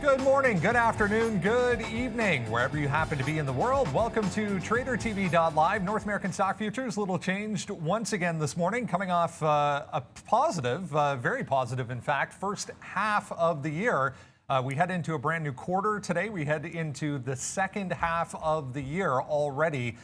Good morning, good afternoon, good evening, wherever you happen to be in the world. Welcome to tradertv.live. North American stock futures, a little changed once again this morning, coming off a positive, very positive, in fact, first half of the year. We head into a brand new quarter today. We head into the second half of the year already.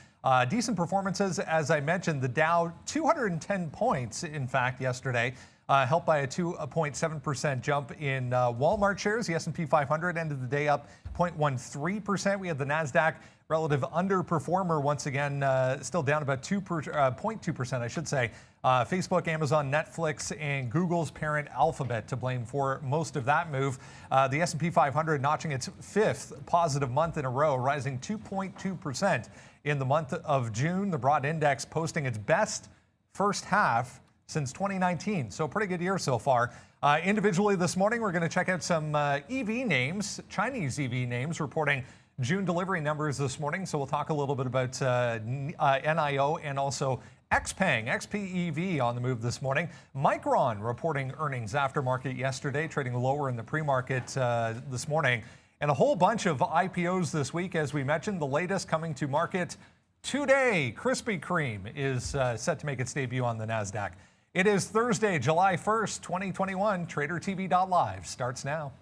Decent performances, as I mentioned, the Dow 210 points, in fact, yesterday. Helped by a 2.7% jump in Walmart shares. The S&P 500 ended the day up 0.13%. We had the NASDAQ relative underperformer once again, still down about 0.2%, I should say. Facebook, Amazon, Netflix, and Google's parent Alphabet to blame for most of that move. The S&P 500 notching its fifth positive month in a row, rising 2.2% in the month of June. The broad index posting its best first half since 2019. So pretty good year so far. Individually this morning, we're going to check out some EV names, Chinese EV names, reporting June delivery numbers this morning. So we'll talk a little bit about NIO and also XPENG on the move this morning. Micron reporting earnings after market yesterday, trading lower in the pre-market this morning. And a whole bunch of IPOs this week, as we mentioned. The latest coming to market today. Krispy Kreme is set to make its debut on the NASDAQ. It is Thursday, July 1st, 2021. TraderTV.live starts now.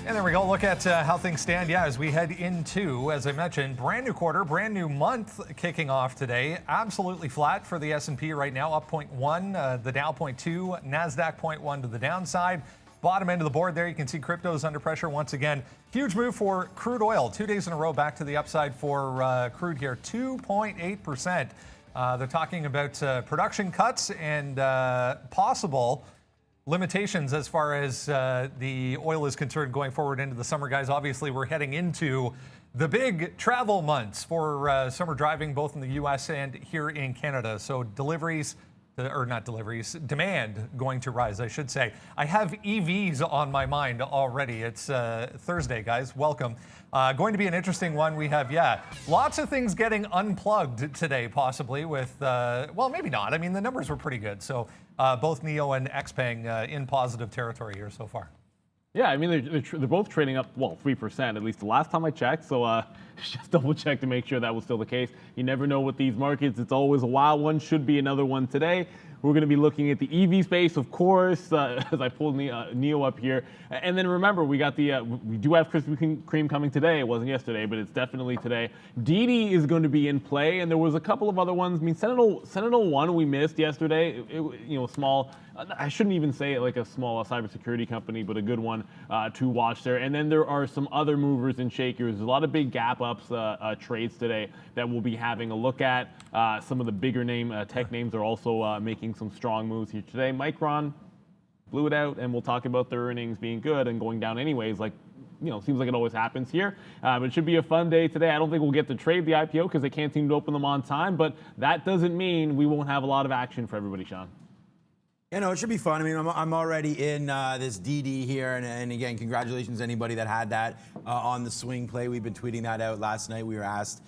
And there we go. Look at how things stand. Yeah, as we head into, as I mentioned, brand new quarter, brand new month kicking off today. Absolutely flat for the S&P right now, up 0.1, the Dow 0.2, NASDAQ 0.1 to the downside. Bottom end of the board there, you can see crypto is under pressure once again. Huge move for crude oil. 2 days in a row back to the upside for crude here, 2.8%. They're talking about production cuts and possible limitations as far as the oil is concerned going forward into the summer, guys. Obviously, we're heading into the big travel months for summer driving, both in the U.S. and here in Canada. So demand going to rise, I should say. I have EVs on my mind already. It's Thursday, guys. Welcome. Going to be an interesting one. We have, lots of things getting unplugged today, possibly with, well, maybe not. I mean, the numbers were pretty good. So both NIO and XPENG in positive territory here so far. Yeah, I mean, they're both trading up, well, 3%, at least the last time I checked. So just double check to make sure that was still the case. You never know with these markets. It's always a wild one. Should be another one today. We're going to be looking at the EV space, of course, as I pulled NIO up here. And then remember, we got we do have Krispy Kreme coming today. It wasn't yesterday, but it's definitely today. DD is going to be in play, and there was a couple of other ones. I mean, Sentinel 1 we missed yesterday. Small. I shouldn't even say it like a small cybersecurity company, but a good one to watch there. And then there are some other movers and shakers. There's a lot of big gap ups trades today that we'll be having a look at. Some of the bigger name tech names are also making some strong moves here today. Micron blew it out, and we'll talk about their earnings being good and going down anyways, like, seems like it always happens here. But it should be a fun day today. I don't think we'll get to trade the IPO because they can't seem to open them on time, but that doesn't mean we won't have a lot of action for everybody, Sean. It should be fun. I mean, I'm already in this DD here, and again, congratulations to anybody that had that on the swing play. We've been tweeting that out last night. We were asked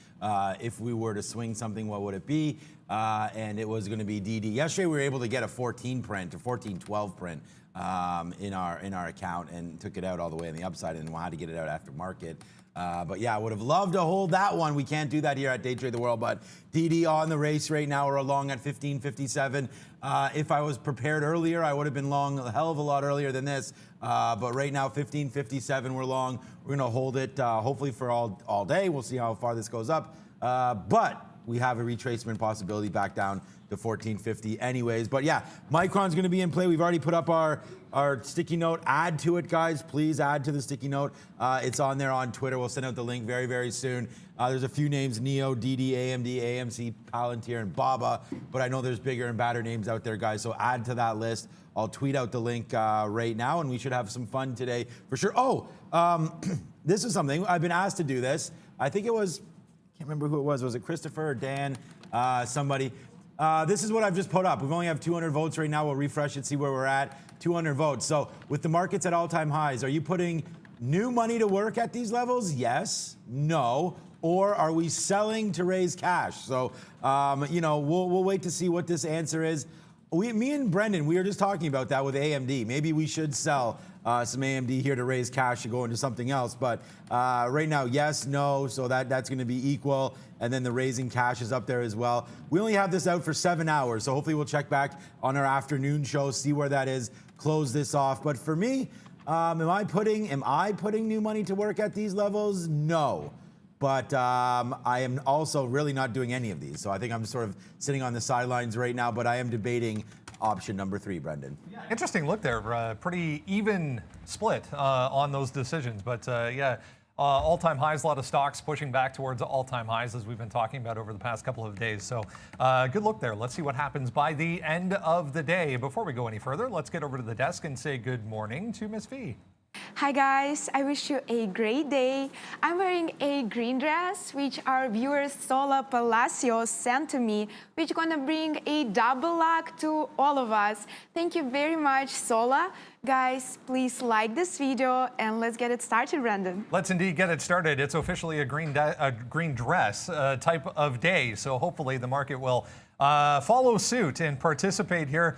if we were to swing something, what would it be? And it was going to be DD. Yesterday, we were able to get a 14-12 print in our account, and took it out all the way on the upside, and had to get it out after market. But yeah, I would have loved to hold that one. We can't do that here at Day Trade the World, but DD on the race right now. We're along at 15.57. If I was prepared earlier, I would have been long a hell of a lot earlier than this. But right now, 15.57, we're long. We're going to hold it hopefully for all day. We'll see how far this goes up. But we have a retracement possibility back down to 14.50 anyways. But yeah, Micron's going to be in play. We've already put up our sticky note. Add to it, guys. Please add to the sticky note. It's on there on Twitter. We'll send out the link very, very soon. There's a few names: NIO, DD, AMD, AMC, Palantir, and Baba. But I know there's bigger and badder names out there, guys. So add to that list. I'll tweet out the link right now, and we should have some fun today for sure. Oh, this is something. I've been asked to do this. I think it was, can't remember who it was. Was it Christopher or Dan? Somebody. This is what I've just put up. We've only have 200 votes right now. We'll refresh it, see where we're at. 200 votes. So with the markets at all-time highs, are you putting new money to work at these levels? Yes. No. Or are we selling to raise cash? So, we'll wait to see what this answer is. Me and Brendan, we were just talking about that with AMD. Maybe we should sell some AMD here to raise cash to go into something else. But right now, yes, no. So that's going to be equal. And then the raising cash is up there as well. We only have this out for 7 hours. So hopefully we'll check back on our afternoon show, see where that is, close this off. But for me, am I putting new money to work at these levels? No. But I am also really not doing any of these. So I think I'm sort of sitting on the sidelines right now, but I am debating option number 3, Brendan. Yeah, interesting look there. Pretty even split on those decisions. But all-time highs, a lot of stocks pushing back towards all-time highs as we've been talking about over the past couple of days. So good look there. Let's see what happens by the end of the day. Before we go any further, let's get over to the desk and say good morning to Miss V. Hi guys, I wish you a great day. I'm wearing a green dress, which our viewer Sola Palacios sent to me, which is gonna bring a double luck to all of us. Thank you very much, Sola. Guys, please like this video and let's get it started, Brandon. Let's indeed get it started. It's officially a green dress type of day, so hopefully the market will follow suit and participate here.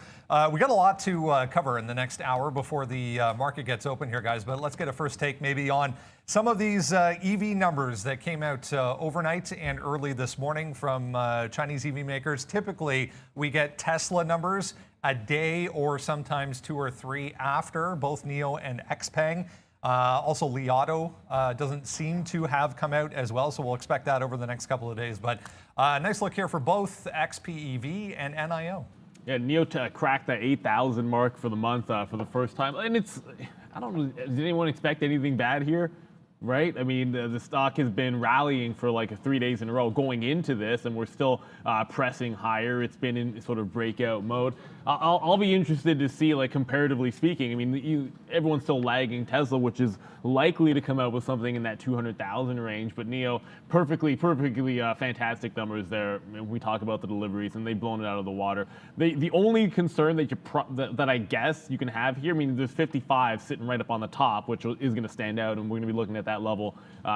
We got a lot to cover in the next hour before the market gets open here, guys, but let's get a first take maybe on some of these EV numbers that came out overnight and early this morning from Chinese EV makers. Typically, we get Tesla numbers a day or sometimes 2 or 3 after, both NIO and XPeng. Also, Li Auto doesn't seem to have come out as well, so we'll expect that over the next couple of days. But nice look here for both XPEV and NIO. Yeah, NIO cracked that 8,000 mark for the month for the first time. And I don't know, did anyone expect anything bad here? Right? I mean, the stock has been rallying for like 3 days in a row going into this, and we're still pressing higher. It's been in sort of breakout mode. I'll be interested to see, like, comparatively speaking. I mean, everyone's still lagging Tesla, which is likely to come out with something in that 200,000 range. But NIO, perfectly fantastic numbers there. We talk about the deliveries, and they've blown it out of the water. The only concern that I guess you can have here, I mean, there's 55 sitting right up on the top, which is going to stand out, and we're going to be looking at that level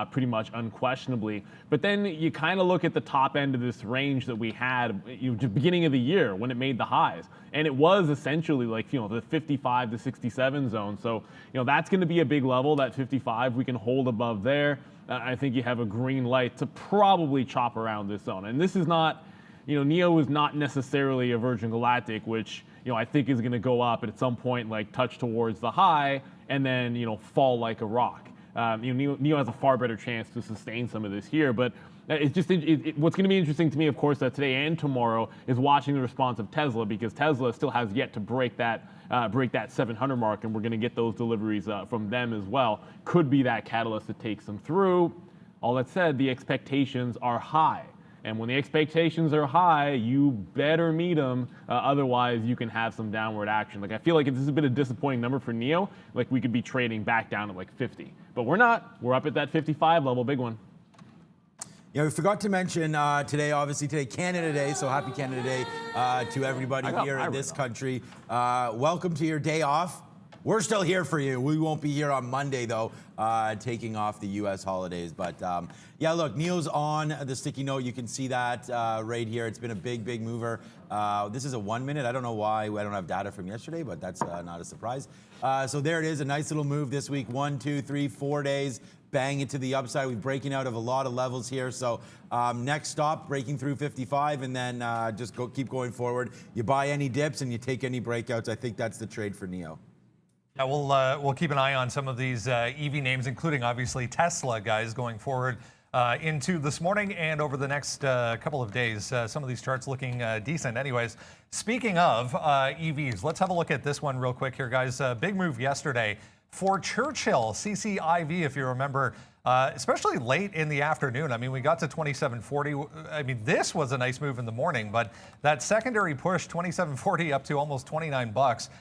pretty much unquestionably. But then you kind of look at the top end of this range that we had the beginning of the year when it made the highs. And it was essentially like, the 55 to 67 zone. So, that's going to be a big level, that 55. We can hold above there. I think you have a green light to probably chop around this zone. And this is not, NIO is not necessarily a Virgin Galactic, which, I think is going to go up and at some point, like, touch towards the high and then, fall like a rock. NIO has a far better chance to sustain some of this here, but it's just what's going to be interesting to me, of course, today and tomorrow is watching the response of Tesla, because Tesla still has yet to break that 700 mark, and we're going to get those deliveries from them as well. Could be that catalyst that takes them through. All that said, the expectations are high. And when the expectations are high, you better meet them. Otherwise, you can have some downward action. Like, I feel like this has been a disappointing number for NIO. Like, we could be trading back down at like 50. But we're not. We're up at that 55 level, big one. Yeah, we forgot to mention today, Canada Day. So happy Canada Day to everybody here in this country. Welcome to your day off. We're still here for you. We won't be here on Monday, though, taking off the U.S. holidays. But yeah, look, NIO's on the sticky note. You can see that right here. It's been a big mover. This is a 1 minute. I don't know why I don't have data from yesterday, but that's not a surprise. So there it is, a nice little move this week. 1, 2, 3, 4 days. Bang it to the upside. We're breaking out of a lot of levels here. So next stop, breaking through 55, and then just keep going forward. You buy any dips and you take any breakouts. I think that's the trade for NIO. Yeah, we'll keep an eye on some of these EV names, including obviously Tesla, guys, going forward into this morning and over the next couple of days. Some of these charts looking decent. Anyways, speaking of EVs, let's have a look at this one real quick here, guys. Big move yesterday for Churchill, CCIV, if you remember, especially late in the afternoon. I mean, we got to 27.40. I mean, this was a nice move in the morning, but that secondary push, 27.40 up to almost 29 bucks.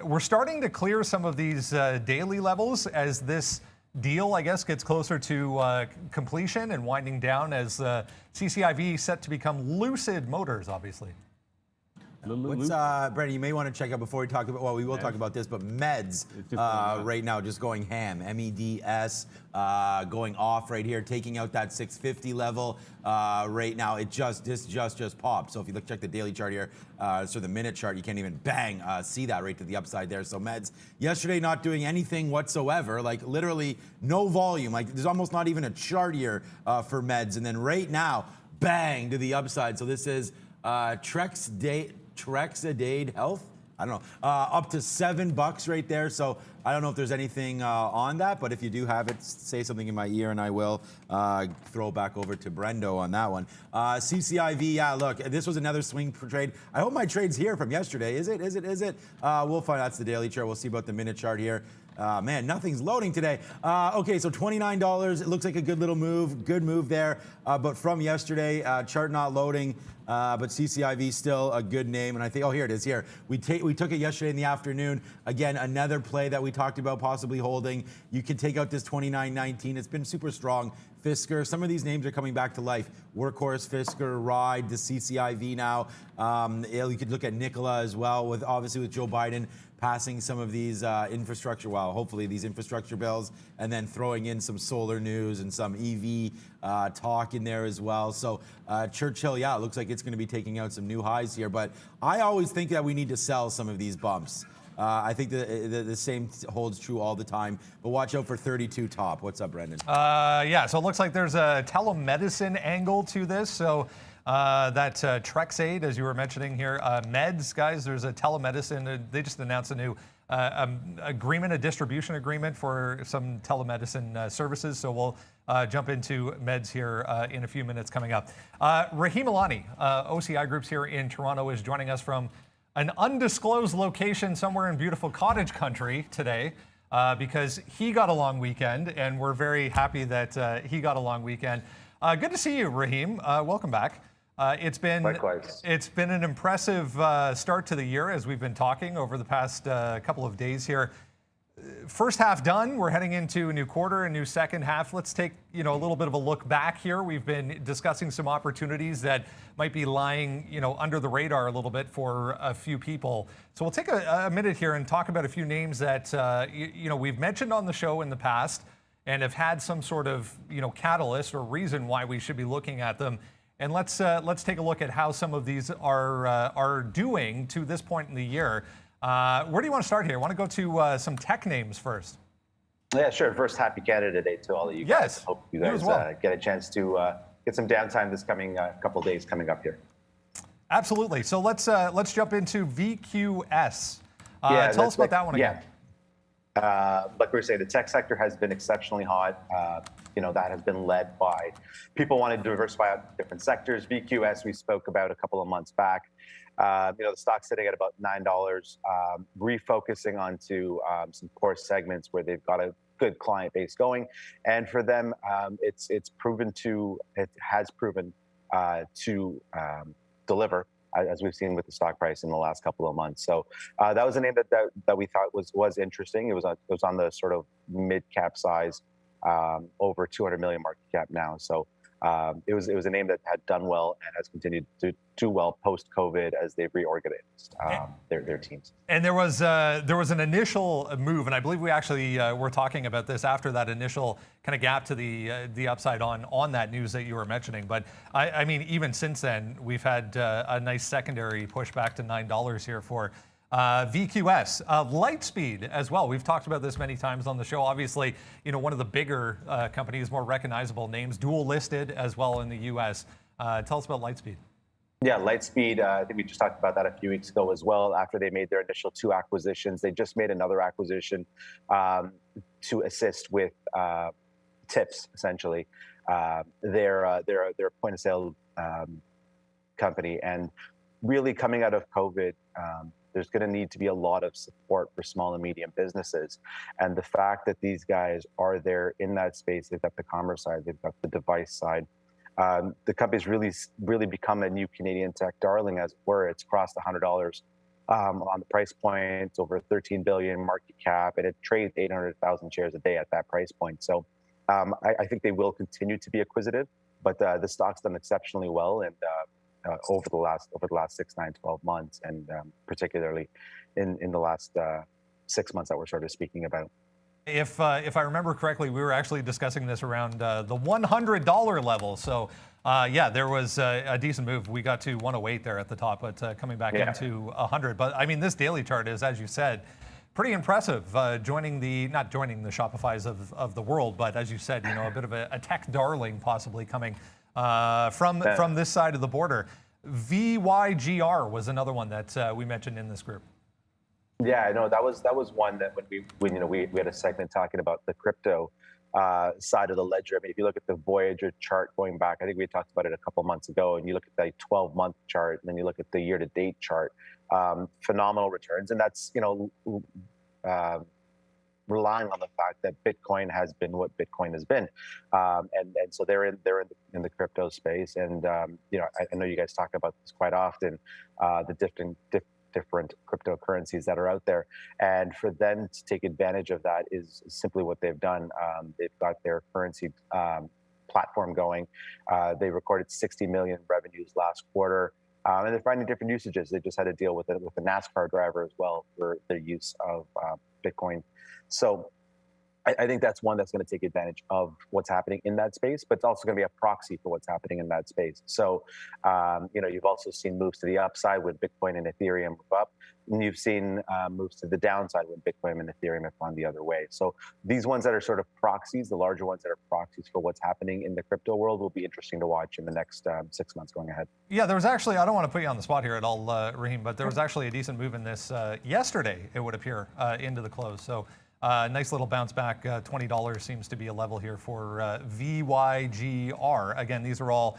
We're starting to clear some of these daily levels as this deal, I guess, gets closer to completion and winding down as CCIV set to become Lucid Motors, obviously. What's Brendan? You may want to check out before we talk about. Well, we will talk about this, but Meds right now just going ham. MEDS going off right here, taking out that 650 level right now. This just popped. So if you check the daily chart here, so the minute chart, you can't even see that right to the upside there. So Meds yesterday not doing anything whatsoever, like literally no volume. Like there's almost not even a chart here for Meds, and then right now, bang to the upside. So this is Trexadade Health. I don't know, up to $7 right there. So I don't know if there's anything on that, but if you do have it, say something in my ear and I will throw back over to Brendo on that one. CCIV, yeah, look, this was another swing trade. I hope my trade's here from yesterday. Is it? We'll find out. That's the daily chart. We'll see about the minute chart here. Man, nothing's loading today. Okay, so $29. It looks like a good little move. Good move there. But from yesterday, chart not loading. But CCIV still a good name. And I think, oh, here it is here. We took it yesterday in the afternoon. Again, another play that we talked about possibly holding. You can take out this 29.19. It's been super strong. Fisker, some of these names are coming back to life. Workhorse, Fisker, Ride, the CCIV now. You could look at Nikola as well, obviously with Joe Biden passing some of these hopefully these infrastructure bills, and then throwing in some solar news and some EV talk in there as well. So Churchill, yeah, it looks like it's going to be taking out some new highs here. But I always think that we need to sell some of these bumps. I think the same holds true all the time, but watch out for 32 top. What's up, Brendan? Yeah, so it looks like there's a telemedicine angle to this. So that Trexade, as you were mentioning here, Meds, guys, there's a telemedicine. They just announced a new agreement, a distribution agreement for some telemedicine services. So we'll jump into Meds here in a few minutes coming up. Rahim Alani, OCI Groups here in Toronto, is joining us from an undisclosed location somewhere in beautiful cottage country today because he got a long weekend, and we're very happy that he got a long weekend. Good to see you, Rahim. Welcome back. Likewise. It's been an impressive start to the year as we've been talking over the past couple of days here. First half done. We're heading into a new quarter, a new second half. Let's take a little bit of a look back here. We've been discussing some opportunities that might be lying under the radar a little bit for a few people. So we'll take a minute here and talk about a few names that we've mentioned on the show in the past and have had some sort of catalyst or reason why we should be looking at them. And let's take a look at how some of these are doing to this point in the year. Where do you want to start here? I want to go to some tech names first. Yeah, sure. First, happy Canada Day to all of you guys. Yes, Hope you guys get a chance to get some downtime this coming couple days coming up here. Absolutely. So let's jump into VQS. Tell us about that one again. Like we were saying, the tech sector has been exceptionally hot. That has been led by people wanting to diversify out different sectors. VQS, we spoke about a couple of months back. The stock's sitting at about $9, refocusing onto some core segments where they've got a good client base going. And for them, it has proven to deliver, as we've seen with the stock price in the last couple of months. So that was a name that we thought was interesting. It was on the sort of mid cap size, over 200 million market cap now. So it was a name that had done well and has continued to do well post COVID as they've reorganized their teams. And there was an initial move, and I believe we actually were talking about this after that initial kind of gap to the upside on that news that you were mentioning. But I mean, even since then, we've had a nice secondary push back to $9 here for VQS. Lightspeed as well. We've talked about this many times on the show. Obviously, one of the bigger companies, more recognizable names, dual listed as well in the U.S. Tell us about Lightspeed. Yeah, Lightspeed, I think we just talked about that a few weeks ago as well. After they made their initial 2 acquisitions, they just made another acquisition to assist with tips, essentially. They're a point of sale company, and really coming out of COVID, there's going to need to be a lot of support for small and medium businesses. And the fact that these guys are there in that space, they've got the commerce side, they've got the device side. The company's really become a new Canadian tech darling, as it were. It's crossed $100 on the price point. It's over 13 billion market cap, and it trades 800,000 shares a day at that price point. So I think they will continue to be acquisitive, but the stock's done exceptionally well, and over the last 6, 9, 12 months, and particularly in the last 6 months that we're sort of speaking about. If I remember correctly, we were actually discussing this around the $100 level. So yeah, there was a decent move. We got to 108 there at the top, but coming back into 100. But I mean, this daily chart is, as you said, pretty impressive. Not joining the Shopifys of the world, but as you said, a bit of a tech darling possibly coming from this side of the border. VYGR was another one that we mentioned in this group. Yeah, I know that was one that when we had a segment talking about the crypto side of the ledger. I mean, if you look at the Voyager chart going back, I think we talked about it a couple months ago, and you look at the 12-month chart, and then you look at the year-to-date chart, phenomenal returns, and that's relying on the fact that Bitcoin has been what Bitcoin has been, and so they're in the crypto space, and I know you guys talk about this quite often, the different cryptocurrencies that are out there, and for them to take advantage of that is simply what they've done. They've got their currency platform going. They recorded 60 million revenues last quarter, and they're finding different usages. They just had to deal with it with a NASCAR driver as well for their use of Bitcoin. So I think that's one that's going to take advantage of what's happening in that space, but it's also going to be a proxy for what's happening in that space. So, you've also seen moves to the upside with Bitcoin and Ethereum move up, and you've seen moves to the downside with Bitcoin and Ethereum have gone the other way. So these ones that are sort of proxies, the larger ones that are proxies for what's happening in the crypto world, will be interesting to watch in the next 6 months going ahead. Yeah, there was actually, I don't want to put you on the spot here at all, Raheem, but there was actually a decent move in this yesterday, it would appear, into the close. So nice little bounce back. $20 seems to be a level here for VYGR. Again, these are all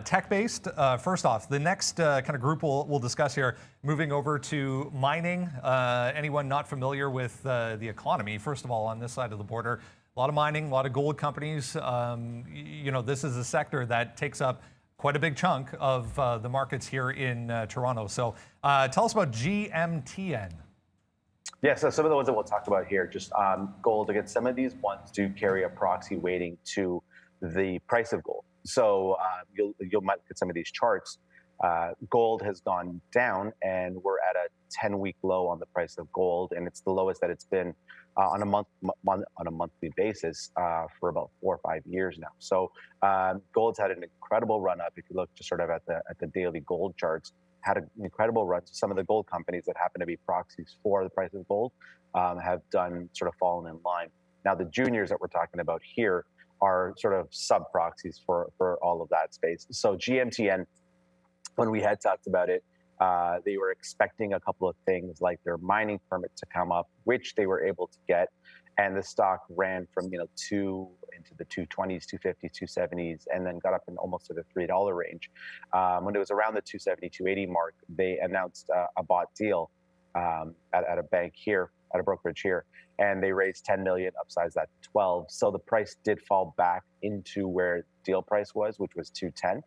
tech-based. First off, the next kind of group we'll discuss here, moving over to mining. Anyone not familiar with the economy, first of all, on this side of the border, a lot of mining, a lot of gold companies. This is a sector that takes up quite a big chunk of the markets here in Toronto. So tell us about GMTN. Yeah, so some of the ones that we'll talk about here, just gold. Again, some of these ones do carry a proxy weighting to the price of gold. So you'll might look at some of these charts. Gold has gone down, and we're at a 10-week low on the price of gold, and it's the lowest that it's been on a monthly basis for about 4 or 5 years now. So gold's had an incredible run up. If you look just sort of at the daily gold charts, had an incredible run. So some of the gold companies that happen to be proxies for the price of gold have done sort of fallen in line. Now the juniors that we're talking about here are sort of sub proxies for all of that space. So GMTN, when we had talked about it, they were expecting a couple of things like their mining permit to come up, which they were able to get, and the stock ran from 2 into the 220s, 250s, 270s, and then got up in almost to the $3 range. When it was around the 270, 280 mark, they announced a bought deal at a bank here, at a brokerage here, and they raised 10 million, upsized that to 12. So the price did fall back into where deal price was, which was 210.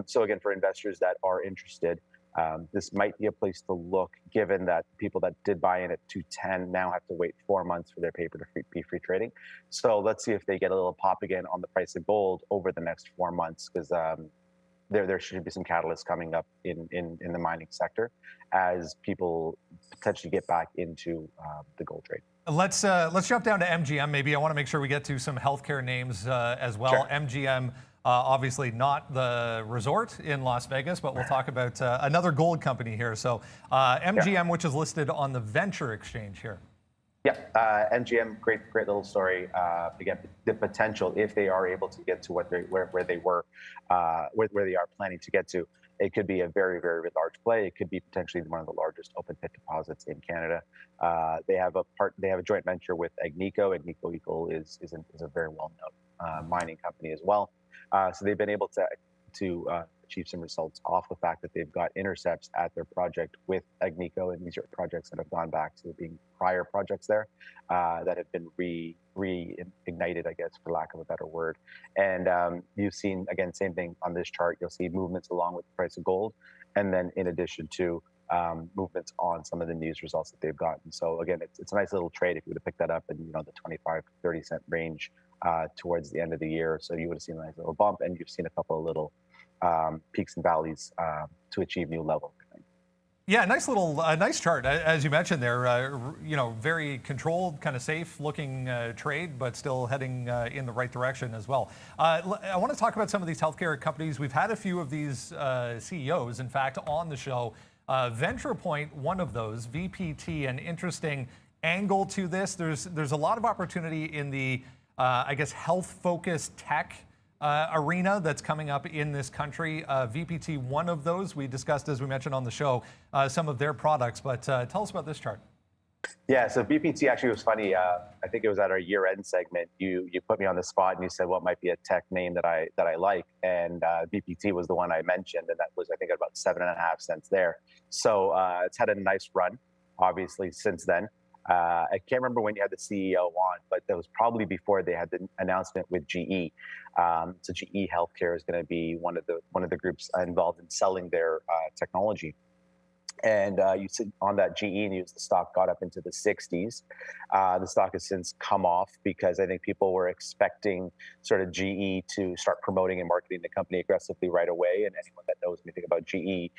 So again, for investors that are interested, this might be a place to look, given that people that did buy in at 210 now have to wait 4 months for their paper to be free trading. So let's see if they get a little pop again on the price of gold over the next 4 months, because there should be some catalysts coming up in the mining sector as people potentially get back into the gold trade. Let's jump down to MGM. Maybe I want to make sure we get to some healthcare names as well. Sure. MGM. Obviously not the resort in Las Vegas, but we'll talk about another gold company here. So MGM, which is listed on the Venture Exchange here. Yeah, MGM, great little story. Again, the potential, if they are able to get to where they are planning to get to, it could be a very, very large play. It could be potentially one of the largest open pit deposits in Canada. They have a joint venture with Agnico. Agnico is a very well-known mining company as well. So they've been able to achieve some results off the fact that they've got intercepts at their project with Agnico, and these are projects that have gone back to being prior projects there that have been reignited, I guess, for lack of a better word. And you've seen, again, same thing on this chart. You'll see movements along with the price of gold, and then in addition to movements on some of the news results that they've gotten. So again, it's a nice little trade if you would have picked that up in the 25 to 30 cent range towards the end of the year. So you would have seen a nice little bump, and you've seen a couple of little peaks and valleys to achieve new levels. Yeah, nice chart, as you mentioned there. Very controlled, kind of safe-looking trade, but still heading in the right direction as well. I want to talk about some of these healthcare companies. We've had a few of these CEOs, in fact, on the show. VenturePoint, one of those. VPT, an interesting angle to this. There's a lot of opportunity in the, health-focused tech arena that's coming up in this country. VPT, one of those. We discussed, as we mentioned on the show, some of their products, but tell us about this chart. Yeah, so VPT actually was funny. I think it was at our year-end segment. You put me on the spot and you said what might be a tech name that I like, and VPT was the one I mentioned, and that was I think at about 7.5 cents there. So it's had a nice run, obviously, since then. I can't remember when you had the CEO on, but that was probably before they had the announcement with GE. So GE Healthcare is going to be one of the groups involved in selling their technology. And you see on that GE news, the stock got up into the 60s. The stock has since come off because I think people were expecting sort of GE to start promoting and marketing the company aggressively right away. And anyone that knows anything about GE,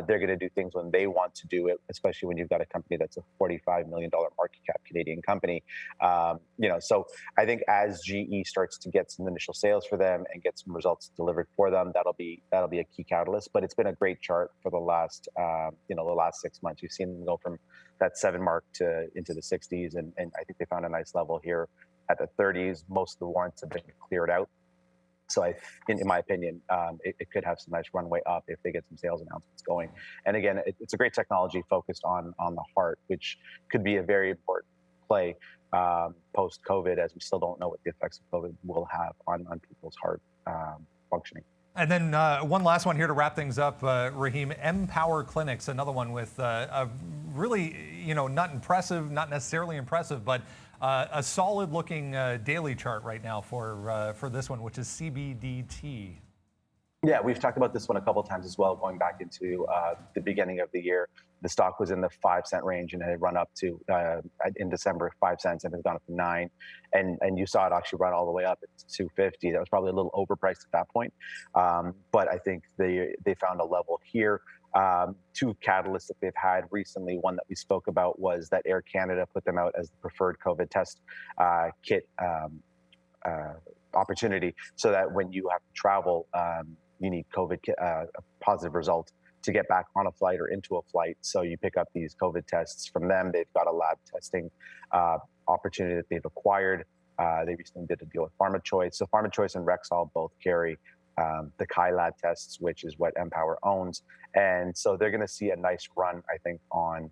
they're going to do things when they want to do it, especially when you've got a company that's a $45 million market cap Canadian company. So I think as GE starts to get some initial sales for them and get some results delivered for them, that'll be a key catalyst. But it's been a great chart for the last the last 6 months. You've seen them go from that 7 mark into the 60s, and I think they found a nice level here at the 30s. Most of the warrants have been cleared out. So in my opinion, it could have some nice runway up if they get some sales announcements going. And again, it's a great technology focused on the heart, which could be a very important play post-COVID, as we still don't know what the effects of COVID will have on people's heart functioning. And then one last one here to wrap things up, Raheem. Empower Clinics, another one with a really, not necessarily impressive, but a solid-looking daily chart right now for this one, which is CBDT. Yeah, we've talked about this one a couple of times as well, going back into the beginning of the year. The stock was in the 5-cent range and it had run up to, in December, 5 cents, and it's gone up to 9. And you saw it actually run all the way up to 2.50. That was probably a little overpriced at that point. But I think they found a level here. 2 catalysts that they've had recently. One that we spoke about was that Air Canada put them out as the preferred COVID test kit opportunity, so that when you have to travel, you need COVID a positive result to get back on a flight or into a flight. So you pick up these COVID tests from them. They've got a lab testing opportunity that they've acquired. They recently did a deal with PharmaChoice. So PharmaChoice and Rexall both carry the Chi Lab tests, which is what Empower owns. And so they're going to see a nice run, I think, on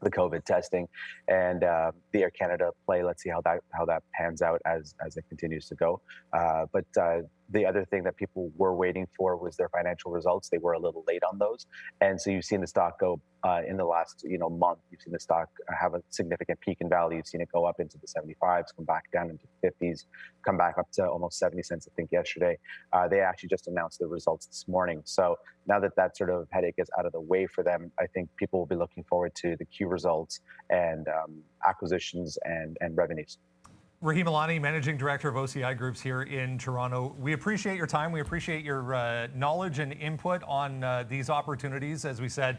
the COVID testing, and the Air Canada play. Let's see how that pans out as it continues to go. But the other thing that people were waiting for was their financial results. They were a little late on those, and so you've seen the stock go in the last month. You've seen the stock have a significant peak in value. You've seen it go up into the 75s, come back down into the 50s, come back up to almost 70 cents, I think, yesterday. They actually just announced the results this morning. So now that sort of headache is out of the way for them, I think people will be looking forward to the Q results and acquisitions and revenues. Raheem Alani, Managing Director of OCI Groups here in Toronto. We appreciate your time. We appreciate your knowledge and input on these opportunities. As we said,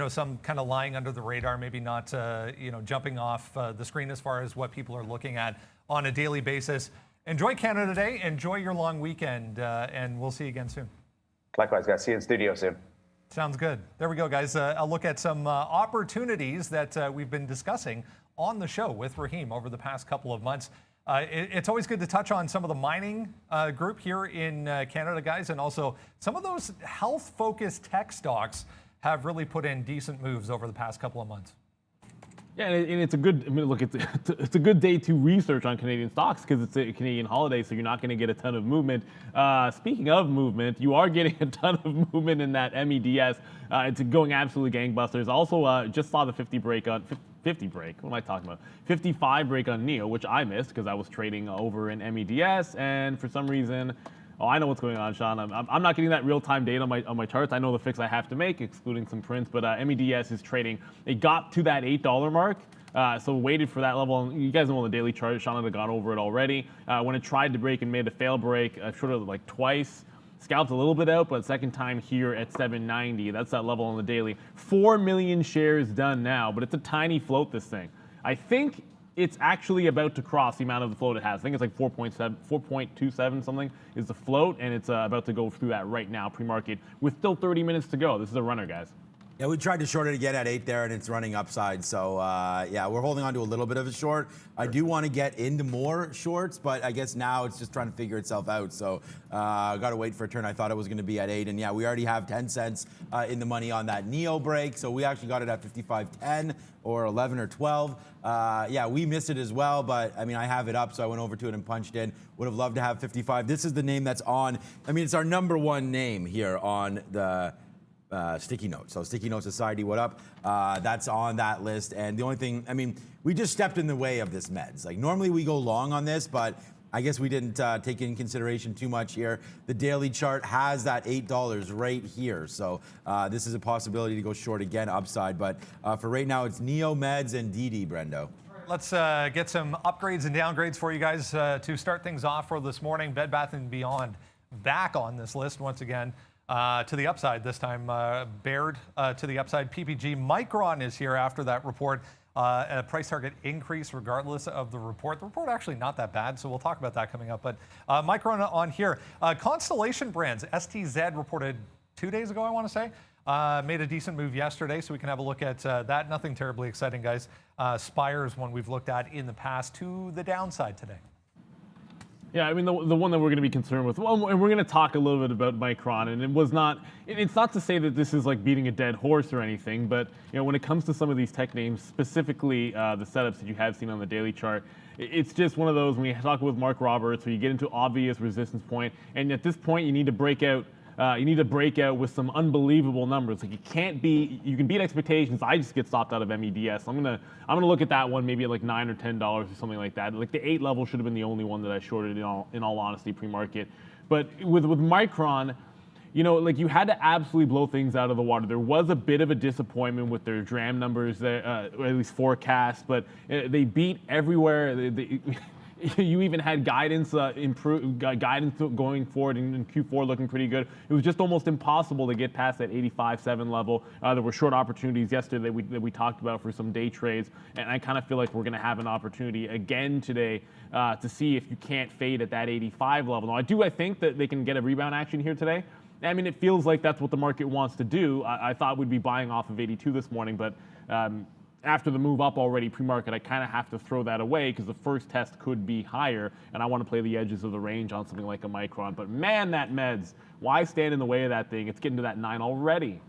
some kind of lying under the radar, maybe not, jumping off the screen as far as what people are looking at on a daily basis. Enjoy Canada Day. Enjoy your long weekend, and we'll see you again soon. Likewise, guys. See you in studio soon. Sounds good. There we go, guys. I'll look at some opportunities that we've been discussing on the show with Raheem over the past couple of months. It's always good to touch on some of the mining group here in Canada, guys, and also some of those health-focused tech stocks have really put in decent moves over the past couple of months. Yeah, and it's a good. Look, it's a good day to research on Canadian stocks because it's a Canadian holiday, so you're not going to get a ton of movement. Speaking of movement, you are getting a ton of movement in that MEDS. It's going absolutely gangbusters. Also, just saw the 50 break on 50 break. What am I talking about? 55 break on NEO, which I missed because I was trading over in MEDS, and for some reason. Oh, I know what's going on, Sean. I'm not getting that real-time data on my charts. I know the fix I have to make, excluding some prints, but MEDS is trading. It got to that $8 mark, so waited for that level. And you guys know on the daily chart, Sean had gone over it already. When it tried to break and made a fail break, sort of like twice, scalped a little bit out, but second time here at 790. That's that level on the daily. 4 million shares done now, but it's a tiny float, this thing. I think it's actually about to cross the amount of the float it has. I think it's like 4.27 something is the float, and it's about to go through that right now, pre-market, with still 30 minutes to go. This is a runner, guys. Yeah, we tried to short it again at 8 there, and it's running upside. So, yeah, we're holding on to a little bit of a short. I do want to get into more shorts, but I guess now it's just trying to figure itself out. So, got to wait for a turn. I thought it was going to be at 8. And, yeah, we already have 10 cents in the money on that Neo break. So, we actually got it at 55.10 or 11 or 12. Yeah, we missed it as well, but, I mean, I have it up, so I went over to it and punched in. Would have loved to have 55. This is the name that's on. I mean, it's our #1 name here on the Sticky Notes. So Sticky Note Society, what up? That's on that list. And the only thing, I mean, we just stepped in the way of this meds. Like normally we go long on this, but I guess we didn't take in consideration too much here. The daily chart has that $8 right here. So this is a possibility to go short again upside. But for right now, it's Neo, Meds, and DD, Brendo. Let's get some upgrades and downgrades for you guys to start things off for this morning. Bed Bath & Beyond back on this list once again. To the upside this time, Baird to the upside. PPG Micron is here after that report. A price target increase regardless of the report. The report actually not that bad, so we'll talk about that coming up. But Micron on here. Constellation Brands, STZ reported 2 days ago, I want to say. Made a decent move yesterday, so we can have a look at that. Nothing terribly exciting, guys. Spire's one we've looked at in the past to the downside today. Yeah, I mean, the one that we're going to be concerned with, well, and we're going to talk a little bit about Micron, and it's not to say that this is like beating a dead horse or anything, but, you know, when it comes to some of these tech names, specifically the setups that you have seen on the daily chart, it's just one of those, when you talk with Mark Roberts, where you get into obvious resistance point, and at this point, you need to break out. You need to break out with some unbelievable numbers. Like you can beat expectations. I just get stopped out of MEDS. I'm gonna look at that one maybe at like $9 or $10 or something like that. Like the 8 level should have been the only one that I shorted in all honesty pre-market. But with Micron, you know, like you had to absolutely blow things out of the water. There was a bit of a disappointment with their DRAM numbers, or at least forecasts, but they beat everywhere. You even had guidance guidance going forward in Q4 looking pretty good. It was just almost impossible to get past that 85.7 level. There were short opportunities yesterday that we talked about for some day trades, and I kind of feel like we're going to have an opportunity again today to see if you can't fade at that 85 level. Now, I think that they can get a rebound action here today. I mean, it feels like that's what the market wants to do. I thought we'd be buying off of 82 this morning, but after the move up already pre-market, I kind of have to throw that away because the first test could be higher, and I want to play the edges of the range on something like a Micron. But man, that meds, why stand in the way of that thing? It's getting to that 9 already.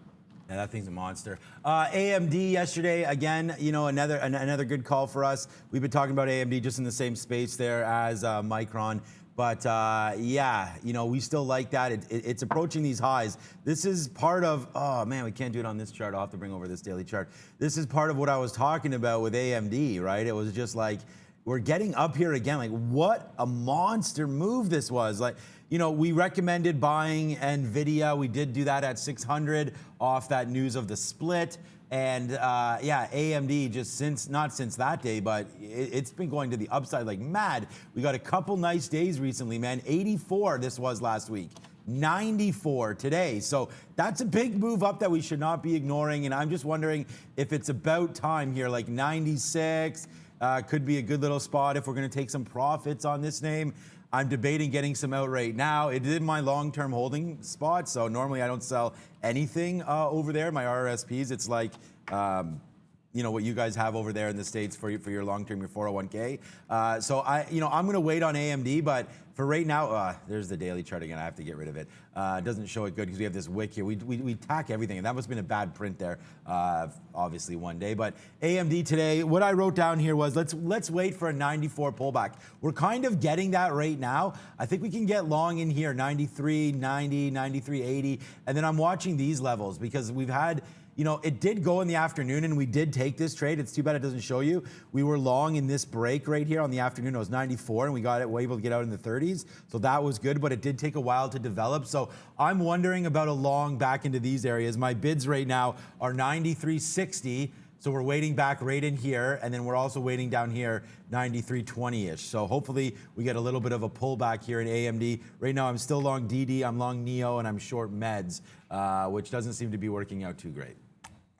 Yeah, that thing's a monster. AMD yesterday, again, you know, another good call for us. We've been talking about AMD just in the same space there as Micron. But yeah, you know, we still like that. It's approaching these highs. This is part of, oh man, we can't do it on this chart. I'll have to bring over this daily chart. This is part of what I was talking about with AMD, right? It was just like, we're getting up here again. Like, what a monster move this was. Like, you know, we recommended buying NVIDIA. We did do that at 600 off that news of the split. And yeah, AMD just not since that day, but it's been going to the upside like mad. We got a couple nice days recently, man. 84 this was last week. 94 today. So that's a big move up that we should not be ignoring. And I'm just wondering if it's about time here, like 96 could be a good little spot if we're going to take some profits on this name. I'm debating getting some out right now. It did my long-term holding spot, so normally I don't sell anything over there. My RRSPs, it's like, you know, what you guys have over there in the States for your long-term, your 401k. So I'm going to wait on AMD, but for right now, there's the daily chart again. I have to get rid of it. It doesn't show it good because we have this wick here. We tack everything, and that must have been a bad print there, obviously one day. But AMD today, what I wrote down here was let's wait for a 94 pullback. We're kind of getting that right now. I think we can get long in here, 93, 90, 93, 80, and then I'm watching these levels because we've had. You know, it did go in the afternoon, and we did take this trade. It's too bad it doesn't show you. We were long in this break right here on the afternoon. It was 94, and we were able to get out in the 30s. So that was good, but it did take a while to develop. So I'm wondering about a long back into these areas. My bids right now are 93.60 So we're waiting back right in here, and then we're also waiting down here 93.20-ish. So hopefully we get a little bit of a pullback here in AMD. Right now I'm still long DD, I'm long NEO, and I'm short meds, which doesn't seem to be working out too great.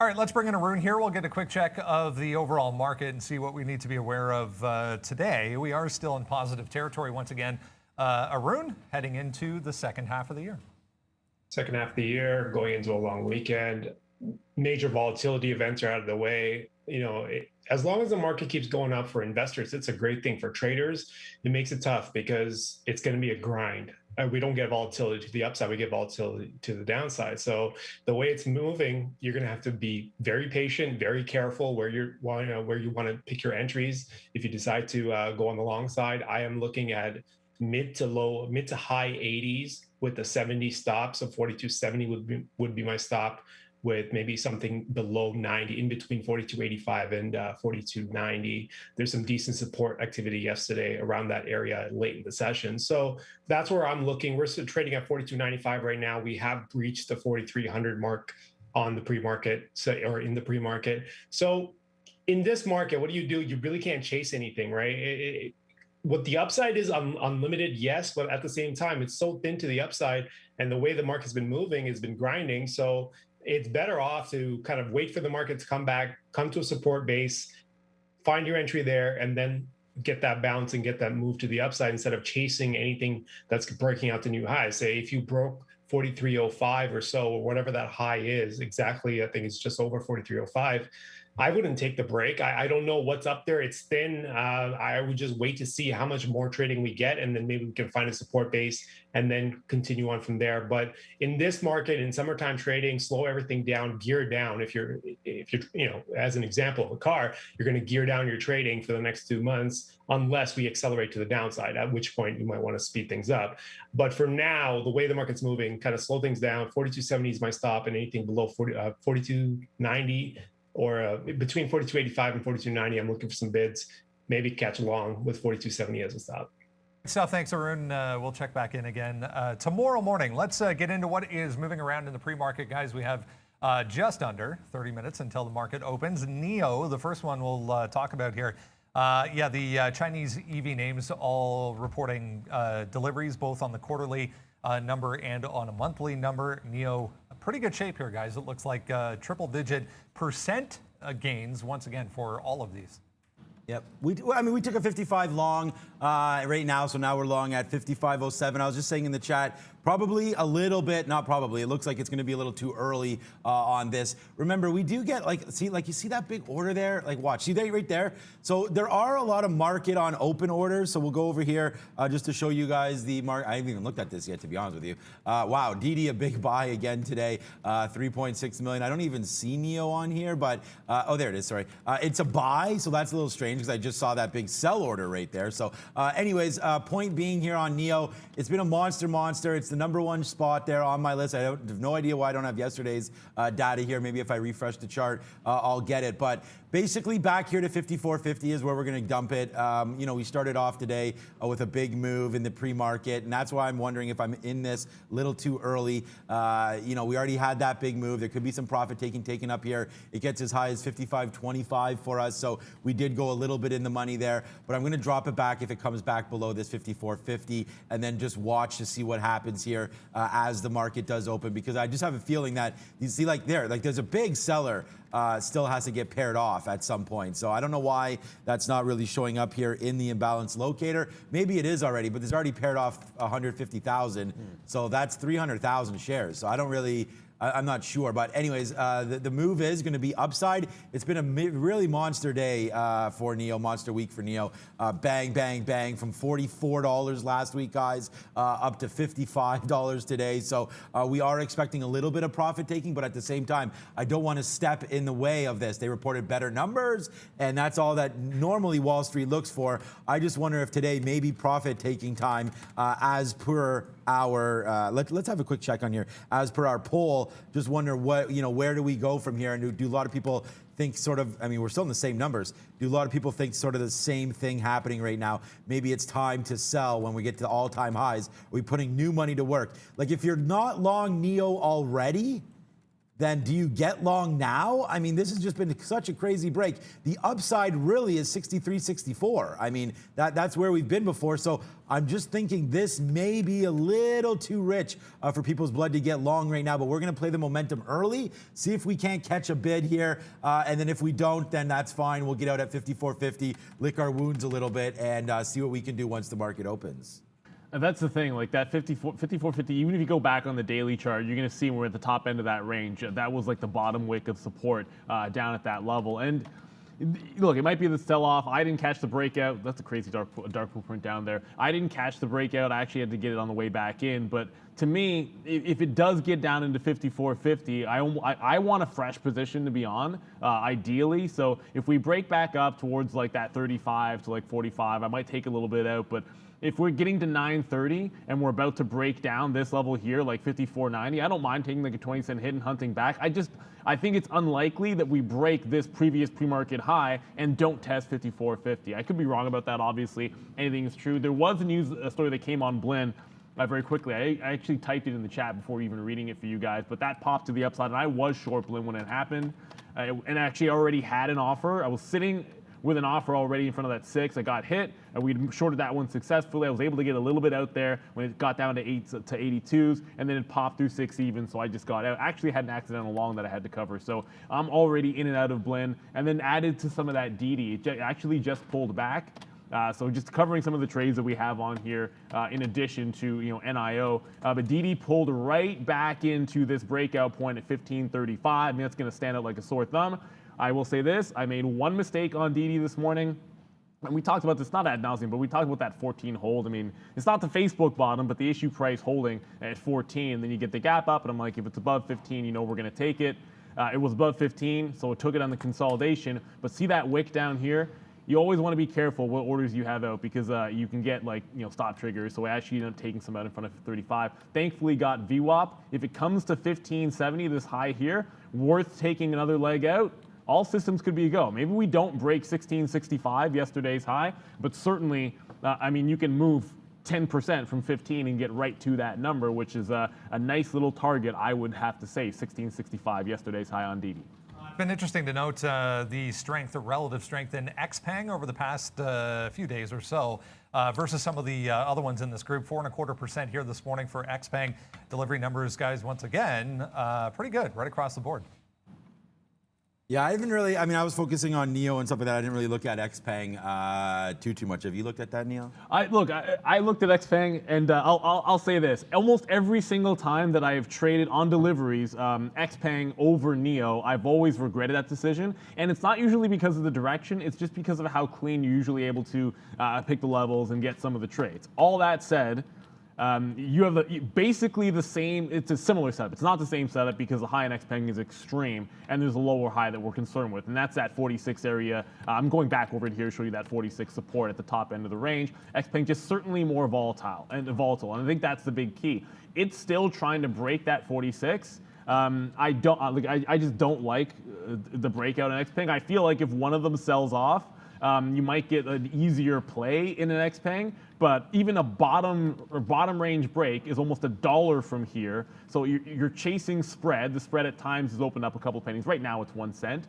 All right, let's bring in Arun here. We'll get a quick check of the overall market and see what we need to be aware of today. We are still in positive territory once again. Arun, heading into the second half of the year. Second half of the year, going into a long weekend, major volatility events are out of the way. You know, as long as the market keeps going up for investors, it's a great thing. For traders, it makes it tough because it's going to be a grind. We don't get volatility to the upside, we get volatility to the downside. So the way it's moving, you're going to have to be very patient, very careful where you want to pick your entries. If you decide to go on the long side, I am looking at mid to high 80s with a 70 stop. So 42.70 would be my stop, with maybe something below 90, in between 42.85 and 42.90. There's some decent support activity yesterday around that area late in the session. So that's where I'm looking. We're still trading at 42.95 right now. We have reached the 4,300 mark on the pre-market, or in the pre-market. So in this market, what do? You really can't chase anything, right? What the upside is unlimited, yes, but at the same time, it's so thin to the upside, and the way the market's been moving has been grinding. So it's better off to kind of wait for the market to come back, come to a support base, find your entry there, and then get that bounce and get that move to the upside instead of chasing anything that's breaking out to new highs. Say if you broke 43.05 or so, or whatever that high is, exactly, I think it's just over 43.05. I wouldn't take the break. I don't know what's up there. It's thin. I would just wait to see how much more trading we get, and then maybe we can find a support base and then continue on from there. But in this market, in summertime trading, slow everything down, gear down. If you're, as an example of a car, you're going to gear down your trading for the next 2 months, unless we accelerate to the downside, at which point you might want to speed things up. But for now, the way the market's moving, kind of slow things down. 42.70 is my stop, and anything below 42.90. or between 42.85 and 42.90, I'm looking for some bids, maybe catch along with 42.70 as a stop. So thanks, Arun. We'll check back in again tomorrow morning. Let's get into what is moving around in the pre-market, guys. We have just under 30 minutes until the market opens. NEO, the first one we'll talk about here. The Chinese EV names all reporting deliveries, both on the quarterly number and on a monthly number. NEO, pretty good shape here, guys. It looks like triple-digit percent gains once again for all of these. Yep. We took a 55 long right now, so now we're long at 55.07. I was just saying in the chat, probably a little bit, not probably, it looks like it's going to be a little too early on this. Remember, we do get, you see that big order there? Watch, see that right there? So there are a lot of market on open orders, so we'll go over here just to show you guys the market. I haven't even looked at this yet, to be honest with you. Wow, DD a big buy again today, 3.6 million. I don't even see NEO on here, but, oh, there it is, sorry. It's a buy, so that's a little strange because I just saw that big sell order right there. So anyways, point being here on NEO, it's been a monster. It's the number one spot there on my list. I have no idea why I don't have yesterday's data here. Maybe if I refresh the chart, I'll get it. But basically back here to 54.50 is where we're going to dump it. We started off today with a big move in the pre-market, and that's why I'm wondering if I'm in this a little too early. We already had that big move. There could be some profit taken up here. It gets as high as 55.25 for us, so we did go a little bit in the money there, but I'm going to drop it back if it comes back below this 54.50, and then just watch to see what happens here as the market does open, because I just have a feeling that you see there's a big seller still has to get paired off at some point. So I don't know why that's not really showing up here in the imbalance locator. Maybe it is already, but there's already paired off 150,000. So that's 300,000 shares. So I'm not sure, but anyways, the move is going to be upside. It's been a really monster day for NEO, monster week for NEO. Bang, bang, bang, from $44 last week, guys, up to $55 today. So we are expecting a little bit of profit taking, but at the same time, I don't want to step in the way of this. They reported better numbers, and that's all that normally Wall Street looks for. I just wonder if today may be profit taking time as per our, let's have a quick check on here. As per our poll, just wonder where do we go from here? And do a lot of people think we're still in the same numbers. Do a lot of people think sort of the same thing happening right now? Maybe it's time to sell when we get to all-time highs. Are we putting new money to work? If you're not long NEO already, then do you get long now? I mean, this has just been such a crazy break. The upside really is 63, 64. I mean, that's where we've been before. So I'm just thinking this may be a little too rich for people's blood to get long right now, but we're going to play the momentum early, see if we can't catch a bid here. And then if we don't, then that's fine. We'll get out at 54.50, lick our wounds a little bit, and see what we can do once the market opens. And that's the thing, like that 54.50, even if you go back on the daily chart, you're going to see we're at the top end of that range. That was like the bottom wick of support down at that level. And look, it might be the sell-off. I didn't catch the breakout. That's a crazy dark pool print down there. I didn't catch the breakout. I actually had to get it on the way back in. But to me, if it does get down into 54.50, I want a fresh position to be on, ideally. So if we break back up towards like that 35 to like 45, I might take a little bit out. But if we're getting to 930 and we're about to break down this level here, like 54.90, I don't mind taking like a 20-cent hit and hunting back. I think it's unlikely that we break this previous pre-market high and don't test 54.50. I could be wrong about that, obviously. Anything is true. There was a news story that came on Blinn very quickly. I actually typed it in the chat before even reading it for you guys, but that popped to the upside, and I was short Blinn when it happened, and actually already had an offer. I was sitting with an offer already in front of that 6. I got hit, and we shorted that one successfully. I was able to get a little bit out there when it got down to 82s, and then it popped through 6 even, so I just got out. Actually had an accidental long that I had to cover, so I'm already in and out of Blinn, and then added to some of that DD. It actually just pulled back. So just covering some of the trades that we have on here, in addition to NIO. But DD pulled right back into this breakout point at 15.35. I mean, that's going to stand out like a sore thumb. I will say this, I made one mistake on DD this morning. And we talked about this, not ad nauseum, but we talked about that 14 hold. I mean, it's not the Facebook bottom, but the issue price holding at 14. Then you get the gap up, and I'm like, if it's above 15, we're going to take it. It was above 15, so it took it on the consolidation. But see that wick down here? You always want to be careful what orders you have out, because you can get stop triggers. So I actually ended up taking some out in front of 35. Thankfully got VWAP. If it comes to 15.70, this high here, worth taking another leg out. All systems could be a go. Maybe we don't break 16.65, yesterday's high, but certainly, I mean, you can move 10% from 15 and get right to that number, which is a nice little target, I would have to say, 16.65, yesterday's high on DD. It's been interesting to note the strength, the relative strength in XPeng over the past few days or so versus some of the other ones in this group. 4.25% here this morning for XPeng. Delivery numbers, guys, once again, pretty good right across the board. Yeah, I was focusing on NEO and stuff like that. I didn't really look at XPeng too much. Have you looked at that, NEO? I looked at XPeng, and I'll say this. Almost every single time that I've traded on deliveries, XPeng over NEO, I've always regretted that decision. And it's not usually because of the direction. It's just because of how clean you're usually able to pick the levels and get some of the trades. All that said, you have basically the same, it's a similar setup. It's not the same setup because the high in XPeng is extreme, and there's a lower high that we're concerned with, and that's that 46 area. I'm going back over it here to show you that 46 support at the top end of the range. XPeng just certainly more volatile, and I think that's the big key. It's still trying to break that 46. I just don't like the breakout in XPeng. I feel like if one of them sells off, you might get an easier play in an XPeng, but even a bottom range break is almost $1 from here. So you're chasing spread. The spread at times has opened up a couple pennies. Right now it's 1 cent.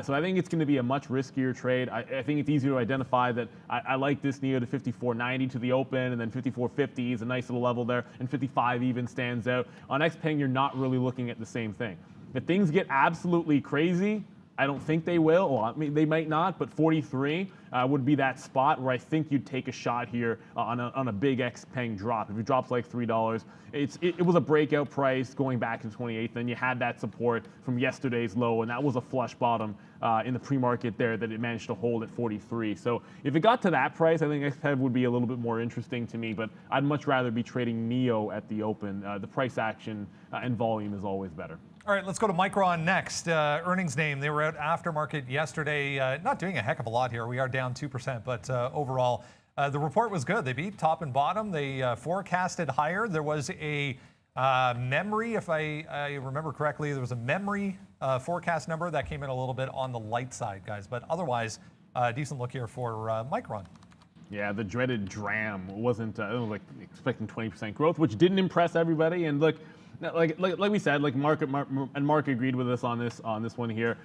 So I think it's going to be a much riskier trade. I think it's easier to identify that I like this NEO to 54.90 to the open, and then 54.50 is a nice little level there, and 55 even stands out. On XPeng, you're not really looking at the same thing. If things get absolutely crazy, I don't think they will. Well, I mean, they might not, but 43 would be that spot where I think you'd take a shot here on a big XPeng drop. If it drops like $3, it was a breakout price going back to 28th. Then you had that support from yesterday's low, and that was a flush bottom in the pre-market there that it managed to hold at 43. So if it got to that price, I think XPeng would be a little bit more interesting to me, but I'd much rather be trading NEO at the open. The price action and volume is always better. All right, let's go to Micron next. Earnings name, they were out after market yesterday. Not doing a heck of a lot here. We are down 2%, but overall, the report was good. They beat top and bottom. They forecasted higher. There was a memory, if I remember correctly, there was a memory forecast number that came in a little bit on the light side, guys. But otherwise, decent look here for Micron. Yeah, the dreaded DRAM wasn't, I was like expecting 20% growth, which didn't impress everybody. And look, Now, like we said, like Mark agreed with us on this one here.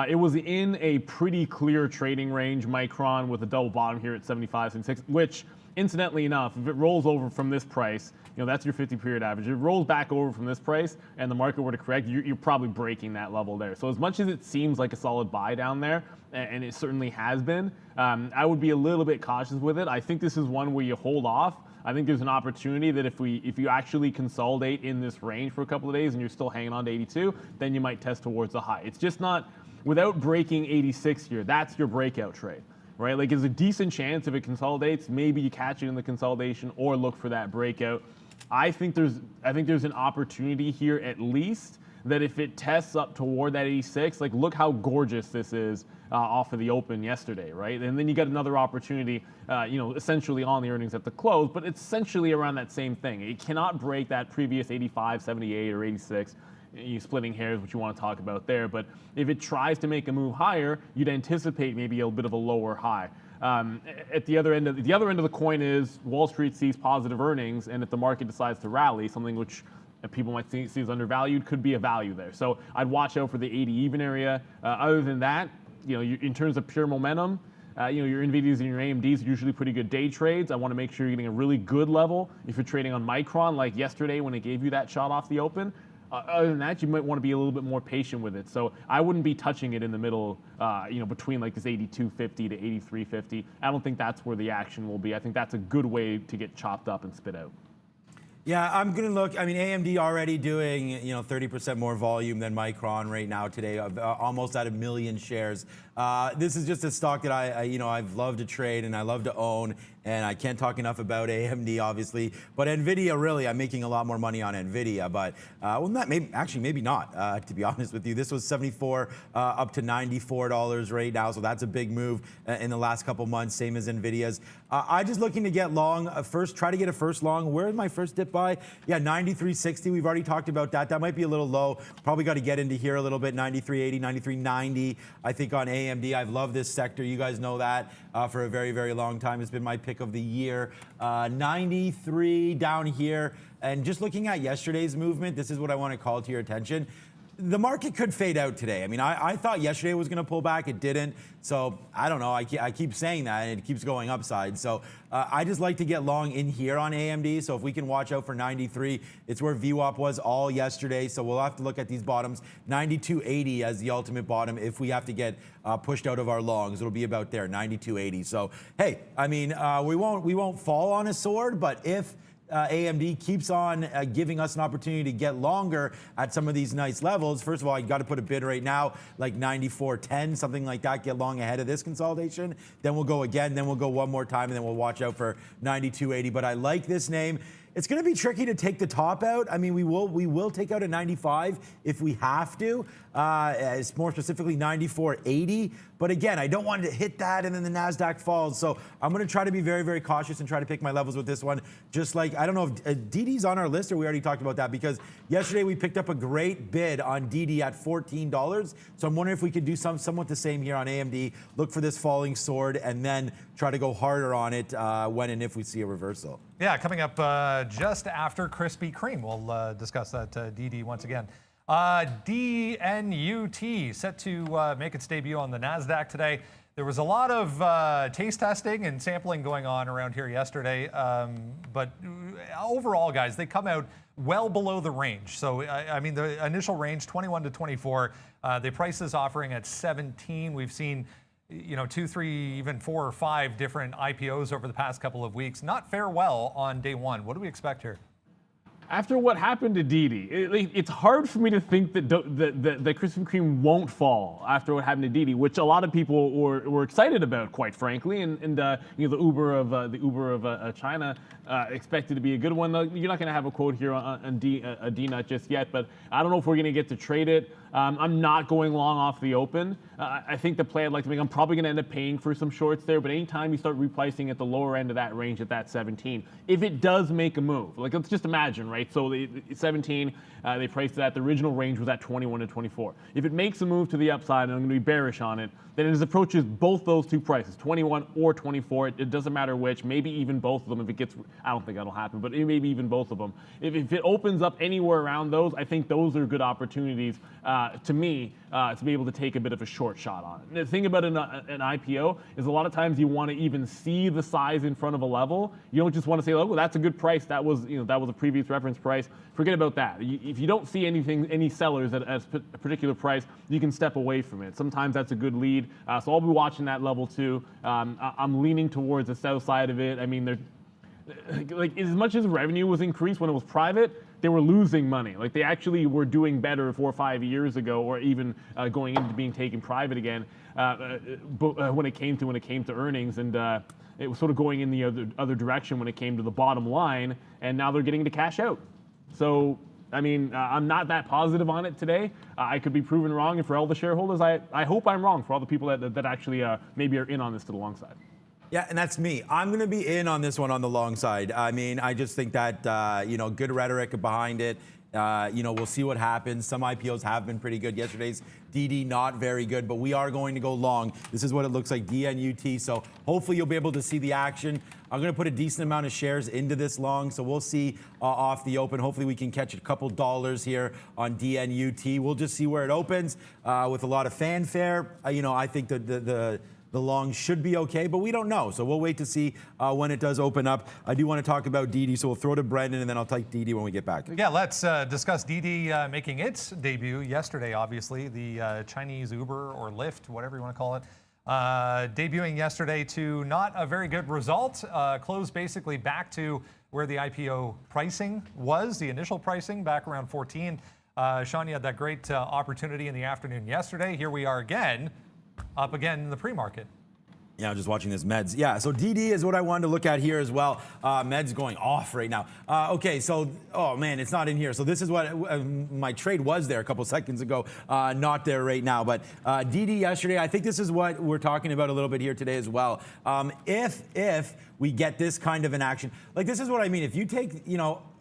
It was in a pretty clear trading range, Micron, with a double bottom here at 75.6, which, incidentally enough, if it rolls over from this price, that's your 50-period average. If it rolls back over from this price and the market were to correct, you're probably breaking that level there. So as much as it seems like a solid buy down there, and it certainly has been, I would be a little bit cautious with it. I think this is one where you hold off. I think there's an opportunity that if you actually consolidate in this range for a couple of days and you're still hanging on to 82, then you might test towards the high. It's just not, without breaking 86 here, that's your breakout trade, right? Like, there's a decent chance if it consolidates, maybe you catch it in the consolidation or look for that breakout. I think there's an opportunity here at least that if it tests up toward that 86, like, look how gorgeous this is off of the open yesterday, right? And then you got another opportunity, essentially on the earnings at the close, but it's essentially around that same thing. It cannot break that previous 85, 78, or 86. You splitting hairs, what you want to talk about there. But if it tries to make a move higher, you'd anticipate maybe a bit of a lower high. At the other end of the coin is Wall Street sees positive earnings, and if the market decides to rally, something which people might see as undervalued, could be a value there. So I'd watch out for the 80 even area. Other than that, in terms of pure momentum, your NVIDIAs and your AMDs are usually pretty good day trades. I want to make sure you're getting a really good level. If you're trading on Micron, like yesterday when it gave you that shot off the open, other than that, you might want to be a little bit more patient with it. So I wouldn't be touching it in the middle, between like this 82.50 to 83.50. I don't think that's where the action will be. I think that's a good way to get chopped up and spit out. Yeah, I'm going to look. I mean, AMD already doing 30% more volume than Micron right now today, almost at 1 million shares. This is just a stock that I've loved to trade and I love to own, and I can't talk enough about AMD, obviously. But NVIDIA, really, I'm making a lot more money on NVIDIA. But maybe not. To be honest with you, this was 74 up to $94 right now, so that's a big move in the last couple months. Same as NVIDIA's. I'm just looking to get long first. Try to get a first long. Where's my first dip buy? Yeah, 93.60. We've already talked about that. That might be a little low. Probably got to get into here a little bit. 93.80, 93.90. I think on AMD. I've loved this sector. You guys know that for a very, very long time. It's been my pick of the year. 93 down here. And just looking at yesterday's movement, this is what I want to call to your attention. The market could fade out today. I mean, I thought yesterday was going to pull back. It didn't. So I don't know. I keep saying that, and it keeps going upside. So I just like to get long in here on AMD. So if we can watch out for 93, it's where VWAP was all yesterday. So we'll have to look at these bottoms. 92.80 as the ultimate bottom. If we have to get pushed out of our longs, it'll be about there, 92.80. So hey, I mean, we won't fall on a sword, but if AMD keeps on giving us an opportunity to get longer at some of these nice levels. First of all, you got to put a bid right now, like 94.10, something like that, get long ahead of this consolidation. Then we'll go again, then we'll go one more time, and then we'll watch out for 92.80. But I like this name. It's going to be tricky to take the top out. I mean, we will take out a 95 if we have to. It's more specifically 94.80. But again, I don't want to hit that and then the NASDAQ falls. So I'm going to try to be very, very cautious and try to pick my levels with this one. Just like, I don't know if DD's on our list or we already talked about that, because yesterday we picked up a great bid on DD at $14. So I'm wondering if we could do somewhat the same here on AMD. Look for this falling sword and then try to go harder on it when and if we see a reversal. Yeah, coming up just after Krispy Kreme. We'll discuss that DD once again. DNUT set to make its debut on the NASDAQ today. There was a lot of taste testing and sampling going on around here yesterday. But overall, guys, they come out well below the range. So, I mean, the initial range, 21 to 24, the price is offering at 17. We've seen 2, 3, even 4 or 5 different IPOs over the past couple of weeks. Not fare well on day one. What do we expect here? After what happened to Didi, it's hard for me to think that Krispy Kreme won't fall after what happened to Didi, which a lot of people were excited about, quite frankly. And the Uber of China expected to be a good one. You're not going to have a quote here on DNUT just yet, but I don't know if we're going to get to trade it. I'm not going long off the open. I think the play I'd like to make, I'm probably going to end up paying for some shorts there, but anytime you start repricing at the lower end of that range at that 17, if it does make a move, like let's just imagine, right? So the 17, they priced it at, the original range was at 21 to 24. If it makes a move to the upside, and I'm going to be bearish on it, then it approaches both those two prices, 21 or 24. It doesn't matter which, maybe even both of them if it gets, I don't think that'll happen, but maybe even both of them. If it opens up anywhere around those, I think those are good opportunities to me to be able to take a bit of a short shot on it. The thing about an IPO is a lot of times you want to even see the size in front of a level. You don't just want to say, oh, well, that's a good price. That was a previous reference price. Forget about that. If you don't see any sellers at a particular price, you can step away from it. Sometimes that's a good lead. So I'll be watching that level too. I'm leaning towards the south side of it. I mean, like as much as revenue was increased when it was private, they were losing money. Like they actually were doing better 4 or 5 years ago, or even going into being taken private again. When it came to earnings, and it was sort of going in the other direction when it came to the bottom line, and now they're getting to cash out. So, I mean, I'm not that positive on it today. I could be proven wrong, and for all the shareholders, I hope I'm wrong for all the people that actually maybe are in on this to the long side. Yeah, and that's me. I'm going to be in on this one on the long side. I mean, I just think that, good rhetoric behind it. We'll see what happens. Some IPOs have been pretty good. Yesterday's DD not very good, but we are going to go long. This is what it looks like, DNUT. So hopefully you'll be able to see the action. I'm going to put a decent amount of shares into this long, so we'll see off the open. Hopefully we can catch a couple dollars here on DNUT. We'll just see where it opens with a lot of fanfare. I think the long should be okay, but we don't know. So we'll wait to see when it does open up. I do want to talk about DD, so we'll throw to Brendan, and then I'll take DD when we get back. Yeah, let's discuss DD making its debut yesterday, obviously. The Chinese Uber or Lyft, whatever you want to call it, debuting yesterday to not a very good result. Closed basically back to where the IPO pricing was, the initial pricing back around 14. Sean, you had that great opportunity in the afternoon yesterday. Here we are again. Up again in the pre-market. Yeah, I'm just watching this meds. Yeah, so DD is what I wanted to look at here as well. Meds going off right now. Okay, so, oh man, it's not in here. So this is what my trade was there a couple seconds ago. Not there right now. But DD yesterday, I think this is what we're talking about a little bit here today as well. If we get this kind of an action, like this is what I mean. If you take,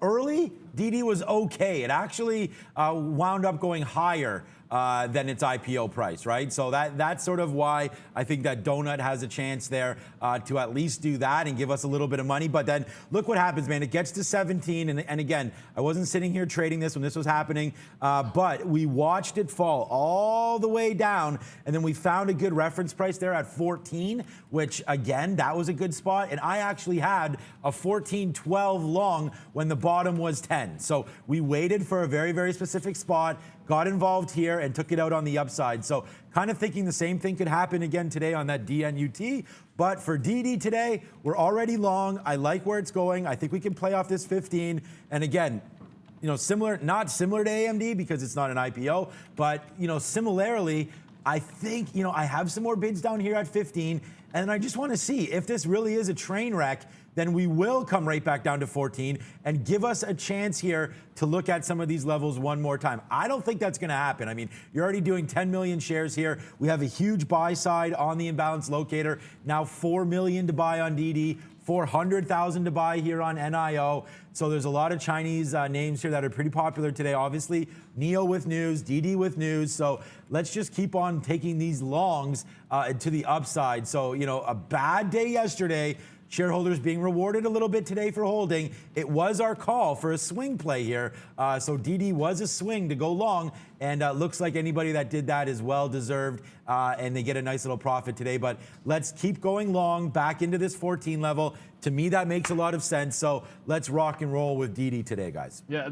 early, DD was okay. It actually wound up going higher than its IPO price, right? So that's sort of why I think that Donut has a chance there to at least do that and give us a little bit of money. But then look what happens, man. It gets to 17, and again, I wasn't sitting here trading this when this was happening, but we watched it fall all the way down, and then we found a good reference price there at 14, which again, that was a good spot. And I actually had a 14.12 long when the bottom was 10. So we waited for a very, very specific spot, got involved here, and took it out on the upside. So kind of thinking the same thing could happen again today on that DNUT. But for DD today, we're already long. I like where it's going. I think we can play off this 15. And again, similar, not similar to AMD because it's not an IPO, but, similarly, I think, I have some more bids down here at 15. And I just want to see if this really is a train wreck, then we will come right back down to 14 and give us a chance here to look at some of these levels one more time. I don't think that's going to happen. I mean, you're already doing 10 million shares here. We have a huge buy side on the imbalance locator. Now 4 million to buy on DD, 400,000 to buy here on NIO. So there's a lot of Chinese names here that are pretty popular today. Obviously, NIO with news, DD with news. So let's just keep on taking these longs to the upside. So, a bad day yesterday. Shareholders being rewarded a little bit today for holding. It was our call for a swing play here. So DD was a swing to go long, and looks like anybody that did that is well deserved, and they get a nice little profit today. But let's keep going long back into this 14 level. To me, that makes a lot of sense. So let's rock and roll with DD today, guys. Yeah,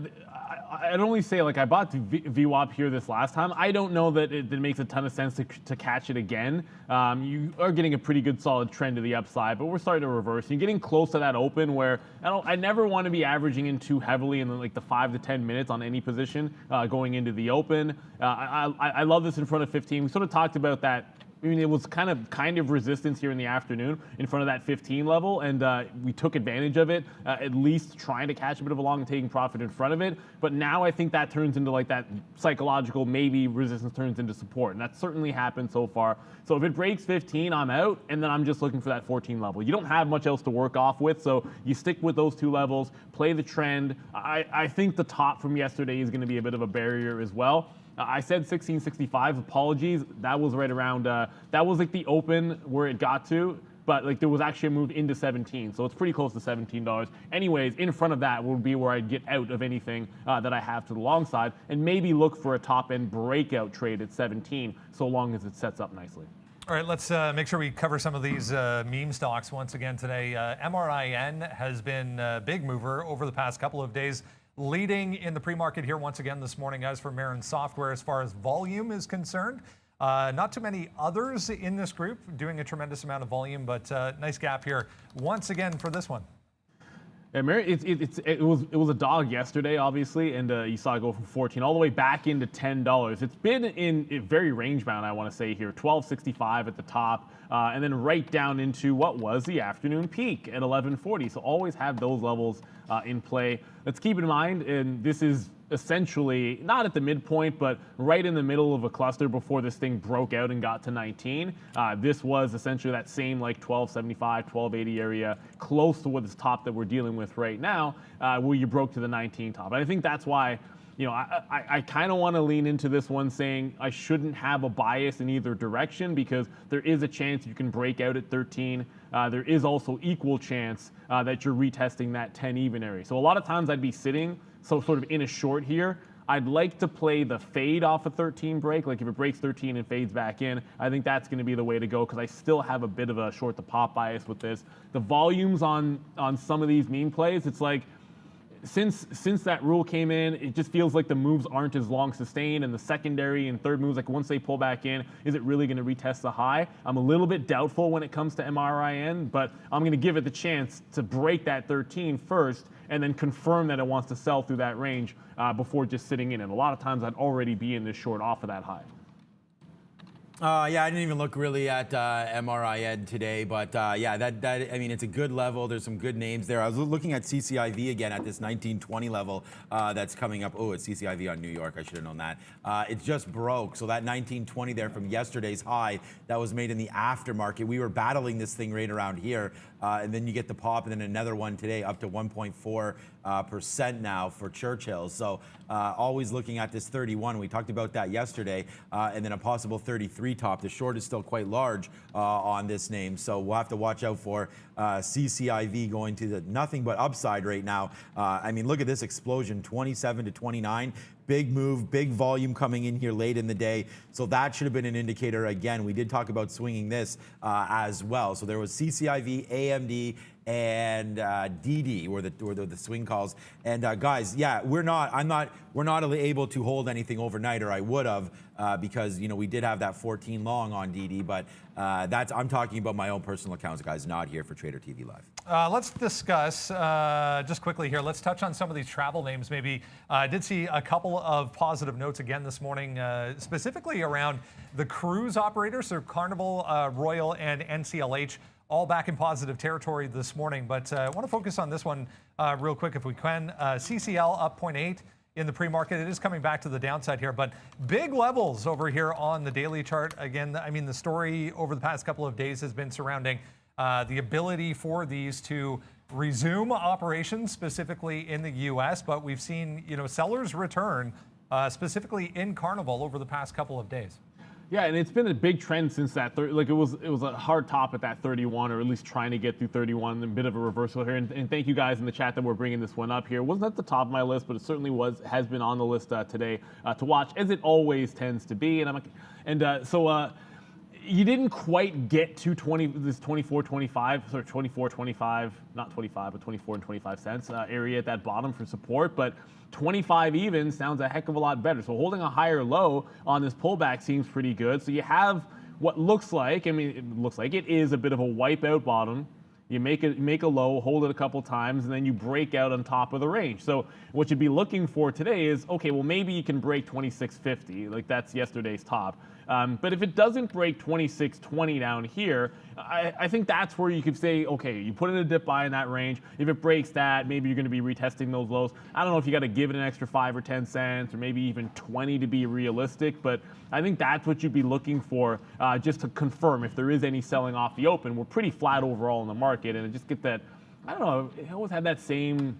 I'd only say, I bought VWAP here this last time. I don't know that it makes a ton of sense to catch it again. You are getting a pretty good solid trend to the upside, but we're starting to reverse. You're getting close to that open where I never want to be averaging in too heavily in the 5 to 10 minutes on any position going into the open. I love this in front of 15. We sort of talked about that I mean, it was kind of resistance here in the afternoon in front of that 15 level, and we took advantage of it, at least trying to catch a bit of a long and taking profit in front of it. But now I think that turns into like that psychological, maybe resistance turns into support, and that certainly happened so far. So if it breaks 15, I'm out, and then I'm just looking for that 14 level. You don't have much else to work off with, so you stick with those two levels, play the trend. I think the top from yesterday is going to be a bit of a barrier as well. I said 1665. Apologies. That was right around. That was like the open where it got to, but like there was actually a move into 17, so it's pretty close to $17. Anyways, in front of that would be where I'd get out of anything that I have to the long side, and maybe look for a top end breakout trade at 17, so long as it sets up nicely. All right, let's make sure we cover some of these meme stocks once again today. MRIN has been a big mover over the past couple of days, leading in the pre-market here once again this morning as for Marin Software as far as volume is concerned. Not too many others in this group doing a tremendous amount of volume, but nice gap here once again for this one. Yeah, it was a dog yesterday, obviously, and you saw it go from 14 all the way back into $10. It's been in very range bound, I want to say here, 12.65 at the top, and then right down into what was the afternoon peak at 11.40. So always have those levels in play. Let's keep in mind, and this is essentially not at the midpoint, but right in the middle of a cluster before this thing broke out and got to 19. This was essentially that same like 1275, 1280 area, close to what this top that we're dealing with right now, where you broke to the 19 top. And I think that's why, you know, I kind of want to lean into this one saying I shouldn't have a bias in either direction, because there is a chance you can break out at 13. There is also equal chance that you're retesting that 10 even area. So a lot of times I'd be sitting sort of in a short here. I'd like to play the fade off a 13 break. Like if it breaks 13 and fades back in, I think that's going to be the way to go, because I still have a bit of a short to pop bias with this. The volumes on some of these meme plays, it's like, since that rule came in, it just feels like the moves aren't as long sustained, and the secondary and third moves, like once they pull back in, is it really going to retest the high? I'm a little bit doubtful when it comes to MRIN, but I'm going to give it the chance to break that 13 first and then confirm that it wants to sell through that range before just sitting in it. A lot of times I'd already be in this short off of that high. Yeah, I didn't even look really at MRIN today, but yeah, I mean, it's a good level. There's some good names there. I was looking at CCIV again at this 1920 level that's coming up. Oh, it's CCIV on New York. I should have known that. It just broke. So that 1920 there from yesterday's high that was made in the aftermarket. We were battling this thing right around here, and then you get the pop, and then another one today up to 1.4% now for Churchill. So always looking at this 31. We talked about that yesterday, and then a possible 33 top. The short is still quite large on this name, so we'll have to watch out for CCIV going to the nothing but upside right now. I mean, look at this explosion, 27 to 29. Big move, big volume coming in here late in the day. So that should have been an indicator. Again, we did talk about swinging this as well. So there was CCIV, AMD, and DD were the swing calls. And guys, yeah, we're not able to hold anything overnight, or I would have, because, you know, we did have that 14 long on DD, but I'm talking about my own personal accounts, guys, not here for Trader TV Live. Let's discuss just quickly here. Let's touch on some of these travel names. Maybe I did see a couple of positive notes again this morning, specifically around the cruise operators, so Carnival, Royal, and NCLH. All back in positive territory this morning, but I want to focus on this one real quick if we can. CCL up 0.8 in the pre-market. It is coming back to the downside here, but big levels over here on the daily chart. Again, I mean, the story over the past couple of days has been surrounding the ability for these to resume operations, specifically in the U.S., but we've seen, you know, sellers return, specifically in Carnival over the past couple of days. Yeah, and it's been a big trend since that. Like it was a hard top at that 31, or at least trying to get through 31. A bit of a reversal here, and thank you guys in the chat that we're bringing this one up here. It wasn't at the top of my list, but it certainly has been on the list today to watch, as it always tends to be. So you didn't quite get to 24.25, sorry, 24.25, not 25, but 24 and 25 cents area at that bottom for support, but 25 even sounds a heck of a lot better. So holding a higher low on this pullback seems pretty good. So you have what looks like, I mean, it looks like it is a bit of a wipeout bottom. You make a low, hold it a couple times, and then you break out on top of the range. So what you'd be looking for today is, okay, well, maybe you can break 2650, like that's yesterday's top. But if it doesn't break 2620 down here, I think that's where you could say, okay, you put in a dip buy in that range. If it breaks that, maybe you're going to be retesting those lows. I don't know if you got to give it an extra 5 or 10 cents or maybe even 20 to be realistic, but I think that's what you'd be looking for just to confirm if there is any selling off the open. We're pretty flat overall in the market, and it just get that, I don't know, it always had that same,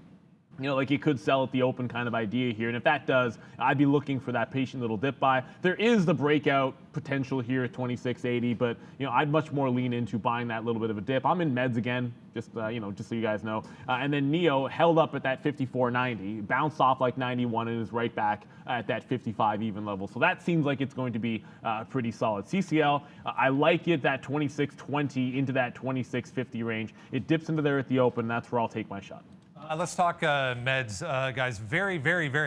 like you could sell at the open kind of idea here. And if that does, I'd be looking for that patient little dip buy. There is the breakout potential here at 2680, but I'd much more lean into buying that little bit of a dip. I'm in meds again, just so you guys know. And then NEO held up at that 54.90, bounced off like 91 and is right back at that 55 even level. So that seems like it's going to be pretty solid. CCL, I like it, that 2620 into that 2650 range. It dips into there at the open. That's where I'll take my shot. Let's talk meds, guys. Very,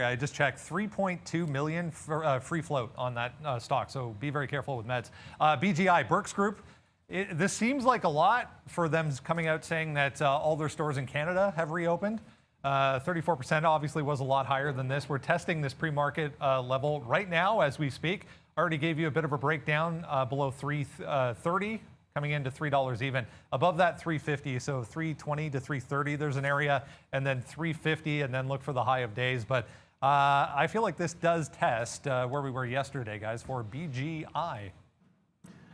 I just checked, 3.2 million for, free float on that stock, so be very careful with meds. BGI, Burks Group, this seems like a lot for them coming out saying that all their stores in Canada have reopened. 34% obviously was a lot higher than this. We're testing this pre-market level right now as we speak. I already gave you a bit of a breakdown below 330. Coming into $3 even. Above that, 350, so 320 to 330, there's an area, and then 350, and then look for the high of days. But I feel like this does test where we were yesterday, guys, for BGI.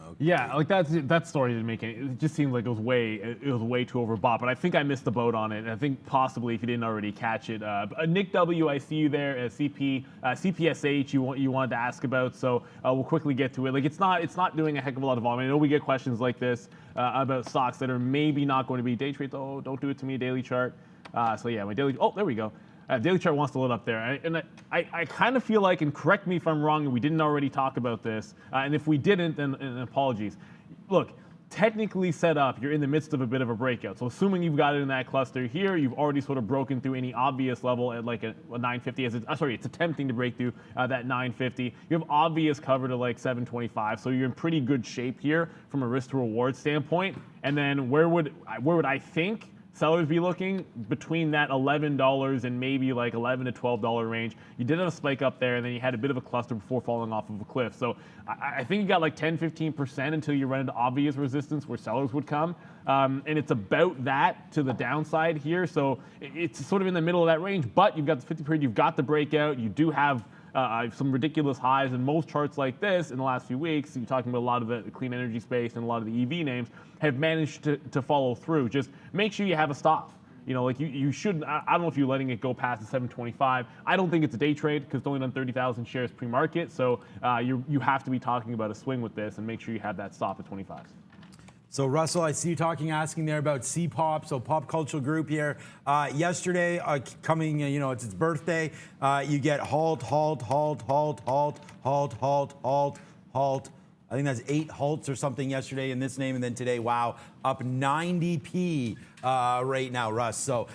Okay. Yeah, like that story didn't make any. It just seemed like it was way too overbought. But I think I missed the boat on it. And I think possibly if you didn't already catch it, Nick W, I see you there. CPSH, you wanted to ask about. So we'll quickly get to it. Like it's not doing a heck of a lot of volume. I know we get questions like this about stocks that are maybe not going to be day trades. Oh, don't do it to me, daily chart. So yeah, my daily. Oh, there we go. Daily chart wants to load up there. And I kind of feel like, and correct me if I'm wrong, and we didn't already talk about this, and if we didn't, then apologies. Look, technically set up, you're in the midst of a bit of a breakout. So assuming you've got it in that cluster here, you've already sort of broken through any obvious level at like a 950. It's attempting to break through that 950. You have obvious cover to like 725. So you're in pretty good shape here from a risk to reward standpoint. And then where would I think sellers be looking? Between that $11 and maybe like $11 to $12 range. You did have a spike up there, and then you had a bit of a cluster before falling off of a cliff. So I think you got like 10-15% until you run into obvious resistance where sellers would come. And it's about that to the downside here. So it's sort of in the middle of that range, but you've got the 50 period, you've got the breakout, you do have some ridiculous highs in most charts like this in the last few weeks. You're talking about a lot of the clean energy space and a lot of the EV names have managed to follow through. Just make sure you have a stop. Like you shouldn't. I don't know if you're letting it go past the 725. I don't think it's a day trade because it's only done 30,000 shares pre-market. So you have to be talking about a swing with this and make sure you have that stop at 25. So Russell, I see you asking there about C-Pop, so Pop Culture Group here. Yesterday, coming, it's its birthday, you get halt. I think that's 8 halts or something yesterday in this name, and then today, wow, up 90p right now, Russ. So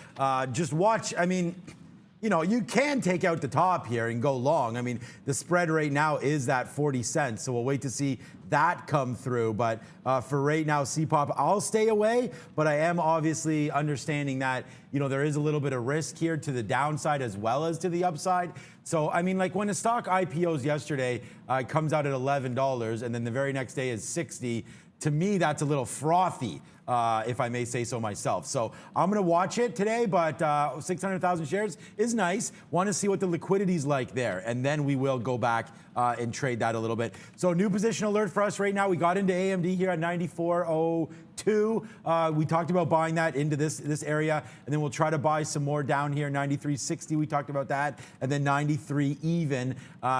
just watch, you can take out the top here and go long. The spread right now is that 40 cents, so we'll wait to see that come through. But for right now, C-Pop, I'll stay away, but I am obviously understanding that, there is a little bit of risk here to the downside as well as to the upside. So, like when a stock IPOs yesterday, comes out at $11 and then the very next day is 60, to me, that's a little frothy, if I may say so myself. So I'm going to watch it today, but 600,000 shares is nice. Want to see what the liquidity's like there, and then we will go back and trade that a little bit. So new position alert for us right now. We got into AMD here at 94.02. We talked about buying that into this area, and then we'll try to buy some more down here, 93.60. We talked about that, and then 93 even.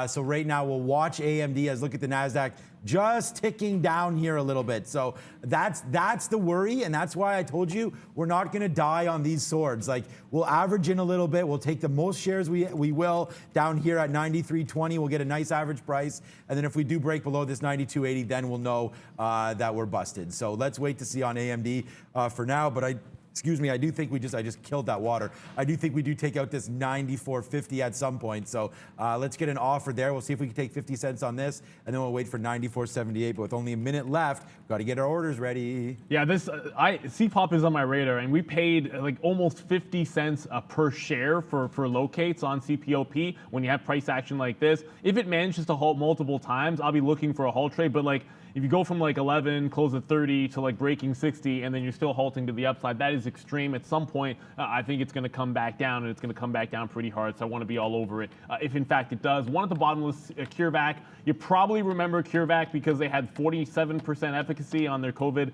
So right now we'll watch AMD as look at the NASDAQ just ticking down here a little bit. So that's the worry, and that's why I told you we're not going to die on these swords. Like, we'll average in a little bit. We'll take the most shares we will down here at 93.20. We'll get a nice average price, and then if we do break below this 92.80, then we'll know that we're busted. So let's wait to see on AMD for now. But Excuse me, I do think I just killed that water. I do think we do take out this 94.50 at some point. So let's get an offer there. We'll see if we can take 50 cents on this, and then we'll wait for 94.78. But with only a minute left, we've got to get our orders ready. Yeah, this CPOP is on my radar, and we paid like almost 50 cents per share for locates on CPOP when you have price action like this. If it manages to halt multiple times, I'll be looking for a halt trade. But like, if you go from like 11, close at 30 to like breaking 60, and then you're still halting to the upside, that is extreme. At some point, I think it's going to come back down, and it's going to come back down pretty hard. So I want to be all over it if in fact it does. One at the bottom was CureVac. You probably remember CureVac because they had 47% efficacy on their COVID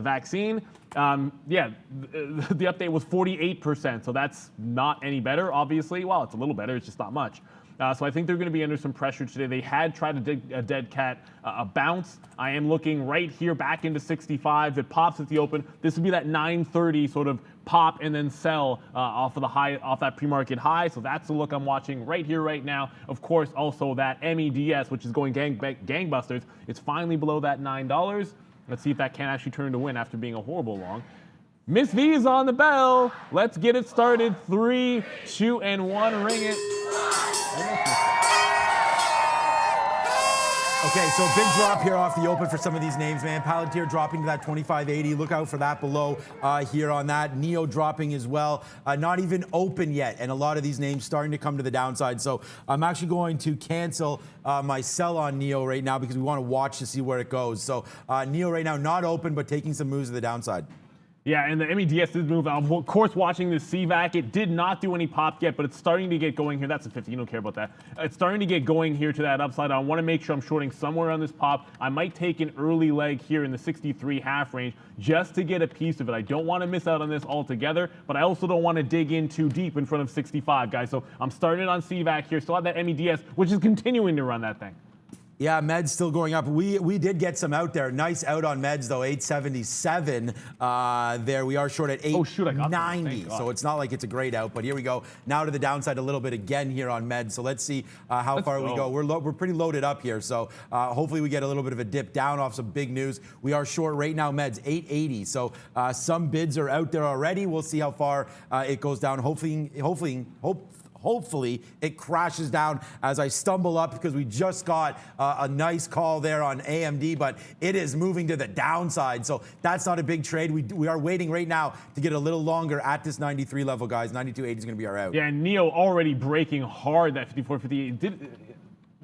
vaccine. The update was 48%, so that's not any better, obviously. Well, it's a little better, it's just not much. So I think they're going to be under some pressure today. They had tried to dig a dead cat a bounce. I am looking right here back into 65. If it pops at the open, this would be that 930 sort of pop and then sell off of the high, off that pre-market high. So that's the look I'm watching right here, right now. Of course, also that MEDS, which is going gangbusters. It's finally below that $9. Let's see if that can actually turn into win after being a horrible long. Miss V is on the bell. Let's get it started. 3, 2, and 1. Ring it. Okay, so big drop here off the open for some of these names, man. Palantir dropping to that 25.80. Look out for that below here on that. Neo dropping as well. Not even open yet, and a lot of these names starting to come to the downside. So I'm actually going to cancel my sell on Neo right now because we want to watch to see where it goes. So Neo right now not open, but taking some moves to the downside. Yeah, and the MEDS did move. Of course, watching the CVAC, it did not do any pop yet, but it's starting to get going here. That's a 50. You don't care about that. It's starting to get going here to that upside. I want to make sure I'm shorting somewhere on this pop. I might take an early leg here in the 63 half range just to get a piece of it. I don't want to miss out on this altogether, but I also don't want to dig in too deep in front of 65, guys. So I'm starting it on CVAC here. Still have that MEDS, which is continuing to run that thing. Yeah, Meds still going up. We did get some out there. Nice out on Meds, though, 877 there. We are short at 890, so it's not like it's a great out, but here we go. Now to the downside a little bit again here on Meds, so let's see how far we go. We're pretty loaded up here, so hopefully we get a little bit of a dip down off some big news. We are short right now, Meds, 880, so some bids are out there already. We'll see how far it goes down. Hopefully it crashes down as I stumble up because we just got a nice call there on AMD, but it is moving to the downside. So that's not a big trade. We are waiting right now to get a little longer at this 93 level, guys. 92.80 is going to be our out. Yeah, and Neo already breaking hard that 54.50.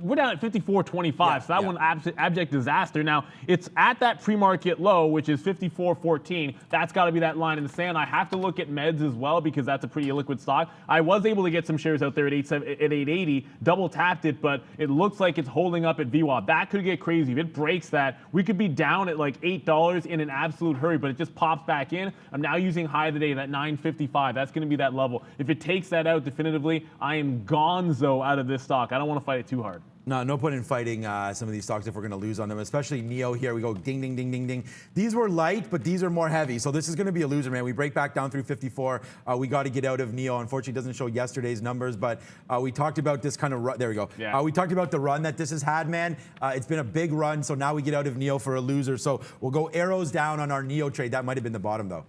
We're down at 54.25, so that one abject disaster. Now, it's at that pre-market low, which is 54.14. That's got to be that line in the sand. I have to look at Meds as well because that's a pretty illiquid stock. I was able to get some shares out there at 880, double tapped it, but it looks like it's holding up at VWAP. That could get crazy. If it breaks that, we could be down at like $8 in an absolute hurry, but it just pops back in. I'm now using high of the day, that 955. That's going to be that level. If it takes that out definitively, I am gonzo out of this stock. I don't want to fight it too hard. No point in fighting some of these stocks if we're going to lose on them, especially Neo here. We go ding, ding, ding, ding, ding. These were light, but these are more heavy. So this is going to be a loser, man. We break back down through 54. We got to get out of Neo. Unfortunately, it doesn't show yesterday's numbers, but we talked about this kind of run. There we go. Yeah. We talked about the run that this has had, man. It's been a big run, so now we get out of Neo for a loser. So we'll go arrows down on our Neo trade. That might have been the bottom, though.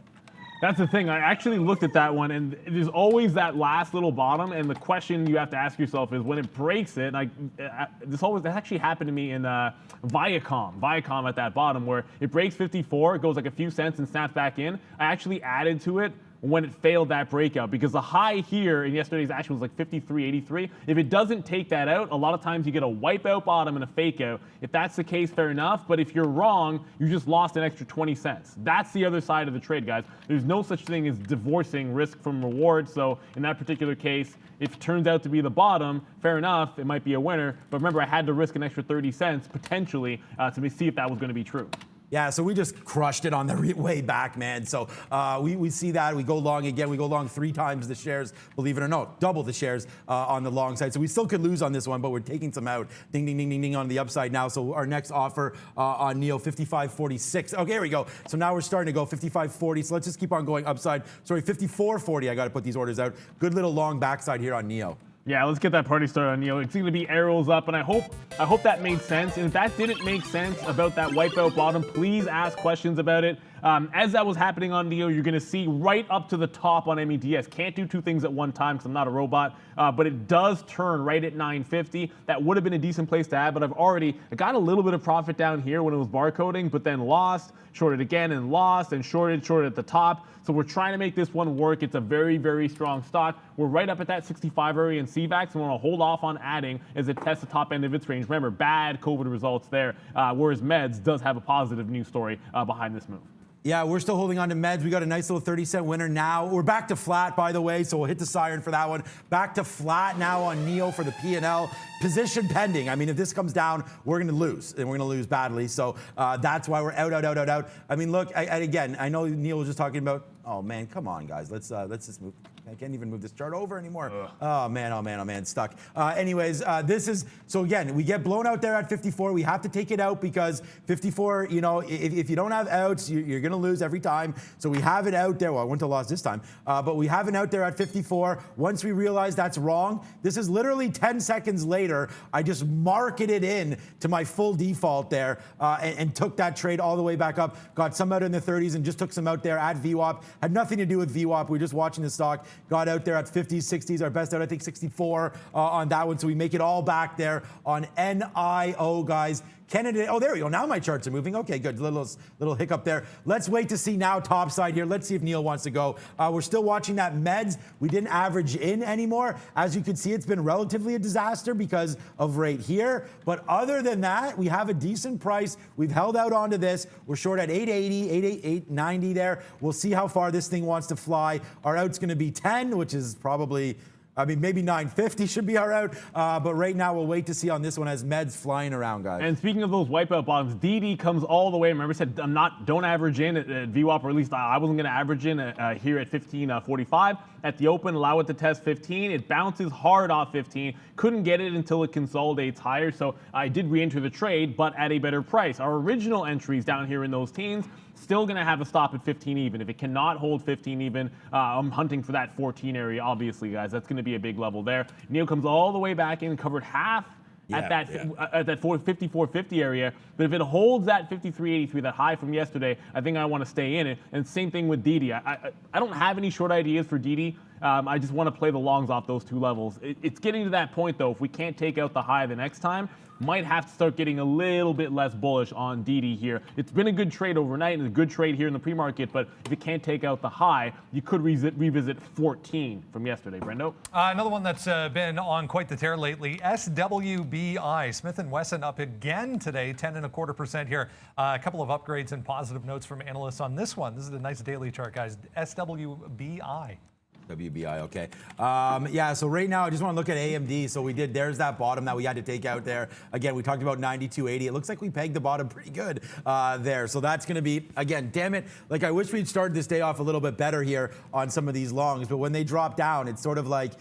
That's the thing. I actually looked at that one, and there's always that last little bottom. And the question you have to ask yourself is, when it breaks it, like that actually happened to me in Viacom at that bottom, where it breaks 54, it goes like a few cents and snaps back in. I actually added to it when it failed that breakout, because the high here in yesterday's action was like 53.83. If it doesn't take that out, a lot of times you get a wipeout bottom and a fake out. If that's the case, fair enough. But if you're wrong, you just lost an extra 20 cents. That's the other side of the trade, guys. There's no such thing as divorcing risk from reward. So in that particular case, if it turns out to be the bottom, fair enough, it might be a winner. But remember, I had to risk an extra 30 cents potentially to see if that was going to be true. Yeah, so we just crushed it on the way back, man. So we see that. We go long again. We go long 3 times the shares, believe it or not, double the shares on the long side. So we still could lose on this one, but we're taking some out. Ding, ding, ding, ding, ding on the upside now. So our next offer on Neo, 55.46. Okay, here we go. So now we're starting to go 55.40. So let's just keep on going upside. Sorry, 54.40. I got to put these orders out. Good little long backside here on Neo. Yeah, let's get that party started on Neo. It's going to be arrows up, and I hope that made sense. And if that didn't make sense about that wipeout bottom, please ask questions about it. As that was happening on NEO, you're going to see right up to the top on MEDS. Can't do two things at one time because I'm not a robot, but it does turn right at 950. That would have been a decent place to add, but I got a little bit of profit down here when it was barcoding, but then lost, shorted again and lost, and shorted at the top. So we're trying to make this one work. It's a very, very strong stock. We're right up at that 65 area in CVAX. We want to hold off on adding as it tests the top end of its range. Remember, bad COVID results there, whereas Meds does have a positive news story behind this move. Yeah, we're still holding on to Meds. We got a nice little 30-cent winner now. We're back to flat, by the way, so we'll hit the siren for that one. Back to flat now on NEO for the P&L. Position pending. I mean, if this comes down, we're going to lose, and we're going to lose badly. So that's why we're out. I mean, look, again, I know Neil was just talking about, oh, man, come on, guys. Let's just move. I can't even move this chart over anymore. Oh man, stuck. Anyways, so again, we get blown out there at 54. We have to take it out because 54, you know, if you don't have outs, you're going to lose every time. So we have it out there. Well, I wouldn't have lost this time, but we have it out there at 54. Once we realize that's wrong, this is literally 10 seconds later, I just marketed in to my full default there and took that trade all the way back up. Got some out in the 30s and just took some out there at VWAP. Had nothing to do with VWAP. We were just watching the stock. Got out there at 50s, 60s, our best out, I think 64 on that one. So we make it all back there on NIO, guys. Canada, oh, there we go. Now my charts are moving. Okay, good. Little hiccup there. Let's wait to see now top side here. Let's see if Neil wants to go. We're still watching that Meds. We didn't average in anymore. As you can see, it's been relatively a disaster because of right here. But other than that, we have a decent price. We've held out onto this. We're short at 880, 890 there. We'll see how far this thing wants to fly. Our out's going to be 10, which is probably, I mean, maybe 950 should be our out, but right now we'll wait to see on this one as Meds flying around, guys. And speaking of those wipeout bottoms, DD comes all the way. Remember, I said don't average in at VWAP, or at least I wasn't going to average in here at 15.45 at the open. Allow it to test 15. It bounces hard off 15. Couldn't get it until it consolidates higher. So I did re-enter the trade, but at a better price. Our original entries down here in those teens. Still going to have a stop at 15 even. If it cannot hold 15 even, I'm hunting for that 14 area, obviously, guys. That's going to be a big level there. Neil comes all the way back in, covered half at that 54.50 area. But if it holds that 53.83, that high from yesterday, I think I want to stay in it. And same thing with DD. I don't have any short ideas for DD. I just want to play the longs off those two levels. It's getting to that point, though. If we can't take out the high the next time, might have to start getting a little bit less bullish on DD here. It's been a good trade overnight and a good trade here in the pre-market, but if it can't take out the high, you could revisit 14 from yesterday. Brendo? Another one that's been on quite the tear lately, SWBI. Smith & Wesson up again today, 10.25% here. A couple of upgrades and positive notes from analysts on this one. This is a nice daily chart, guys. SWBI. WBI, okay. Yeah, so right now I just want to look at AMD. So there's that bottom that we had to take out there. Again, we talked about 92.80. It looks like we pegged the bottom pretty good there. So that's going to be, again, damn it. Like, I wish we'd started this day off a little bit better here on some of these longs. But when they drop down, it's sort of like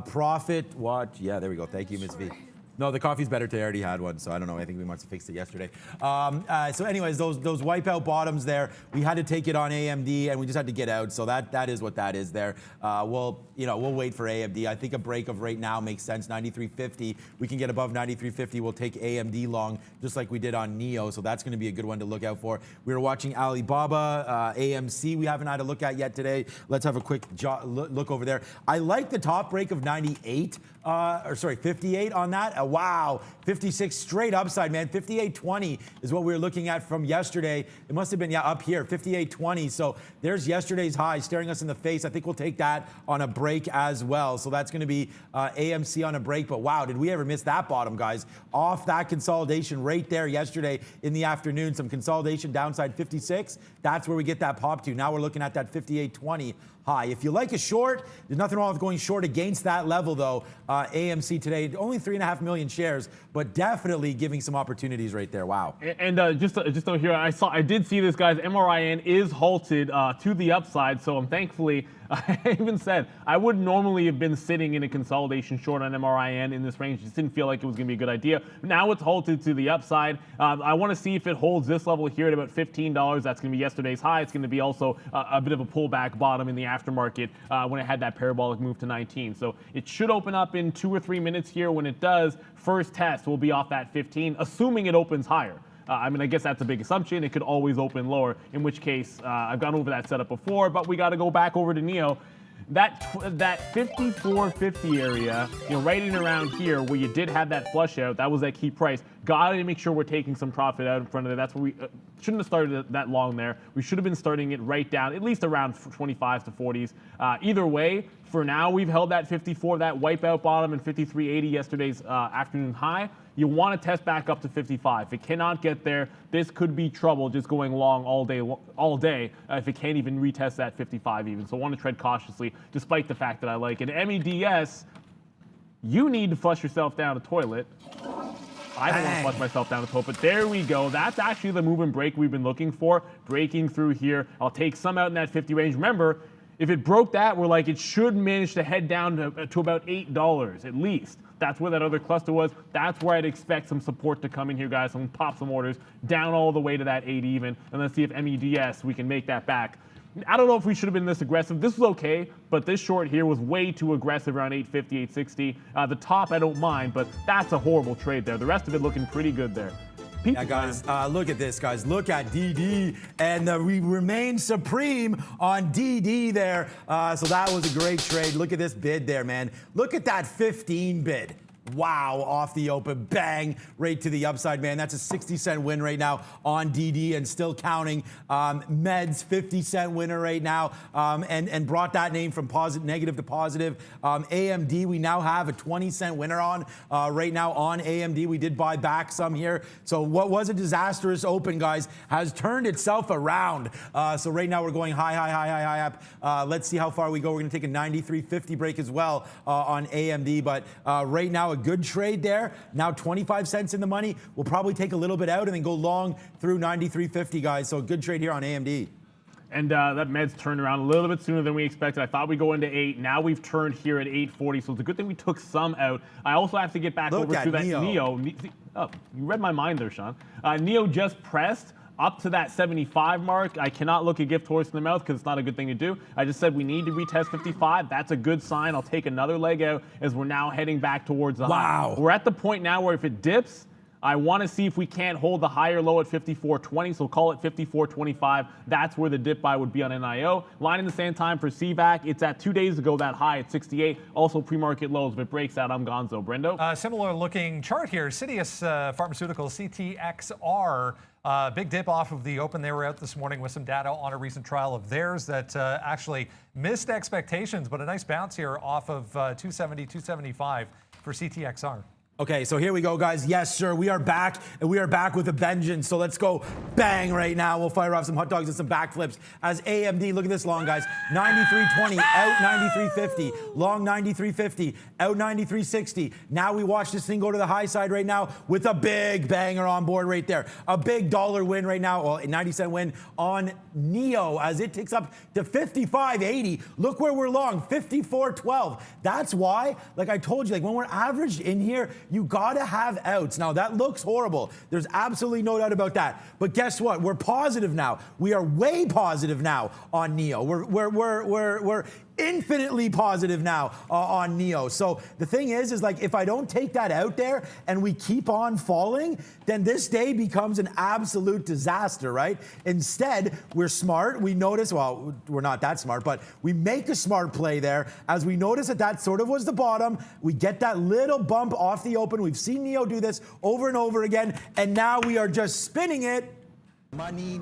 profit. What? Yeah, there we go. Thank you, Ms. V. No, the coffee's better today. I already had one, so I don't know. I think we must have fixed it yesterday. So anyways, those wipeout bottoms there, we had to take it on AMD, and we just had to get out. So that is what that is there. We'll wait for AMD. I think a break of right now makes sense. 93.50. We can get above 93.50. We'll take AMD long, just like we did on NEO. So that's going to be a good one to look out for. We were watching Alibaba, AMC. We haven't had a look at yet today. Let's have a quick look over there. I like the top break of 58. 58 on that. Wow, 56 straight upside, man. 58.20 is what we were looking at from yesterday. It must have been, up here, 58.20. So there's yesterday's high staring us in the face. I think we'll take that on a break as well. So that's going to be AMC on a break. But wow, did we ever miss that bottom, guys? Off that consolidation right there yesterday in the afternoon. Some consolidation downside 56. That's where we get that pop to. Now we're looking at that 58.20 high. If you like a short, there's nothing wrong with going short against that level, though. AMC today, only 3.5 million shares, but definitely giving some opportunities right there. Wow. And just over here, I did see this, guys. MRIN is halted to the upside, so I'm thankfully. I even said I would normally have been sitting in a consolidation short on MRIN in this range. Just didn't feel like it was going to be a good idea. Now it's halted to the upside. I want to see if it holds this level here at about $15. That's going to be yesterday's high. It's going to be also a bit of a pullback bottom in the aftermarket when it had that parabolic move to 19. So it should open up in 2 or 3 minutes here. When it does, first test will be off that 15, assuming it opens higher. I mean, I guess that's a big assumption. It could always open lower, in which case I've gone over that setup before, but we got to go back over to NEO. That 54.50 area, right in around here where you did have that flush out, that was that key price. Got to make sure we're taking some profit out in front of it. That's where we shouldn't have started that long there. We should have been starting it right down, at least around 25s to 40s. Either way, for now, we've held that 54, that wipeout bottom, and 53.80 yesterday's afternoon high. You want to test back up to 55. If it cannot get there, this could be trouble just going long all day if it can't even retest that 55 even. So I want to tread cautiously, despite the fact that I like it. MEDS, you need to flush yourself down a toilet. I don't want to flush myself down the toilet, but there we go. That's actually the move and break we've been looking for. Breaking through here. I'll take some out in that 50 range. Remember, if it broke that, we're like, it should manage to head down to about $8 at least. That's where that other cluster was. That's where I'd expect some support to come in here, guys. So I'm going to pop some orders down all the way to that 8 even. And let's see if MEDS, we can make that back. I don't know if we should have been this aggressive. This was okay, but this short here was way too aggressive around 850, 860. The top, I don't mind, but that's a horrible trade there. The rest of it looking pretty good there. Yeah, guys, look at this, guys. Look at DD, and we remain supreme on DD there. So that was a great trade. Look at this bid there, man. Look at that 15 bid. Wow, off the open, bang, right to the upside, man. That's a 60-cent win right now on DD and still counting. Meds, 50-cent winner right now, and brought that name from negative to positive. AMD, we now have a 20-cent winner on right now on AMD. We did buy back some here. So what was a disastrous open, guys, has turned itself around. So right now we're going high up. Let's see how far we go. We're going to take a 93.50 break as well on AMD, but right now, a good trade there. Now 25 cents in the money. We'll probably take a little bit out and then go long through 93.50, guys. So a good trade here on AMD. And that Meds turned around a little bit sooner than we expected. I thought we'd go into 8. Now we've turned here at 840. So it's a good thing we took some out. I also have to get back over to that NEO. Oh, you read my mind there, Sean. NEO just pressed up to that 75 mark. I cannot look a gift horse in the mouth because it's not a good thing to do. I just said we need to retest 55. That's a good sign. I'll take another leg out as we're now heading back towards the high. We're at the point now where if it dips, I want to see if we can't hold the higher low at 54.20, so call it 54.25. That's where the dip buy would be on NIO. Line in the sand time for CVAC. It's at 2 days ago, that high at 68. Also pre-market lows. If it breaks out, I'm gonzo. Brendo? Similar looking chart here. Citius Pharmaceuticals, CTXR. Big dip off of the open. They were out this morning with some data on a recent trial of theirs that actually missed expectations, but a nice bounce here off of 270, 275 for CTXR. Okay, so here we go, guys. Yes, sir, we are back, and we are back with a vengeance. So let's go bang right now. We'll fire off some hot dogs and some backflips as AMD. Look at this long, guys. 93.20, out 93.50, long 93.50, out 93.60. Now we watch this thing go to the high side right now with a big banger on board right there. A big dollar win right now, well, a 90-cent win on NEO as it ticks up to 55.80. Look where we're long, 54.12. That's why, like I told you, like when we're averaged in here, you gotta have outs. Now that looks horrible. There's absolutely no doubt about that. But guess what? We're positive now. We are way positive now on NEO. We're infinitely positive now on NEO. So the thing is like if I don't take that out there and we keep on falling, then this day becomes an absolute disaster, right? Instead, we're smart. We notice, well, we're not that smart, but we make a smart play there as we notice that that sort of was the bottom. We get that little bump off the open. We've seen NEO do this over and over again, and now we are just spinning it. Money.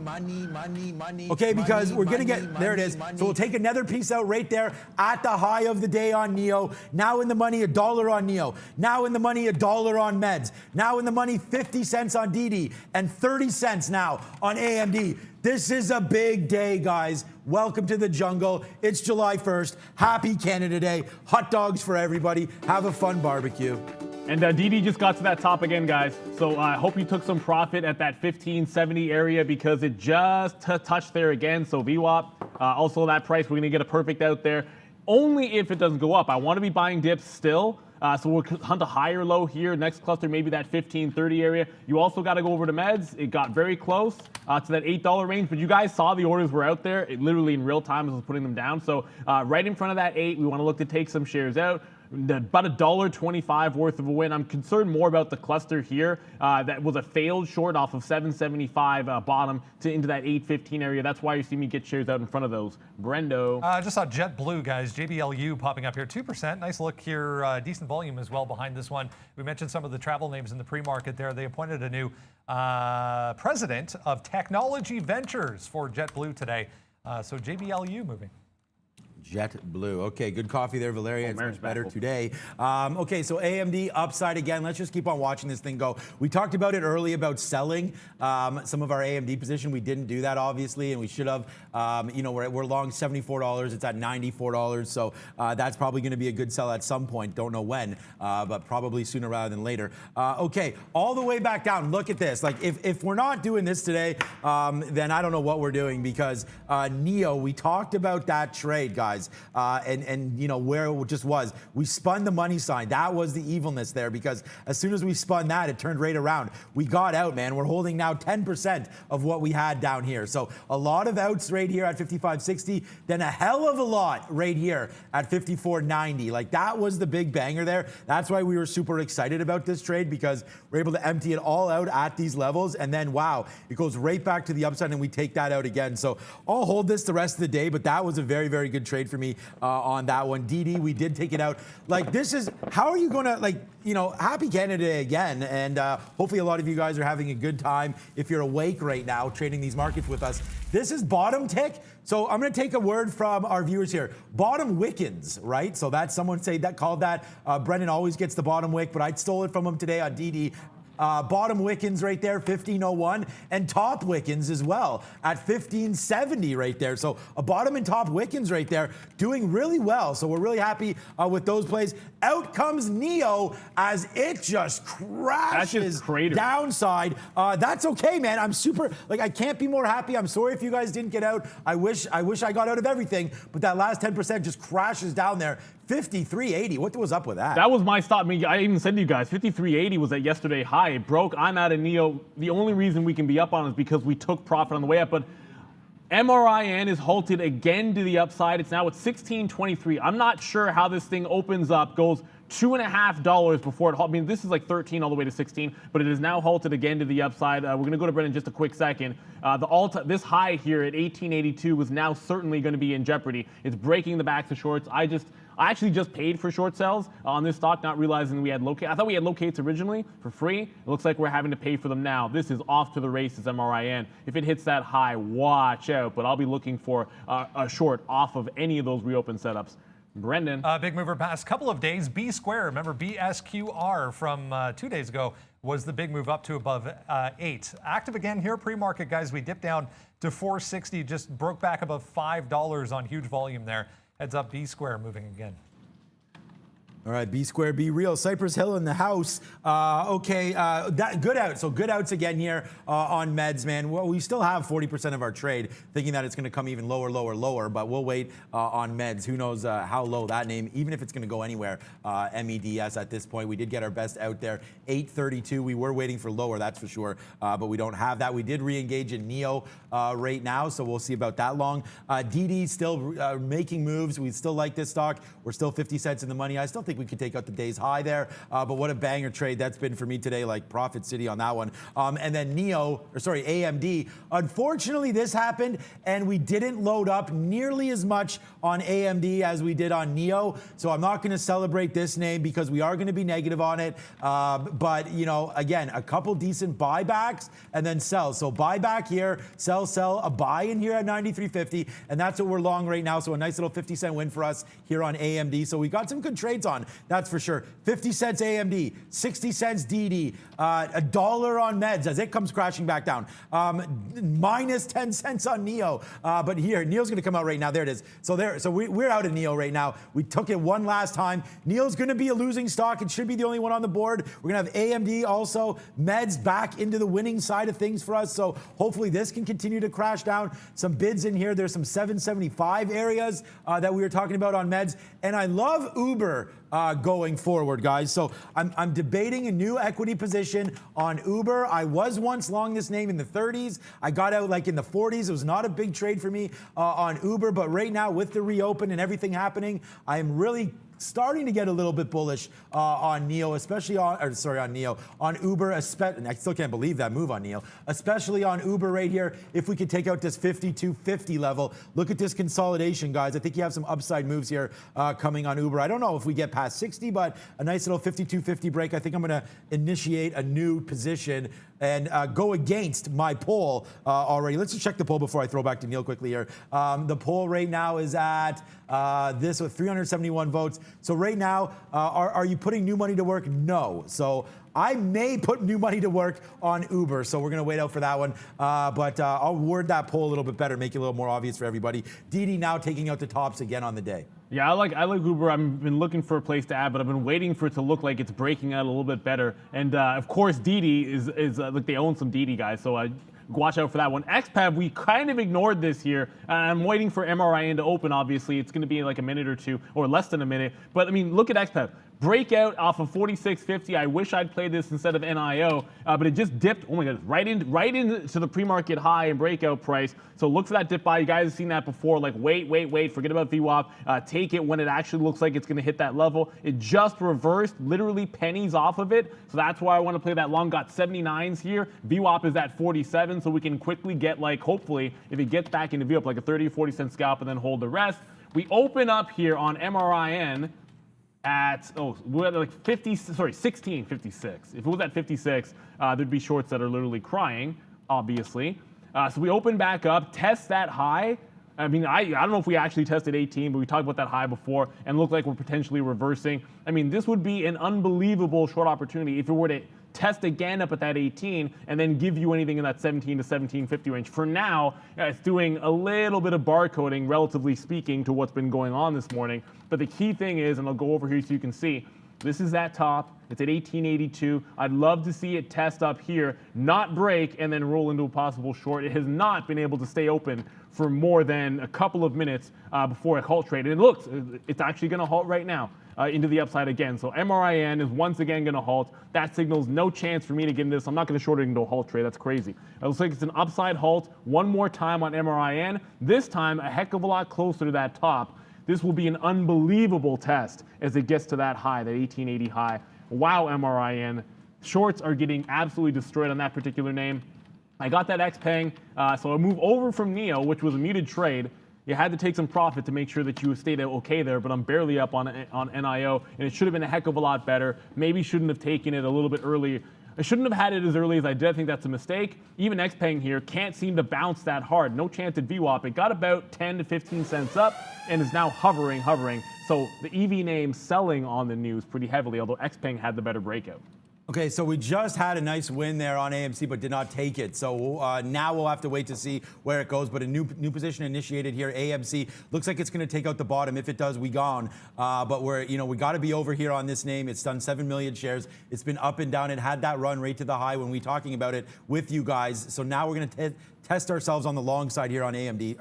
Okay, because we're gonna get, there it is. So we'll take another piece out right there at the high of the day on NEO. Now in the money, $1 on NEO. Now in the money, $1 on Meds. Now in the money, 50 cents on DD and 30 cents now on AMD. This is a big day, guys. Welcome to the jungle. It's July 1st. Happy Canada Day. Hot dogs for everybody. Have a fun barbecue. And DD just got to that top again, guys. So I hope you took some profit at that 1570 area because it just touched there again. So VWAP, also that price, we're going to get a perfect out there. Only if it doesn't go up. I want to be buying dips still. So we'll hunt a higher low here. Next cluster, maybe that 1530 area. You also got to go over to Meds. It got very close to that $8 range, but you guys saw the orders were out there. It literally in real time as I was putting them down. So right in front of that 8, we want to look to take some shares out. about $1.25 worth of a win. I'm concerned more about the cluster here. That was a failed short off of 775 bottom into that 815 area. That's why you see me get shares out in front of those. Brendo. Just saw JetBlue, guys. JBLU popping up here, 2%. Nice look here. Decent volume as well behind this one. We mentioned some of the travel names in the pre-market there. They appointed a new president of technology ventures for JetBlue today. So JBLU moving. JetBlue. Okay, good coffee there, Valeria. It's Mary's much better baffled. today. Okay, so AMD upside again. Let's just keep on watching this thing go. We talked about it early about selling some of our AMD position. We didn't do that, obviously, and we should have. We're long $74. It's at $94. So that's probably going to be a good sell at some point. Don't know when, but probably sooner rather than later. Okay, all the way back down. Look at this. Like, if we're not doing this today, then I don't know what we're doing, because NEO, we talked about that trade, guys. And you know where it just was. We spun the money sign. That was the evilness there, because as soon as we spun that, it turned right around. We got out, man. We're holding now 10% of what we had down here. So a lot of outs right here at 55.60, then a hell of a lot right here at 54.90. Like, that was the big banger there. That's why we were super excited about this trade, because we're able to empty it all out at these levels, and then wow, it goes right back to the upside and we take that out again. So I'll hold this the rest of the day, but that was a very, very good trade for me on that one. DD, we did take it out. Like, this is, how are you going to, like, you know, happy Canada Day again, and hopefully a lot of you guys are having a good time if you're awake right now trading these markets with us. This is bottom tick. So I'm going to take a word from our viewers here. Bottom wickens, right? So that's someone called that. Brendan always gets the bottom wick, but I stole it from him today on DD. Bottom Wickens right there, 1501, and top Wickens as well at 1570 right there. So a bottom and top Wickens right there doing really well. So we're really happy with those plays. Out comes NEO as it just crashes downside. That's okay, man. I'm super, like, I can't be more happy. I'm sorry if you guys didn't get out. I wish I got out of everything, but that last 10% just crashes down there. 53.80. What was up with that? That was my stop. I mean, I even said to you guys, 53.80 was at yesterday high. It broke. I'm out of NEO. The only reason we can be up on it is because we took profit on the way up. But MRIN is halted again to the upside. It's now at 16.23. I'm not sure how this thing opens up, goes $2.50 before it halts. I mean, this is like 13 all the way to 16, but it is now halted again to the upside. We're going to go to Brendan in just a quick second. This high here at 1882 was now certainly going to be in jeopardy. It's breaking the backs of shorts. I actually just paid for short sales on this stock, not realizing we had locate. I thought we had locates originally for free. It looks like we're having to pay for them now. This is off to the races, MRIN. If it hits that high, watch out. But I'll be looking for a short off of any of those reopen setups. Brendan. Big mover past couple of days. B square, remember BSQR from 2 days ago was the big move up to above 8. Active again here pre-market, guys. We dipped down to 460, just broke back above $5 on huge volume there. Heads up, B square moving again. All right, B square, be real. Cypress Hill in the house. Good out. So good outs again here on meds, man. Well, we still have 40% of our trade, thinking that it's going to come even lower, but we'll wait on meds. Who knows how low that name, even if it's going to go anywhere. MEDS at this point. We did get our best out there, 832. We were waiting for lower, that's for sure, but we don't have that. We did re-engage in NEO right now, so we'll see about that long. DD still making moves. We still like this stock. We're still 50 cents in the money. I still think we could take out the day's high there, but what a banger trade that's been for me today, like Profit City on that one. And then AMD. Unfortunately, this happened, and we didn't load up nearly as much on AMD as we did on NEO, so I'm not going to celebrate this name because we are going to be negative on it. But, you know, again, a couple decent buybacks and then sell. So buyback here, sell, a buy in here at 93.50, and that's what we're long right now. So a nice little 50-cent win for us here on AMD. So we got some good trades on, that's for sure. 50 cents AMD, 60 cents DD, $1 on meds as it comes crashing back down. Minus 10 cents on NEO. But here, NEO's going to come out right now. There it is. So we're out of NEO right now. We took it one last time. NEO's going to be a losing stock. It should be the only one on the board. We're going to have AMD also. Meds back into the winning side of things for us. So hopefully this can continue to crash down. Some bids in here. There's some 775 areas that we were talking about on meds. And I love Uber going forward, guys. So I'm debating a new equity position on Uber. I was once long this name in the 30s. I got out like in the 40s. It was not a big trade for me on Uber, but right now with the reopen and everything happening, I am really starting to get a little bit bullish on NEO, especially on Uber. I still can't believe that move on NEO, especially on Uber right here. If we could take out this 52.50 level, look at this consolidation, guys. I think you have some upside moves here coming on Uber. I don't know if we get past 60, but a nice little 52.50 break. I think I'm going to initiate a new position and go against my poll already. Let's just check the poll before I throw back to Neil quickly here. The poll right now is at this with 371 votes. So right now, are you putting new money to work? No. So I may put new money to work on Uber, so we're going to wait out for that one. But I'll word that poll a little bit better, make it a little more obvious for everybody. DD now taking out the tops again on the day. Yeah, I like Uber. I've been looking for a place to add, but I've been waiting for it to look like it's breaking out a little bit better. And of course, DD is like they own some DD guys, so watch out for that one. XPEV, we kind of ignored this here. I'm waiting for MRIN to open. Obviously, it's going to be like a minute or two, or less than a minute. But I mean, look at XPEV. Breakout off of 46.50. I wish I'd played this instead of NIO, but it just dipped. Oh my goodness, right into the pre-market high and breakout price. So look for that dip buy. You guys have seen that before. Like wait. Forget about VWAP. Take it when it actually looks like it's going to hit that level. It just reversed, literally pennies off of it. So that's why I want to play that long. Got 79s here. VWAP is at 47, so we can quickly get like hopefully if it gets back into VWAP like a 30 or 40 cent scalp and then hold the rest. We open up here on MRIN. We're at like 16.56. If it was at 56, there'd be shorts that are literally crying, obviously. So we open back up, test that high. I mean, I don't know if we actually tested 18, but we talked about that high before and looked like we're potentially reversing. I mean, this would be an unbelievable short opportunity if it were to test again up at that 18 and then give you anything in that 17 to 17.50 range. For now, it's doing a little bit of barcoding, relatively speaking, to what's been going on this morning. But the key thing is, and I'll go over here so you can see, this is that top. It's at 1882. I'd love to see it test up here, not break, and then roll into a possible short. It has not been able to stay open for more than a couple of minutes before it halt trade. And it looks, it's actually going to halt right now. Into the upside again. So MRIN is once again going to halt. That signals no chance for me to get into this. I'm not going to short it into a halt trade. That's crazy. It looks like it's an upside halt. One more time on MRIN. This time a heck of a lot closer to that top. This will be an unbelievable test as it gets to that high, that 1880 high. Wow, MRIN. Shorts are getting absolutely destroyed on that particular name. I got that XPeng, so I move over from NEO, which was a muted trade. You had to take some profit to make sure that you stayed okay there, but I'm barely up on NIO, and it should have been a heck of a lot better. Maybe shouldn't have taken it a little bit earlier. I shouldn't have had it as early as I did. I think that's a mistake. Even XPeng here can't seem to bounce that hard. No chance at VWAP. It got about 10 to 15 cents up and is now hovering. So the EV name selling on the news pretty heavily, although XPeng had the better breakout. Okay, so we just had a nice win there on AMC, but did not take it. So now we'll have to wait to see where it goes. But a new position initiated here. AMC looks like it's going to take out the bottom. If it does, we gone. But we got to be over here on this name. It's done 7 million shares. It's been up and down. It had that run right to the high when we talking about it with you guys. So now we're going to test ourselves on the long side here on AMC.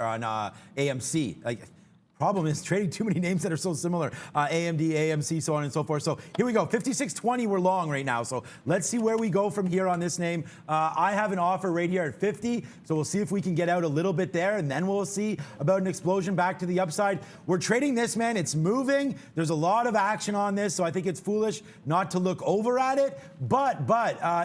Problem is trading too many names that are so similar. AMD, AMC, so on and so forth. So here we go. 56.20 we're long right now. So let's see where we go from here on this name. I have an offer right here at 50. So we'll see if we can get out a little bit there, and then we'll see about an explosion back to the upside. We're trading this, man. It's moving. There's a lot of action on this, so I think it's foolish not to look over at it. But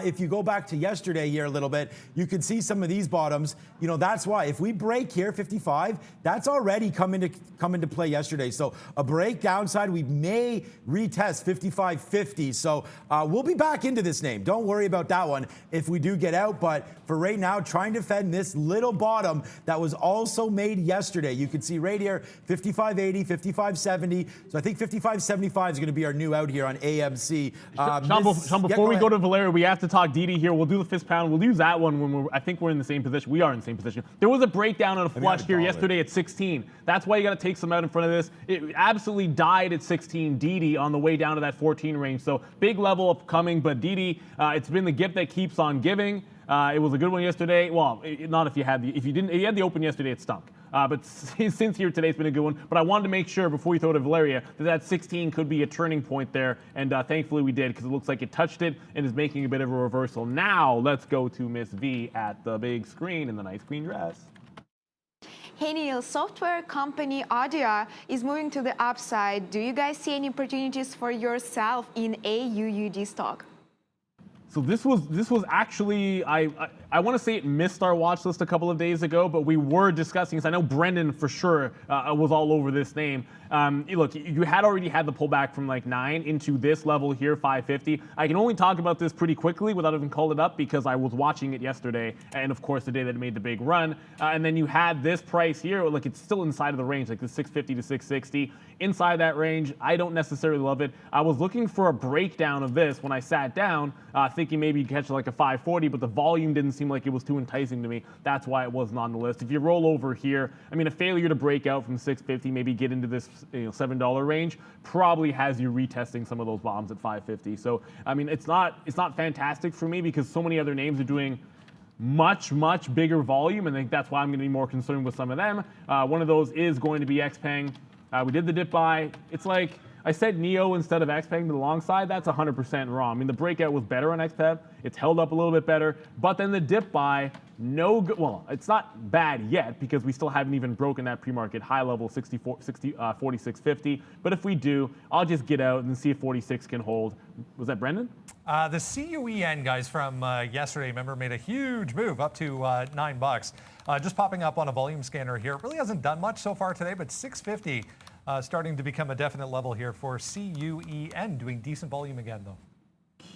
if you go back to yesterday here a little bit, you can see some of these bottoms. That's why if we break here 55, that's already come into play yesterday. So a break downside, we may retest 55.50. So we'll be back into this name. Don't worry about that one if we do get out. But for right now, trying to defend this little bottom that was also made yesterday. You can see right here, 55.80, 55.70. So I think 55.75 is going to be our new out here on AMC. Sean, before we go to Valeria, we have to talk DD here. We'll do the fist pound. We'll use that one when I think we're in the same position. We are in the same position. There was a breakdown and a flush here yesterday at 16. That's why you got to take some out in front of this. It absolutely died at 16 DD on the way down to that 14 range. So big level up coming, but DD, it's been the gift that keeps on giving. It was a good one yesterday. Well, not if you had if you had the open yesterday, it stunk. But since here today, it's been a good one. But I wanted to make sure before we throw to Valeria that 16 could be a turning point there. And thankfully we did, because it looks like it touched it and is making a bit of a reversal. Now let's go to Miss V at the big screen in the nice green dress. Any software company Audia is moving to the upside. Do you guys see any opportunities for yourself in AUUD stock? So this was actually, I want to say it missed our watch list a couple of days ago, but we were discussing, because I know Brendan for sure was all over this name. Look, you had already had the pullback from like 9 into this level here, 550. I can only talk about this pretty quickly without even calling it up because I was watching it yesterday, and of course the day that it made the big run. And then you had this price here, like it's still inside of the range, like the 650 to 660. Inside that range, I don't necessarily love it. I was looking for a breakdown of this when I sat down, thinking maybe you'd catch like a 540, but the volume didn't seem like it was too enticing to me. That's why it wasn't on the list. If you roll over here, I mean, a failure to break out from 650, maybe get into this $7 range, probably has you retesting some of those bombs at 550. So, I mean, it's not fantastic for me because so many other names are doing much bigger volume, and I think that's why I'm going to be more concerned with some of them. One of those is going to be XPeng. We did the dip buy. It's like I said Neo instead of XPeng to the long side. That's 100% wrong. I mean, the breakout was better on XPeng. It's held up a little bit better, but then the dip buy, no good. Well, it's not bad yet because we still haven't even broken that pre-market high level 46.50. But if we do, I'll just get out and see if 46 can hold. Was that Brendan? The CUEN guys from yesterday, remember, made a huge move up to $9. Just popping up on a volume scanner here. It really hasn't done much so far today, but 650 starting to become a definite level here for CUEN, doing decent volume again, though.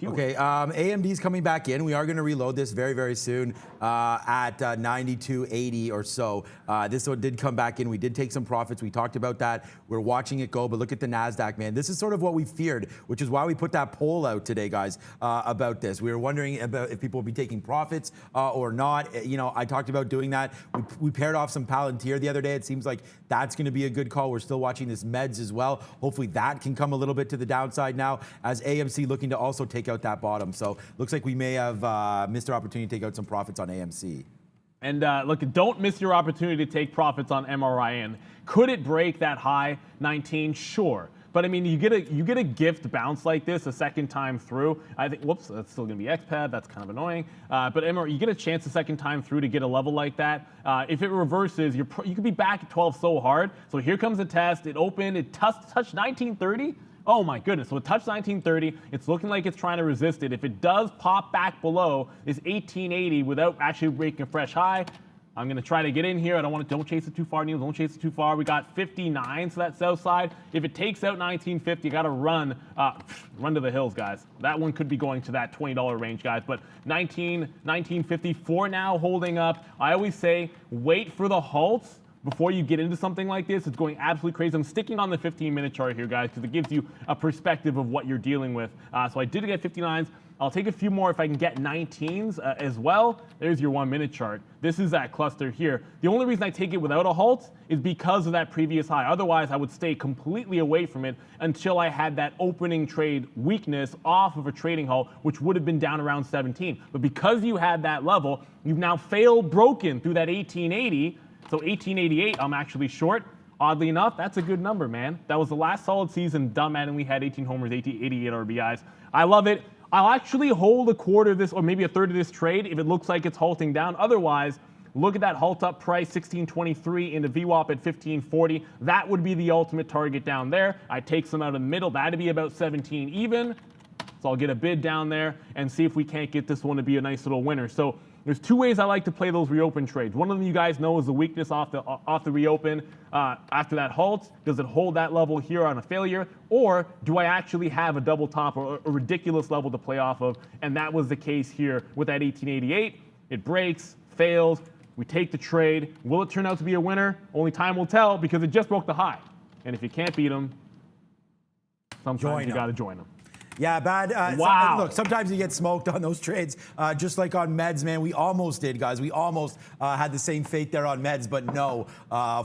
Okay, AMD's coming back in. We are going to reload this very soon at 92.80 or so. This one did come back in. We did take some profits. We talked about that. We're watching it go, but look at the NASDAQ, man. This is sort of what we feared, which is why we put that poll out today, guys, about this. We were wondering about if people would be taking profits or not. You know, I talked about doing that. We paired off some Palantir the other day. It seems like that's going to be a good call. We're still watching this meds as well. Hopefully that can come a little bit to the downside now as AMC looking to also take out that bottom. So looks like we may have missed our opportunity to take out some profits on AMC. And look, don't miss your opportunity to take profits on MRIN. Could it break that high 19? Sure. But I mean, you get a gift bounce like this a second time through. I think, whoops, that's still going to be XPAD. That's kind of annoying. But you get a chance a second time through to get a level like that. If it reverses, you could be back at 12 so hard. So here comes a test. It opened. It touched 1930. Oh my goodness, so it touched 1930. It's looking like it's trying to resist it. If it does pop back below this 1880 without actually breaking a fresh high, I'm gonna try to get in here. Don't chase it too far, Neil, don't chase it too far. We got 59 to that south side. If it takes out 1950, you gotta run to the hills, guys. That one could be going to that $20 range, guys, but 1950 for now holding up. I always say, wait for the halts before you get into something like this. It's going absolutely crazy. I'm sticking on the 15-minute chart here, guys, because it gives you a perspective of what you're dealing with. So I did get 59s. I'll take a few more if I can get 19s as well. There's your 1-minute chart. This is that cluster here. The only reason I take it without a halt is because of that previous high. Otherwise, I would stay completely away from it until I had that opening trade weakness off of a trading halt, which would have been down around 17. But because you had that level, you've now broken through that 1880. So 1888, I'm actually short. Oddly enough, that's a good number, man. That was the last solid season, dumb and we had 18 homers, 88 RBIs. I love it. I'll actually hold a quarter of this or maybe a third of this trade if it looks like it's halting down. Otherwise, look at that halt up price, 1623 into VWAP at 1540. That would be the ultimate target down there. I take some out of the middle. That'd be about 17 even. So I'll get a bid down there and see if we can't get this one to be a nice little winner. So there's two ways I like to play those reopen trades. One of them you guys know is the weakness off the reopen after that halt. Does it hold that level here on a failure? Or do I actually have a double top or a ridiculous level to play off of? And that was the case here with that 1888. It breaks, fails. We take the trade. Will it turn out to be a winner? Only time will tell because it just broke the high. And if you can't beat them, sometimes you got to join them. Yeah, bad. Wow. Look, sometimes you get smoked on those trades, just like on meds, man. We almost did, guys. We almost had the same fate there on meds, but no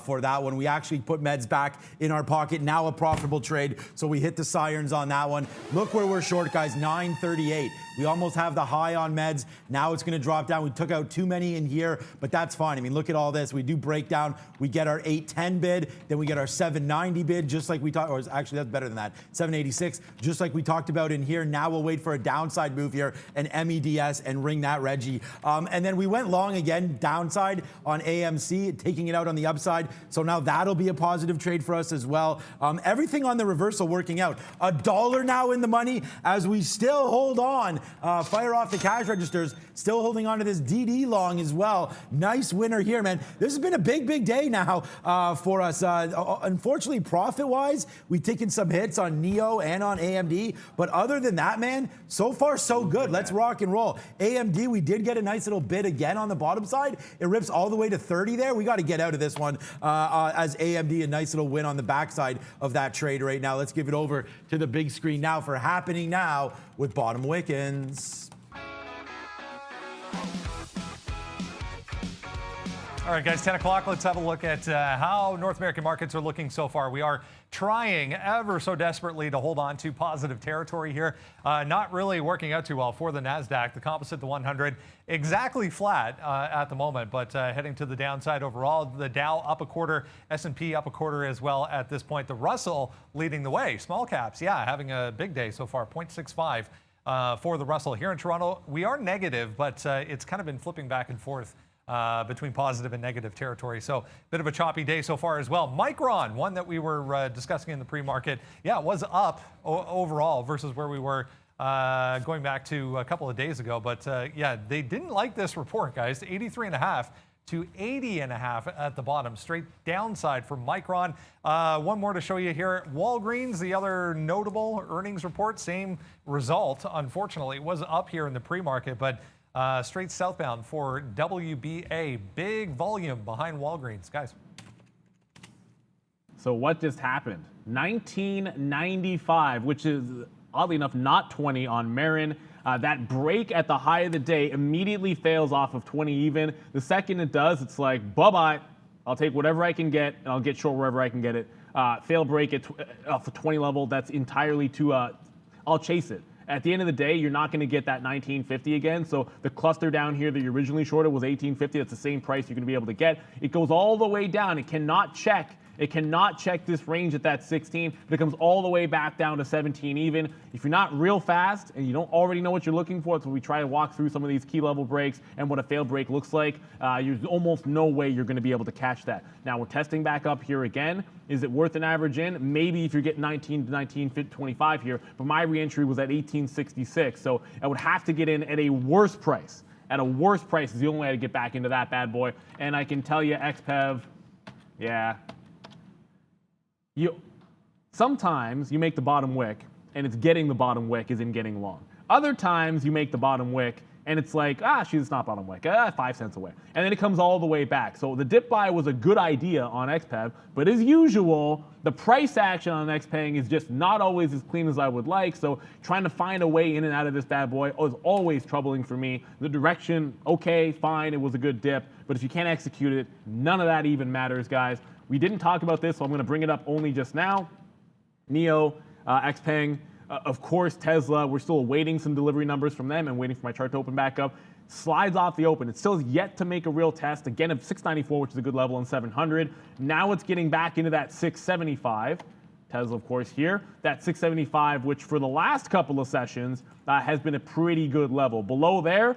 for that one. We actually put meds back in our pocket. Now a profitable trade, so we hit the sirens on that one. Look where we're short, guys, 938. We almost have the high on meds. Now it's going to drop down. We took out too many in here, but that's fine. I mean, look at all this. We do breakdown. We get our 810 bid, then we get our 790 bid, just like we talked, or actually that's better than that, 786, just like we talked about about in here. Now we'll wait for a downside move here, an MEDS, and ring that Reggie. And then we went long again, downside on AMC, taking it out on the upside. So now that'll be a positive trade for us as well. Everything on the reversal working out. $1 now in the money as we still hold on. Fire off the cash registers. Still holding on to this DD long as well. Nice winner here, man. This has been a big day now for us. Unfortunately, profit-wise, we've taken some hits on NEO and on AMD. But other than that, man, so far so good. Let's rock and roll. AMD, we did get a nice little bid again on the bottom side. It rips all the way to 30 there. We got to get out of this one as AMD, a nice little win on the backside of that trade right now. Let's give it over to the big screen now for Happening Now with Bottom Wickens. All right, guys, 10 o'clock. Let's have a look at how North American markets are looking so far. We are trying ever so desperately to hold on to positive territory here. Not really working out too well for the NASDAQ. The composite, the 100, exactly flat at the moment, but heading to the downside overall. The Dow up a quarter, S&P up a quarter as well at this point. The Russell leading the way. Small caps, yeah, having a big day so far, 0.65 for the Russell. Here in Toronto, we are negative, but it's kind of been flipping back and forth between positive and negative territory. So a bit of a choppy day so far as well. Micron, one that we were discussing in the pre-market, yeah, was up overall versus where we were going back to a couple of days ago. But yeah, they didn't like this report, guys. 83.5 to 80.5 at the bottom. Straight downside for Micron. One more to show you here. Walgreens, the other notable earnings report, same result. Unfortunately, it was up here in the pre-market, but straight southbound for WBA. Big volume behind Walgreens. Guys. So what just happened? 1995, which is oddly enough not 20 on Marin. That break at the high of the day immediately fails off of 20 even. The second it does, it's like, bye-bye. I'll take whatever I can get, and I'll get short wherever I can get it. Fail break at off the 20 level. That's entirely too, I'll chase it. At the end of the day, you're not going to get that 1950 again. So the cluster down here that you originally shorted was 1850. That's the same price you're going to be able to get. It goes all the way down. It cannot check. It cannot check this range at that 16. It comes all the way back down to 17 even. If you're not real fast and you don't already know what you're looking for, so we try to walk through some of these key level breaks and what a failed break looks like, there's almost no way you're going to be able to catch that. Now we're testing back up here again. Is it worth an average in? Maybe if you're getting 19 to 1925 here, but my reentry was at 1866. So I would have to get in at a worse price. At a worse price is the only way to get back into that bad boy. And I can tell you, XPEV, yeah. Sometimes you make the bottom wick, and it's getting the bottom wick is in getting long. Other times you make the bottom wick, and it's like, she's not bottom wick, 5 cents away. And then it comes all the way back. So the dip buy was a good idea on XPEV, but as usual, the price action on XPeng is just not always as clean as I would like. So trying to find a way in and out of this bad boy is always troubling for me. The direction, okay, fine, it was a good dip, but if you can't execute it, none of that even matters, guys. We didn't talk about this, so I'm going to bring it up only just now. NEO, XPeng, of course, Tesla, we're still awaiting some delivery numbers from them and waiting for my chart to open back up. Slides off the open. It still has yet to make a real test, again, of 694, which is a good level, and 700. Now it's getting back into that 675. Tesla, of course, here. That 675, which for the last couple of sessions has been a pretty good level. Below there,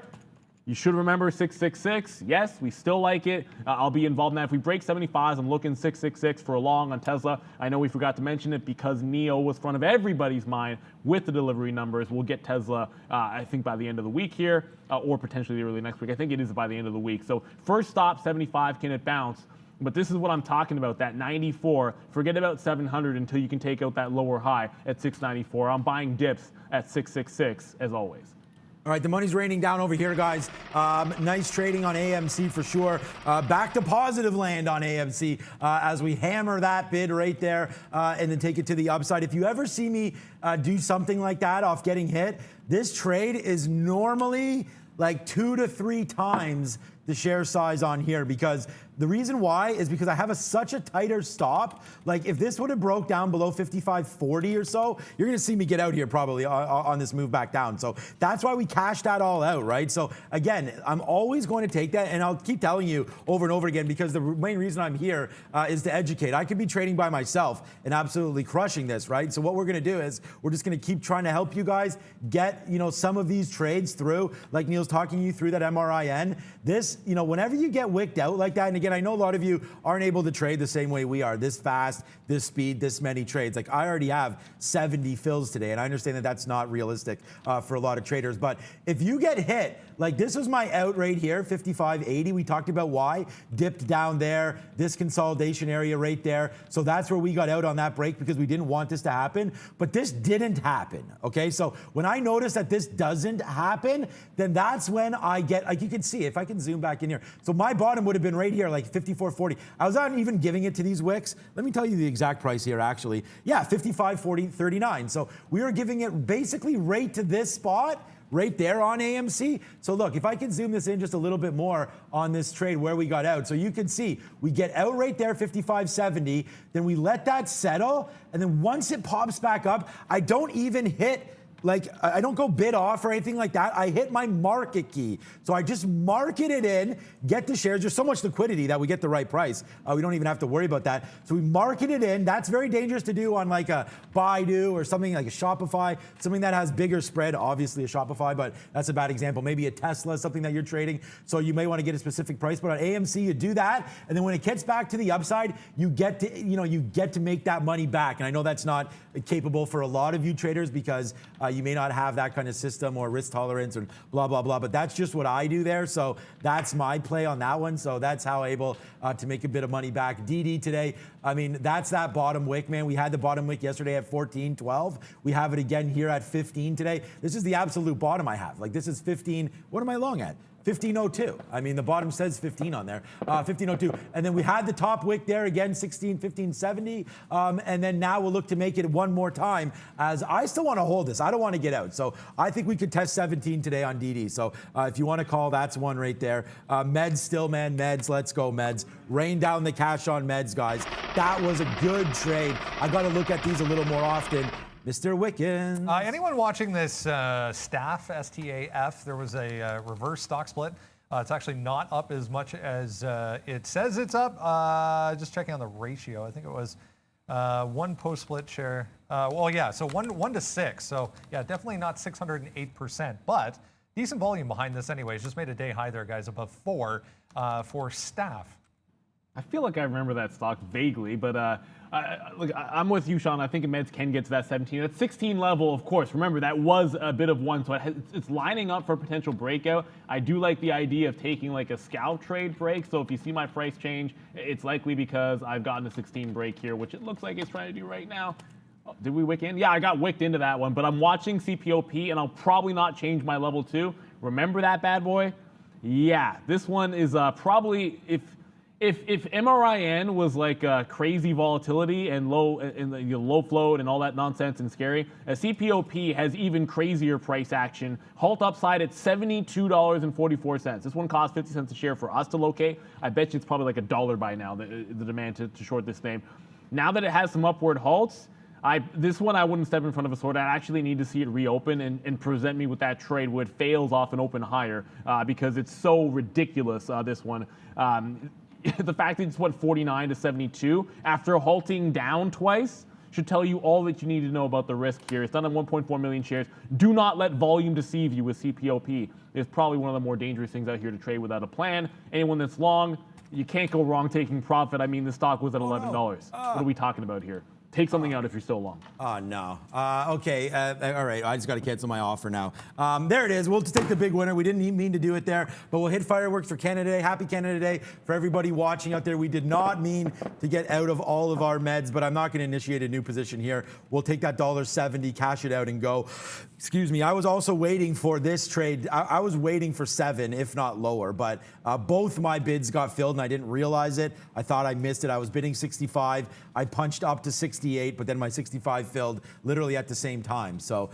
you should remember 666. Yes, we still like it. I'll be involved in that. If we break 75s, I'm looking 666 for a long on Tesla. I know we forgot to mention it because NEO was front of everybody's mind with the delivery numbers. We'll get Tesla, I think, by the end of the week here, or potentially early next week. I think it is by the end of the week. So first stop, 75. Can it bounce? But this is what I'm talking about, that 94. Forget about 700 until you can take out that lower high at 694. I'm buying dips at 666, as always. All right, the money's raining down over here, guys. Nice trading on AMC for sure. Back to positive land on AMC as we hammer that bid right there and then take it to the upside. If you ever see me do something like that off getting hit, this trade is normally like 2 to 3 times the share size on here, because the reason why is because I have such a tighter stop. Like if this would have broke down below 55.40 or so, you're going to see me get out here probably on this move back down. So that's why we cashed that all out, right? So again, I'm always going to take that, and I'll keep telling you over and over again, because the main reason I'm here is to educate. I could be trading by myself and absolutely crushing this, right? So what we're going to do is we're just going to keep trying to help you guys get, some of these trades through, like Neil's talking you through that MRIN. This, whenever you get wicked out like that, and again, I know a lot of you aren't able to trade the same way we are, this fast, this speed, this many trades. Like I already have 70 fills today, and I understand that that's not realistic for a lot of traders. But if you get hit, like this was my out right here, 55.80. We talked about why, dipped down there, this consolidation area right there. So that's where we got out on that break, because we didn't want this to happen. But this didn't happen, okay? So when I notice that this doesn't happen, then that's when I get, like you can see, if I can zoom back in here. So my bottom would have been right here, like 54.40. I was not even giving it to these wicks. Let me tell you the exact price here, actually. Yeah, 55.40.39. So we were giving it basically right to this spot, right there on AMC. So look, if I can zoom this in just a little bit more on this trade where we got out. So you can see we get out right there, 55.70. Then we let that settle. And then once it pops back up, I don't even hit, like, I don't go bid off or anything like that. I hit my market key. So I just market it in, get the shares. There's so much liquidity that we get the right price. We don't even have to worry about that. So we market it in. That's very dangerous to do on like a Baidu or something like a Shopify, something that has bigger spread, obviously a Shopify, but that's a bad example. Maybe a Tesla, something that you're trading. So you may want to get a specific price, but on AMC, you do that. And then when it gets back to the upside, you get to, you get to make that money back. And I know that's not capable for a lot of you traders, because you may not have that kind of system or risk tolerance and blah, blah, blah. But that's just what I do there. So that's my play on that one. So that's how I'm able to make a bit of money back. DD today, I mean, that's that bottom wick, man. We had the bottom wick yesterday at 14.12. We have it again here at 15 today. This is the absolute bottom I have. Like this is 15. What am I long at? 15.02. I mean, the bottom says 15 on there, 15.02. And then we had the top wick there again, 15.70. And then now we'll look to make it one more time, as I still want to hold this. I don't want to get out. So I think we could test 17 today on DD. So if you want to call, that's one right there. Meds still, man, Meds. Let's go, Meds. Rain down the cash on Meds, guys. That was a good trade. I got to look at these a little more often. Mr. Wickens. Anyone watching this staff, STAF, there was a reverse stock split. It's actually not up as much as it says it's up. Just checking on the ratio. I think it was one post-split share. Well, yeah, so 1 to 6. So, yeah, definitely not 608%. But decent volume behind this anyways. Just made a day high there, guys, above 4 for staff. I feel like I remember that stock vaguely, but I'm with you, Sean. I think Meds can get to that 17. That 16 level, of course, remember, that was a bit of one, so it's lining up for a potential breakout. I do like the idea of taking like a scalp trade break, so if you see my price change, it's likely because I've gotten a 16 break here, which it looks like it's trying to do right now. Oh, did we wick in? Yeah, I got wicked into that one, but I'm watching CPOP, and I'll probably not change my level 2. Remember that bad boy? Yeah, this one is probably, if MRIN was like crazy volatility and low float and all that nonsense and scary, CPOP has even crazier price action. Halt upside at $72.44. This one costs 50 cents a share for us to locate. I bet you it's probably like $1 by now, the demand to short this name. Now that it has some upward halts, this one I wouldn't step in front of a sword. I actually need to see it reopen and present me with that trade where it fails off an open higher because it's so ridiculous, this one. The fact that it's went 49 to 72 after halting down twice should tell you all that you need to know about the risk here. It's done on 1.4 million shares. Do not let volume deceive you with CPOP. It's probably one of the more dangerous things out here to trade without a plan. Anyone that's long, you can't go wrong taking profit. I mean, the stock was at $11. What are we talking about here? Take something out if you're still long. Oh, no. Okay. All right. I just got to cancel my offer now. There it is. We'll just take the big winner. We didn't mean to do it there, but we'll hit fireworks for Canada Day. Happy Canada Day for everybody watching out there. We did not mean to get out of all of our meds, but I'm not going to initiate a new position here. We'll take that $1.70, cash it out, and go. Excuse me. I was also waiting for this trade. I was waiting for 7, if not lower, but both my bids got filled, and I didn't realize it. I thought I missed it. I was bidding 65. I punched up to 69. 68, but then my 65 filled literally at the same time. So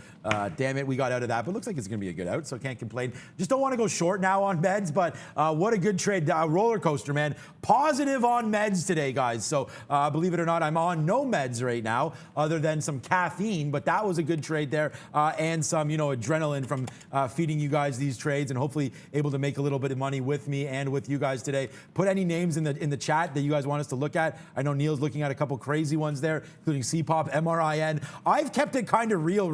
damn it, we got out of that. But it looks like it's going to be a good out, so can't complain. Just don't want to go short now on meds, but what a good trade. Roller coaster, man. Positive on meds today, guys. So believe it or not, I'm on no meds right now other than some caffeine, but that was a good trade there, and some, adrenaline from feeding you guys these trades, and hopefully able to make a little bit of money with me and with you guys today. Put any names in the chat that you guys want us to look at. I know Neil's looking at a couple crazy ones there, including CPOP, MRIN. I've kept it kind of real,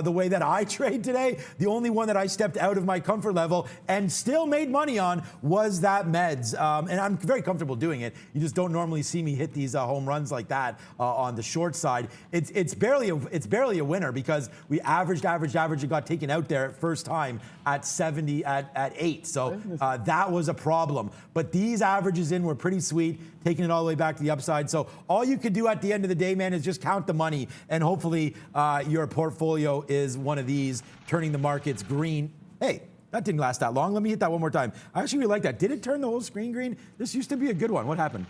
the way that I trade today. The only one that I stepped out of my comfort level and still made money on was that meds, and I'm very comfortable doing it. You just don't normally see me hit these home runs like that on the short side. It's barely a winner because we averaged and got taken out there first time at 70 at 8. So that was a problem. But these averages in were pretty sweet, taking it all the way back to the upside. So all you could do at the end of the day, man, is just count the money, and hopefully your portfolio is one of these, turning the markets green. Hey, that didn't last that long. Let me hit that one more time. I actually really like that. Did it turn the whole screen green? This used to be a good one. What happened?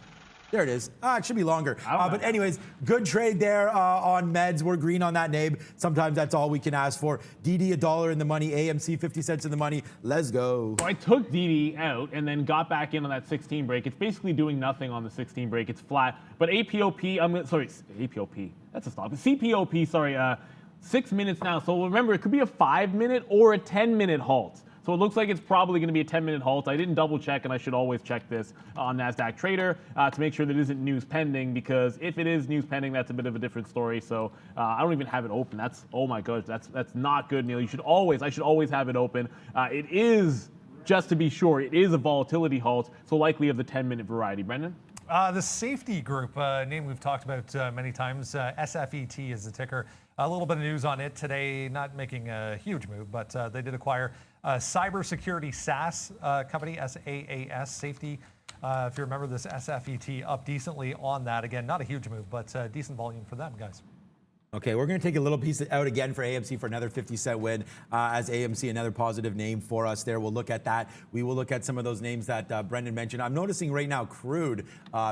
There it is. It should be longer. But anyways, good trade there on meds. We're green on that NABE. Sometimes that's all we can ask for. DD $1 in the money. AMC 50 cents in the money. Let's go. So I took DD out and then got back in on that 16 break. It's basically doing nothing on the 16 break. It's flat. But APOP, APOP. That's a stop. CPOP, 6 minutes now. So remember, it could be a 5-minute or a 10-minute halt. So it looks like it's probably going to be a 10-minute halt. I didn't double check, and I should always check this on NASDAQ Trader to make sure that it isn't news pending, because if it is news pending, that's a bit of a different story. So I don't even have it open. Oh my gosh, that's not good, Neil. I should always have it open. It is, just to be sure, it is a volatility halt, so likely of the 10-minute variety. Brendan? The safety group, name we've talked about many times, SFET is the ticker. A little bit of news on it today, not making a huge move, but they did acquire a cybersecurity SaaS company, SaaS, safety. If you remember this, SFET up decently on that. Again, not a huge move, but decent volume for them, guys. Okay, we're going to take a little piece out again for AMC for another 50-cent win, as AMC, another positive name for us there. We'll look at that. We will look at some of those names that Brendan mentioned. I'm noticing right now crude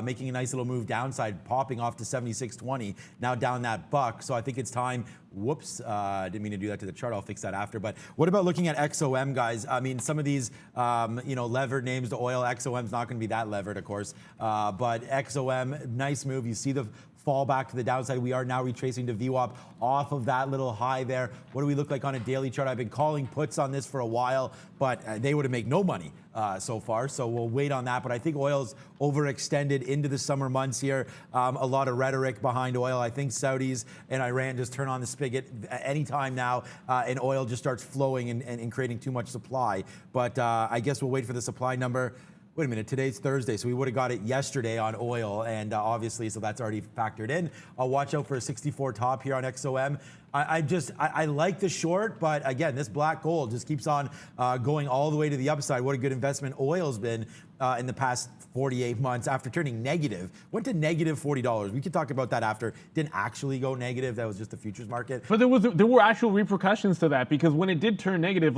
making a nice little move downside, popping off to 76.20, now down that buck. So I think it's time. Whoops, didn't mean to do that to the chart. I'll fix that after. But what about looking at XOM, guys? I mean, some of these, levered names to oil. XOM's not going to be that levered, of course. But XOM, nice move. You see the fall back to the downside. We are now retracing to VWAP off of that little high there. What do we look like on a daily chart? I've been calling puts on this for a while, but they would have made no money so far, so we'll wait on that. But I think oil's overextended into the summer months here. A lot of rhetoric behind oil. I think Saudis and Iran just turn on the spigot anytime now, and oil just starts flowing and creating too much supply. But I guess we'll wait for the supply number. Wait a minute, today's Thursday, so we would have got it yesterday on oil, and obviously, so that's already factored in. I'll watch out for a 64 top here on XOM. I like the short, but again, this black gold just keeps on going all the way to the upside. What a good investment oil's been in the past 48 months after turning negative. Went to negative $40. We could talk about that after. Didn't actually go negative. That was just the futures market. But there were actual repercussions to that, because when it did turn negative,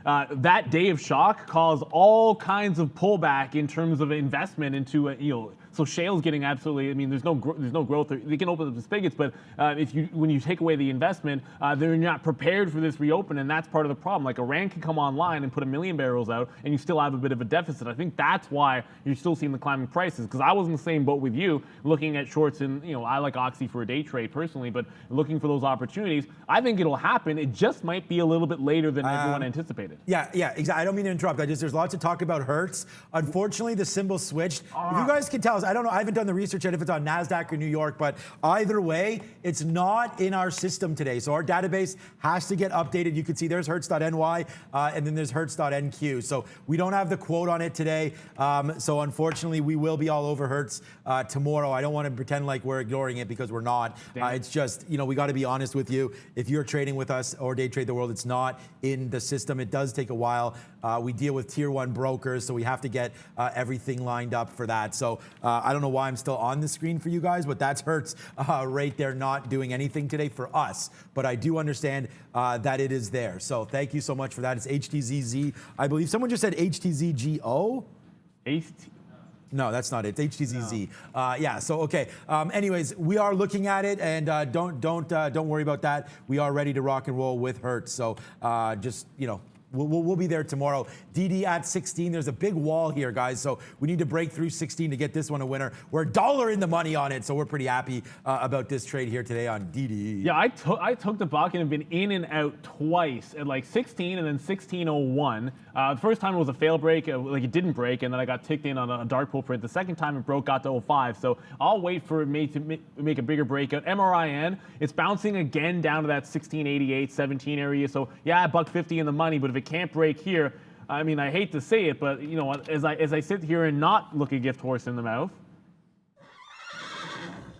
that day of shock caused all kinds of pullback in terms of investment into so shale's getting absolutely. I mean, there's no growth. They can open up the spigots, but when you take away the investment, they're not prepared for this reopen, and that's part of the problem. Like Iran can come online and put 1 million barrels out, and you still have a bit of a deficit. I think that's why you're still seeing the climbing prices. Because I was in the same boat with you, looking at shorts, and I like Oxy for a day trade personally, but looking for those opportunities. I think it'll happen. It just might be a little bit later than everyone anticipated. Yeah, exactly. I don't mean to interrupt. There's lots of talk about Hertz. Unfortunately, the symbol switched. If you guys can tell us, I don't know. I haven't done the research yet if it's on NASDAQ or New York, but either way, it's not in our system today. So our database has to get updated. You can see there's Hertz.ny and then there's Hertz.nq. So we don't have the quote on it today. So unfortunately, we will be all over Hertz tomorrow. I don't want to pretend like we're ignoring it, because we're not. It's just, we got to be honest with you. If you're trading with us or Day Trade the World, it's not in the system. It does take a while. We deal with tier 1 brokers, so we have to get everything lined up for that. So I don't know why I'm still on the screen for you guys, but that's Hertz right there, not doing anything today for us. But I do understand that it is there. So thank you so much for that. It's HTZZ. I believe someone just said HTZGO. No, that's not it. It's HTZZ. Yeah. So okay. Anyways, we are looking at it, and don't worry about that. We are ready to rock and roll with Hertz. So just we'll be there tomorrow. DD at 16. There's a big wall here, guys. So we need to break through 16 to get this one a winner. We're $1 in the money on it, so we're pretty happy about this trade here today on DD. Yeah, I took the buck and have been in and out twice at like 16 and then 16.01. The first time it was a fail break, like it didn't break, and then I got ticked in on a dark pool print. The second time it broke, got to 05. So I'll wait for it to make a bigger breakout. MRIN, it's bouncing again down to that 16.88, 17 area. So yeah, $1.50 in the money, but if it can't break here, I mean, I hate to say it, but you know what? As I sit here and not look a gift horse in the mouth,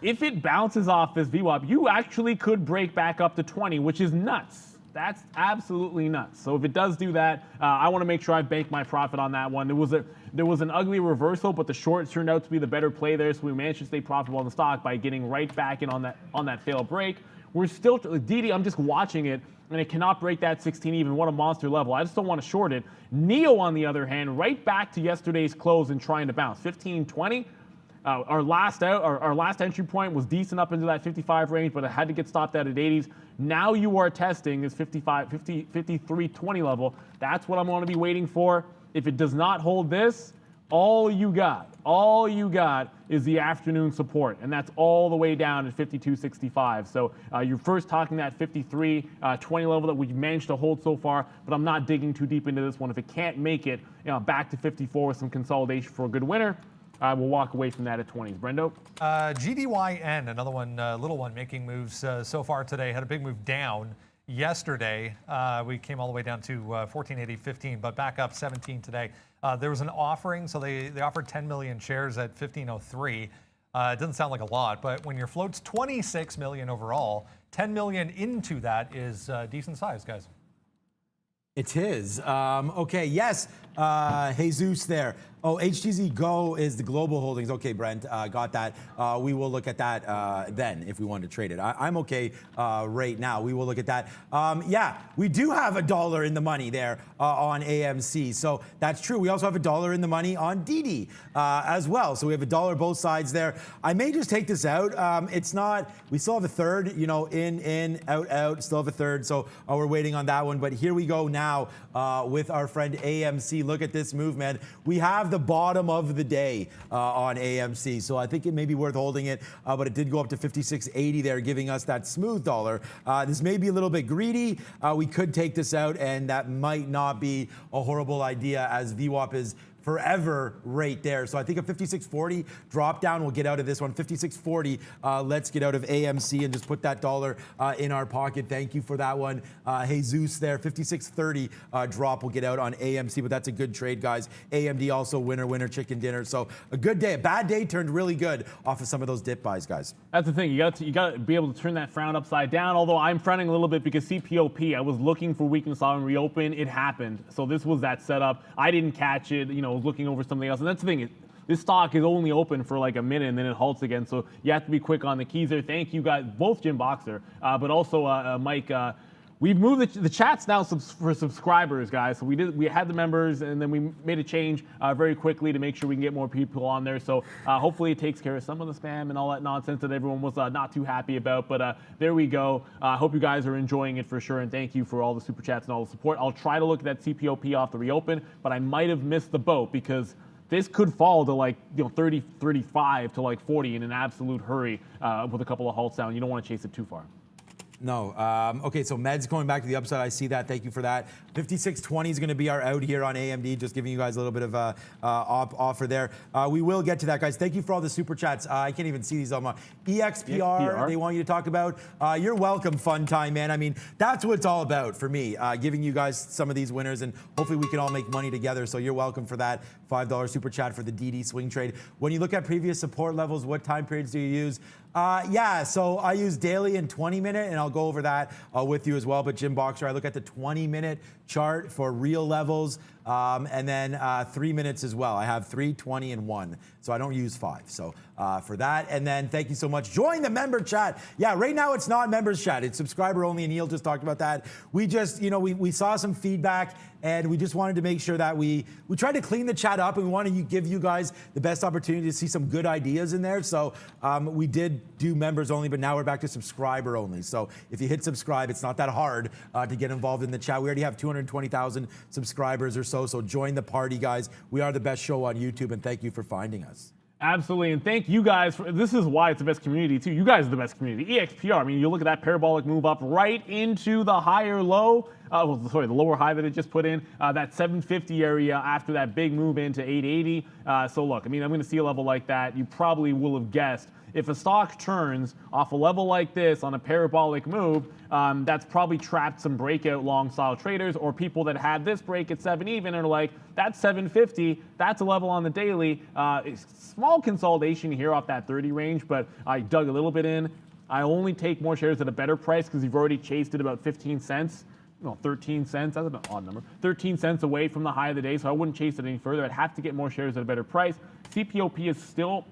if it bounces off this VWAP, you actually could break back up to 20, which is nuts. That's absolutely nuts. So if it does do that, I want to make sure I bank my profit on that one. There was an ugly reversal, but the short turned out to be the better play there, so we managed to stay profitable on the stock by getting right back in on that failed break. We're still DD. I'm just watching it, and it cannot break that 16 even. What a monster level. I just don't want to short it. NEO, on the other hand, right back to yesterday's close and trying to bounce. 15.20. Our last entry point was decent up into that 55 range, but it had to get stopped out at 80s. Now you are testing this 53.20 level. That's what I'm going to be waiting for. If it does not hold this, all you got is the afternoon support, and that's all the way down at 52.65. So you're first talking that 53.20 level that we've managed to hold so far, but I'm not digging too deep into this one. If it can't make it back to 54 with some consolidation for a good winner, we'll walk away from that at 20s. Brendo? GDYN, another one, little one, making moves so far today. Had a big move down yesterday. We came all the way down to 14.80.15, but back up 17 today. There was an offering, so they offered 10 million shares at 15.03. It doesn't sound like a lot, but when your float's 26 million overall, 10 million into that is decent size, guys. It's his. Okay, yes, Jesus there. Oh, HTZ Go is the global holdings. Okay, Brent, got that. We will look at that then if we want to trade it. I'm okay right now. We will look at that. Yeah, we do have $1 in the money there on AMC. So that's true. We also have $1 in the money on DD as well. So we have $1 both sides there. I may just take this out. It's not, we still have a third, in, out, still have a third. So we're waiting on that one. But here we go now with our friend AMC. Look at this move, man. We have the bottom of the day on AMC. So I think it may be worth holding it, but it did go up to 56.80 there, giving us that smooth dollar. This may be a little bit greedy. We could take this out, and that might not be a horrible idea, as VWAP is forever right there. So I think a 56.40 drop down will get out of this one. 56.40, let's get out of AMC and just put that dollar in our pocket. Thank you for that one. Jesus there. 56.30 drop will get out on AMC, but that's a good trade, guys. AMD also winner, chicken dinner. So a good day. A bad day turned really good off of some of those dip buys, guys. That's the thing. You got to be able to turn that frown upside down, although I'm frowning a little bit because CPOP, I was looking for weakness, saw and reopen. It happened. So this was that setup. I didn't catch it. Was looking over something else. And that's the thing. This stock is only open for like a minute and then it halts again. So you have to be quick on the keys there. Thank you guys, both Jim Boxer, but also Mike. We've moved the chats now for subscribers, guys. So we had the members, and then we made a change very quickly to make sure we can get more people on there. So hopefully it takes care of some of the spam and all that nonsense that everyone was not too happy about. But there we go. I hope you guys are enjoying it for sure, and thank you for all the super chats and all the support. I'll try to look at that CPOP off the reopen, but I might have missed the boat because this could fall to 30, 35 to 40 in an absolute hurry with a couple of halts down. You don't want to chase it too far. No. Okay, so Meds going back to the upside. I see that. Thank you for that. 56.20 is going to be our out here on AMD. Just giving you guys a little bit of offer there. We will get to that, guys. Thank you for all the super chats. I can't even see these on my EXPR. They want you to talk about. You're welcome, fun time, man. I mean, that's what it's all about for me. Giving you guys some of these winners, and hopefully we can all make money together. So you're welcome for that. $5 super chat for the DD swing trade. When you look at previous support levels, what time periods do you use? Yeah, so I use daily and 20-minute, and I'll go over that with you as well. But Jim Boxer, I look at the 20-minute chart for real levels, and then 3 minutes as well. I have 3, 20, and 1. So I don't use 5. So for that, and then thank you so much. Join the member chat. Yeah, right now it's not members chat. It's subscriber only, and Neil just talked about that. We just, we saw some feedback, and we just wanted to make sure that we tried to clean the chat up, and we want to give you guys the best opportunity to see some good ideas in there. So we did do members only, but now we're back to subscriber only. So if you hit subscribe, it's not that hard to get involved in the chat. We already have 220,000 subscribers or so. So join the party, guys. We are the best show on YouTube, and thank you for finding us. Absolutely, and thank you guys for, this is why it's the best community too. You guys are the best community. EXPR, I mean, you look at that parabolic move up right into the higher low, the lower high that it just put in, that 750 area after that big move into 880. So look, I mean, I'm going to see a level like that. You probably will have guessed. If a stock turns off a level like this on a parabolic move, that's probably trapped some breakout long style traders or people that had this break at 7 even and are like, that's 750, that's a level on the daily. Small consolidation here off that 30 range, but I dug a little bit in. I only take more shares at a better price because you've already chased it about 15 cents. No, 13 cents, that's an odd number. 13 cents away from the high of the day, so I wouldn't chase it any further. I'd have to get more shares at a better price. CPOP is still,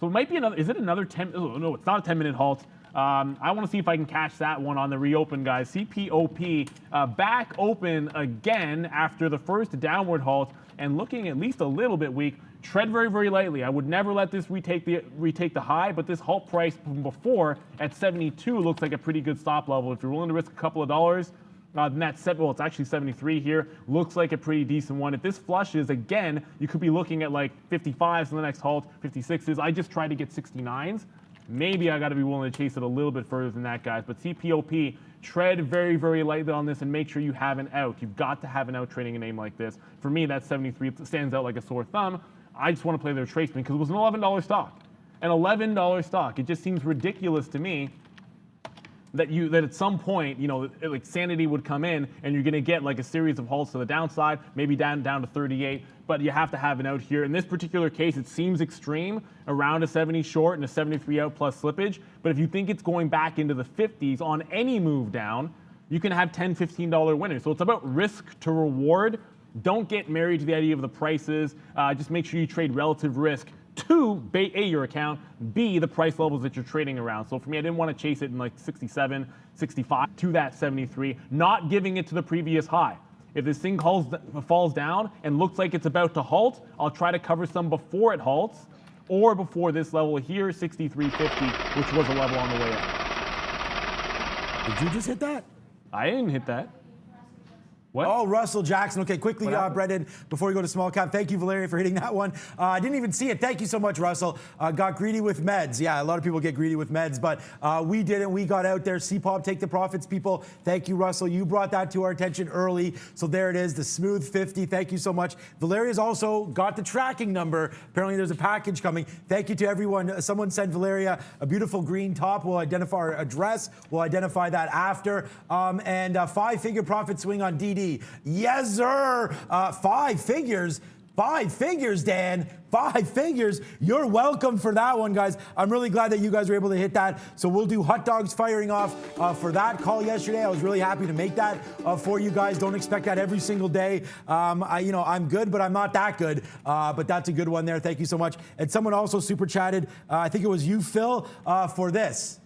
so it might be another, is it another 10, oh, no, it's not a 10-minute halt. I want to see if I can catch that one on the reopen, guys. CPOP back open again after the first downward halt and looking at least a little bit weak. Tread very, very lightly. I would never let this retake the high, but this halt price from before at 72 looks like a pretty good stop level. If you're willing to risk a couple of dollars, then that's well, it's actually 73 here. Looks like a pretty decent one. If this flushes again, you could be looking at like 55s in the next halt, 56s. I just tried to get 69s. Maybe I got to be willing to chase it a little bit further than that, guys. But CPOP, tread very, very lightly on this and make sure you have an out. You've got to have an out trading a name like this. For me, that 73 stands out like a sore thumb. I just want to play their retracement because it was an $11 stock. An $11 stock. It just seems ridiculous to me that at some point, like sanity would come in and you're going to get like a series of halts to the downside, maybe down to 38, but you have to have an out here. In this particular case, it seems extreme, around a 70 short and a 73 out plus slippage. But if you think it's going back into the 50s on any move down, you can have $10, $15 winners. So it's about risk to reward. Don't get married to the idea of the prices. Just make sure you trade relative risk to A, your account, B, the price levels that you're trading around. So for me, I didn't want to chase it in like 67, 65 to that 73, not giving it to the previous high. If this thing falls down and looks like it's about to halt, I'll try to cover some before it halts or before this level here, 63.50, which was a level on the way up. Did you just hit that? I didn't hit that. What? Oh, Russell Jackson. Okay, quickly, Brendan, before we go to small cap, thank you, Valeria, for hitting that one. I didn't even see it. Thank you so much, Russell. Got greedy with meds. Yeah, a lot of people get greedy with meds, but we didn't. We got out there. CPOP, take the profits, people. Thank you, Russell. You brought that to our attention early. So there it is, the smooth 50. Thank you so much. Valeria's also got the tracking number. Apparently there's a package coming. Thank you to everyone. Someone sent Valeria a beautiful green top. We'll identify our address. We'll identify that after. And 5-figure profit swing on DD. Yes, sir. 5 figures. 5 figures, Dan. 5 figures. You're welcome for that one, guys. I'm really glad that you guys were able to hit that. So we'll do hot dogs firing off for that call yesterday. I was really happy to make that for you guys. Don't expect that every single day. I'm good, but I'm not that good. But that's a good one there. Thank you so much. And someone also super chatted. I think it was you, Phil, for this.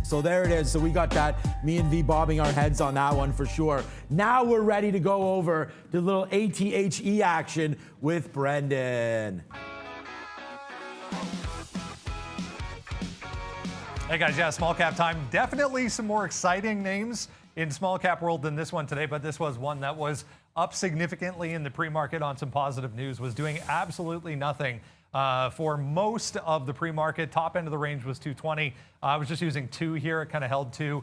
So there it is. So we got that. Me and V bobbing our heads on that one for sure. Now we're ready to go over to the little ATHE action with Brendan. Hey guys, yeah, small cap time. Definitely some more exciting names in small cap world than this one today, but this was one that was up significantly in the pre-market on some positive news, was doing absolutely nothing. For most of the pre-market, top end of the range was 220. I was just using 2 here. It kind of held 2.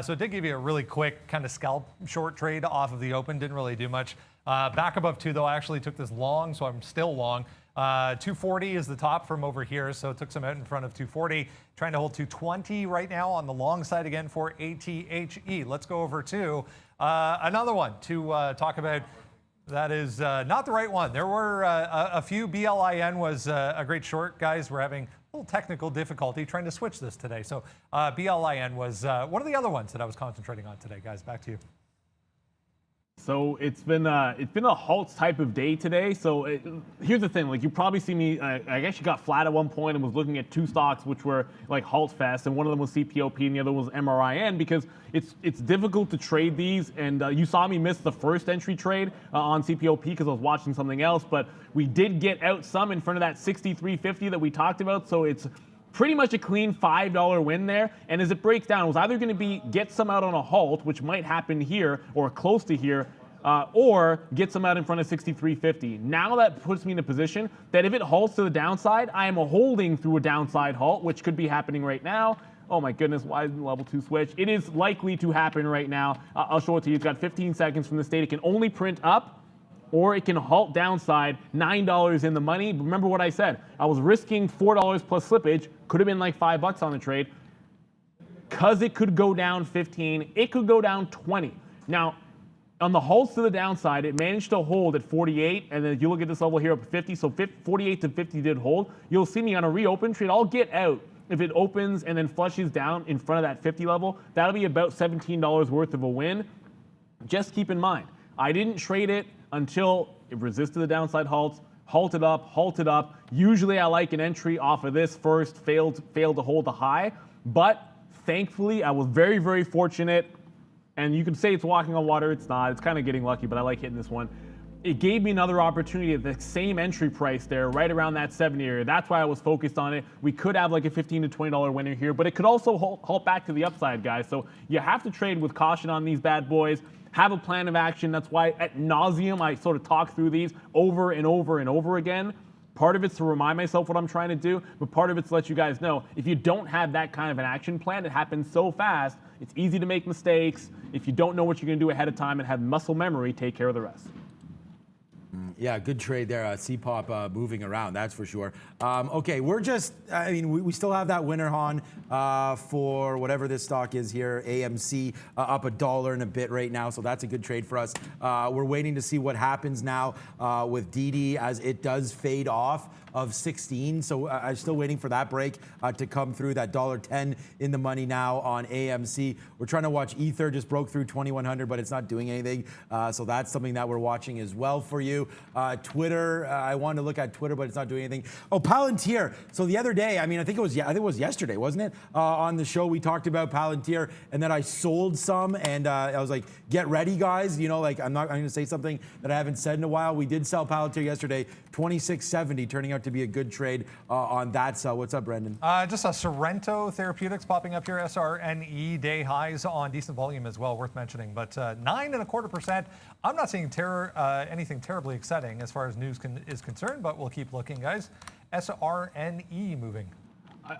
So it did give you a really quick kind of scalp short trade off of the open. Didn't really do much. Back above 2, though, I actually took this long, so I'm still long. 240 is the top from over here, so it took some out in front of 240. Trying to hold 220 right now on the long side again for ATHE. Let's go over to another one to talk about. That is not the right one. There were a few. BLIN was a great short, guys. We're having a little technical difficulty trying to switch this today. So BLIN was one of the other ones that I was concentrating on today, guys. Back to you. So it's been a halts type of day today. So here's the thing, like you probably see me, I guess you got flat at one point and was looking at two stocks which were like halt fest, and one of them was CPOP and the other was MRIN, because it's difficult to trade these. And you saw me miss the first entry trade on CPOP because I was watching something else, but we did get out some in front of that 63.50 that we talked about. So it's pretty much a clean $5 win there. And as it breaks down, it was either going to be get some out on a halt, which might happen here or close to here, or get some out in front of 63.50. Now that puts me in a position that if it halts to the downside, I am holding through a downside halt, which could be happening right now. Oh my goodness, why isn't the level 2 switch? It is likely to happen right now. I'll show it to you. It's got 15 seconds from the state. It can only print up, or it can halt downside, $9 in the money. Remember what I said. I was risking $4 plus slippage. Could have been like $5 on the trade. Because it could go down 15, it could go down 20. Now, on the halts to the downside, it managed to hold at 48, and then if you look at this level here up at 50, so 48 to 50 did hold. You'll see me on a reopen trade. I'll get out if it opens and then flushes down in front of that 50 level. That'll be about $17 worth of a win. Just keep in mind, I didn't trade it until it resisted the downside halts, halted up. Usually I like an entry off of this first, failed to hold the high, but thankfully I was very, very fortunate. And you can say it's walking on water, it's not. It's kind of getting lucky, but I like hitting this one. It gave me another opportunity at the same entry price there, right around that 70 area. That's why I was focused on it. We could have like a $15 to $20 winner here, but it could also halt back to the upside, guys. So you have to trade with caution on these bad boys. Have a plan of action. That's why at nauseum I sort of talk through these over and over and over again. Part of it's to remind myself what I'm trying to do, but part of it's to let you guys know, if you don't have that kind of an action plan, it happens so fast, it's easy to make mistakes. If you don't know what you're going to do ahead of time and have muscle memory, take care of the rest. Yeah, good trade there. CPOP moving around, that's for sure. Okay, we're just, I mean, we still have that winner, Han, for whatever this stock is here, AMC, up $1 and a bit right now, so that's a good trade for us. We're waiting to see what happens now with DD as it does fade off of 16, so I'm still waiting for that break to come through, that $1.10 in the money now on AMC. We're trying to watch Ether, just broke through 2100, but it's not doing anything, so that's something that we're watching as well for you. Twitter, I wanted to look at Twitter, but it's not doing anything. Oh, Palantir. So the other day, I mean, I think it was yesterday, wasn't it? On the show, we talked about Palantir, and then I sold some, and I was like, get ready, guys. You know, like, I'm going to say something that I haven't said in a while. We did sell Palantir yesterday, 26.70, turning out to be a good trade on that sell. What's up, Brendan? Just a Sorrento Therapeutics popping up here, SRNE, day highs on decent volume as well, worth mentioning. But 9.25%. I'm not seeing anything terribly exciting as far as news is concerned, but we'll keep looking, guys. SRNE moving.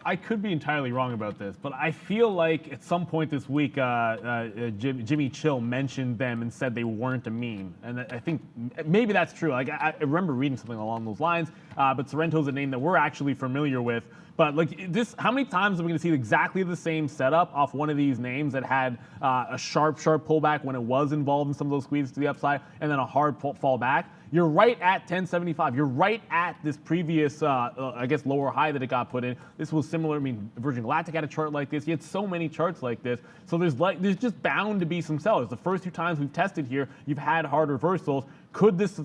I could be entirely wrong about this, but I feel like at some point this week, Jimmy Chill mentioned them and said they weren't a meme. And I think maybe that's true. Like I remember reading something along those lines, but Sorrento's a name that we're actually familiar with. But like this, how many times are we going to see exactly the same setup off one of these names that had a sharp pullback when it was involved in some of those squeezes to the upside, and then a hard fall back? You're right at 1075. You're right at this previous, I guess, lower high that it got put in. This was similar. I mean, Virgin Galactic had a chart like this. You had so many charts like this. So there's just bound to be some sellers. The first two times we've tested here, you've had hard reversals. Could this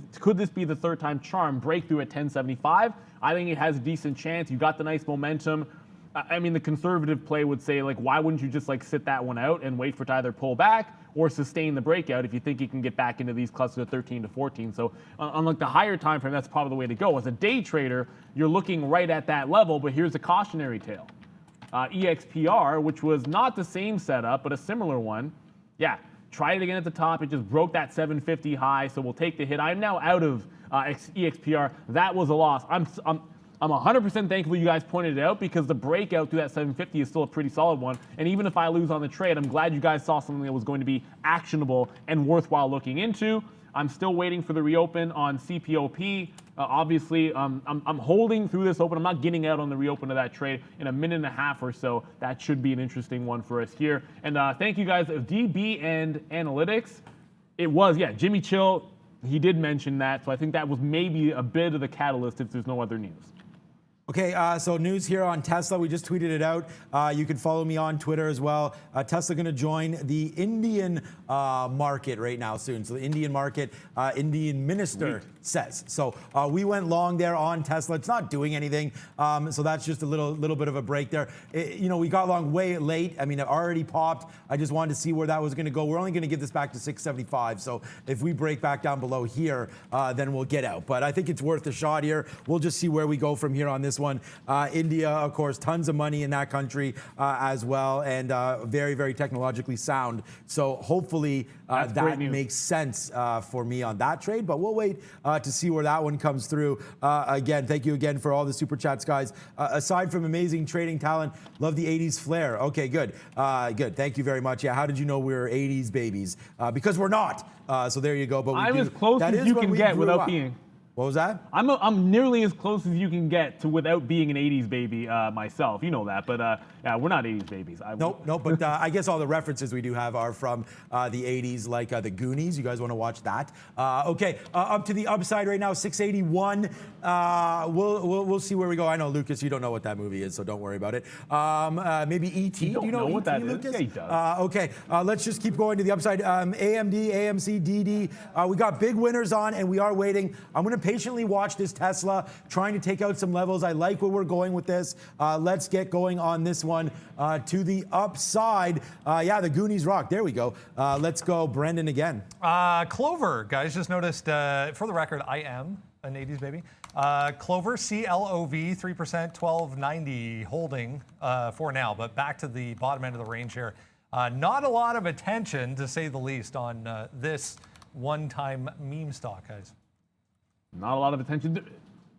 be the third time charm? Breakthrough at 1075. I think it has a decent chance. You got the nice momentum. I mean, the conservative play would say, like, why wouldn't you just like sit that one out and wait for it to either pull back or sustain the breakout if you think you can get back into these clusters of 13 to 14. So on like the higher time frame, that's probably the way to go. As a day trader, you're looking right at that level, but here's a cautionary tale. EXPR, which was not the same setup, but a similar one. Yeah, tried it again at the top. It just broke that 750 high, so we'll take the hit. I'm now out of EXPR. That was a loss. I'm 100% thankful you guys pointed it out, because the breakout through that 750 is still a pretty solid one. And even if I lose on the trade, I'm glad you guys saw something that was going to be actionable and worthwhile looking into. I'm still waiting for the reopen on CPOP. Obviously, I'm holding through this open. I'm not getting out on the reopen of that trade in a minute and a half or so. That should be an interesting one for us here. And thank you guys. DB and analytics. It was, yeah, Jimmy Chill. He did mention that. So I think that was maybe a bit of the catalyst if there's no other news. Okay, so news here on Tesla. We just tweeted it out. You can follow me on Twitter as well. Tesla going to join the Indian market right now soon. So the Indian market, Indian minister says. So we went long there on Tesla. It's not doing anything. So that's just a little bit of a break there. We got long way late. I mean, it already popped. I just wanted to see where that was going to go. We're only going to give this back to 675. So if we break back down below here, then we'll get out. But I think it's worth a shot here. We'll just see where we go from here on this one. India, of course, tons of money in that country as well, and very, very technologically sound. So hopefully that makes sense for me on that trade, but we'll wait to see where that one comes through. Again, thank you again for all the super chats, guys. Aside from amazing trading talent, love the 80s flair. Okay, good. Good. Thank you very much. Yeah, how did you know we were 80s babies? Because we're not. So there you go. But I'm as close as you can get without being. What was that? I'm nearly as close as you can get to without being an 80s baby myself. You know that, but yeah, we're not 80s babies. Nope, but I guess all the references we do have are from the 80s, like the Goonies. You guys want to watch that? Okay, up to the upside right now, 681. We'll see where we go. I know, Lucas, you don't know what that movie is, so don't worry about it. Maybe E.T. Do you know what that Lucas? is? Yeah, he does. Okay, let's just keep going to the upside. AMD, AMC, DD. We got big winners on, and we are waiting. I'm going to patiently watch this Tesla, trying to take out some levels. I like where we're going with this. Let's get going on this one to the upside. Yeah, the Goonies rock. There we go. Let's go, Brendan, again. Clover, guys, just noticed, for the record, I am an 80s baby. Clover, CLOV, 3%, 1290 holding for now, but back to the bottom end of the range here. Not a lot of attention, to say the least, on this one-time meme stock, guys. Not a lot of attention.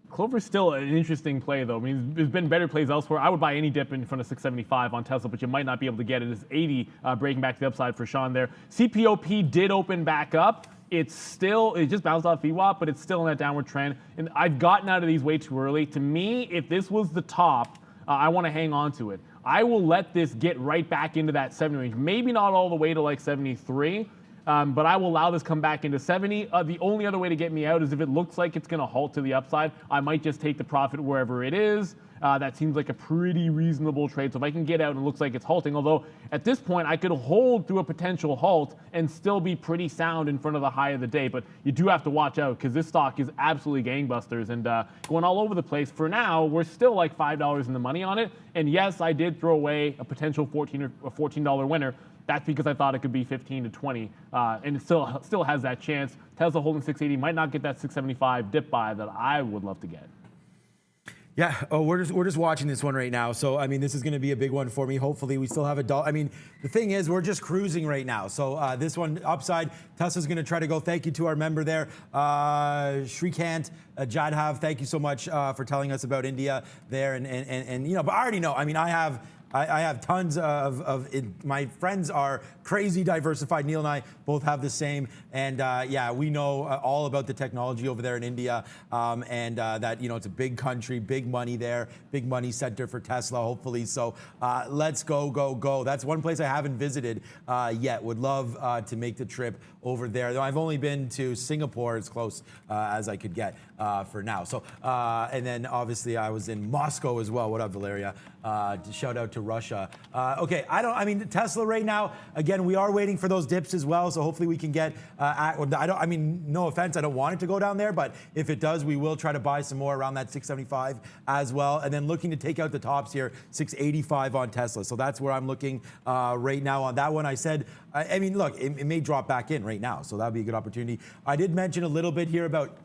Clover's still an interesting play, though. I mean, there's been better plays elsewhere. I would buy any dip in front of 675 on Tesla, but you might not be able to get it. It's 80 breaking back to the upside for Sean there. CPOP did open back up. It just bounced off VWAP, but it's still in that downward trend. And I've gotten out of these way too early. To me, if this was the top, I want to hang on to it. I will let this get right back into that 70 range. Maybe not all the way to like 73. But I will allow this come back into 70. The only other way to get me out is if it looks like it's going to halt to the upside. I might just take the profit wherever it is. That seems like a pretty reasonable trade. So if I can get out and it looks like it's halting, although at this point I could hold through a potential halt and still be pretty sound in front of the high of the day. But you do have to watch out because this stock is absolutely gangbusters and going all over the place. For now, we're still like $5 in the money on it. And yes, I did throw away a potential $14 winner. That's because I thought it could be 15 to 20, and it still has that chance. Tesla holding 680 might not get that 675 dip buy that I would love to get. Yeah, we're just watching this one right now. So, I mean, this is going to be a big one for me. Hopefully, we still have a dollar. I mean, the thing is, we're just cruising right now. So, this one upside, Tesla's going to try to go. Thank you to our member there, Shrikant Jadhav. Thank you so much for telling us about India there. And but I already know. I mean, I have tons of my friends are crazy diversified. Neil and I both have the same. And yeah, we know all about the technology over there in India. And that, it's a big country, big money there, big money center for Tesla, hopefully. So let's go. That's one place I haven't visited yet. Would love to make the trip over there. Though I've only been to Singapore as close as I could get for now. So, and then obviously I was in Moscow as well. What up, Valeria? Shout out to Russia. Okay, I mean, Tesla right now, again, we are waiting for those dips as well. So hopefully we can get, I mean, no offense, I don't want it to go down there, but if it does, we will try to buy some more around that 675 as well. And then looking to take out the tops here, 685 on Tesla. So that's where I'm looking right now on that one. I said, I mean, look, it may drop back in right now. So that'd be a good opportunity. I did mention a little bit here about,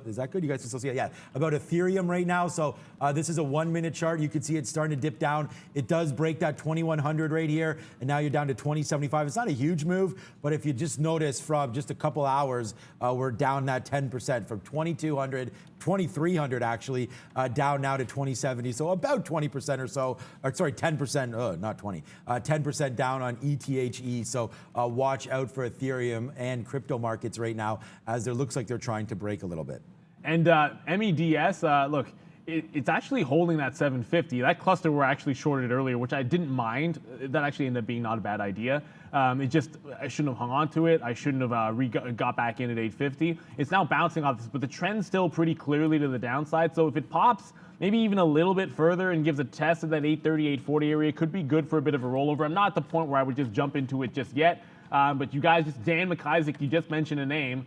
is that good? You guys can still see it? Yeah, about Ethereum right now. So this is a 1 minute chart. You can see it's starting to dip down. It does break that 2100 right here. And now you're down to 2075. It's not a huge move, but if you just notice from just a couple hours, we're down that 10% from 2200, 2300 actually, down now to 2070. So about 20% or so, or sorry, 10%, not 20, 10% down on ETHE. So watch out for Ethereum and crypto markets right now as it looks like they're trying to break a little bit. And MEDS, look, it's actually holding that 750. That cluster were actually shorted earlier, which I didn't mind. That actually ended up being not a bad idea. I shouldn't have hung on to it. I shouldn't have got back in at 850. It's now bouncing off this, but the trend's still pretty clearly to the downside. So if it pops maybe even a little bit further and gives a test of that 830, 840 area, it could be good for a bit of a rollover. I'm not at the point where I would just jump into it just yet. But you guys, Dan McIsaac, you just mentioned a name,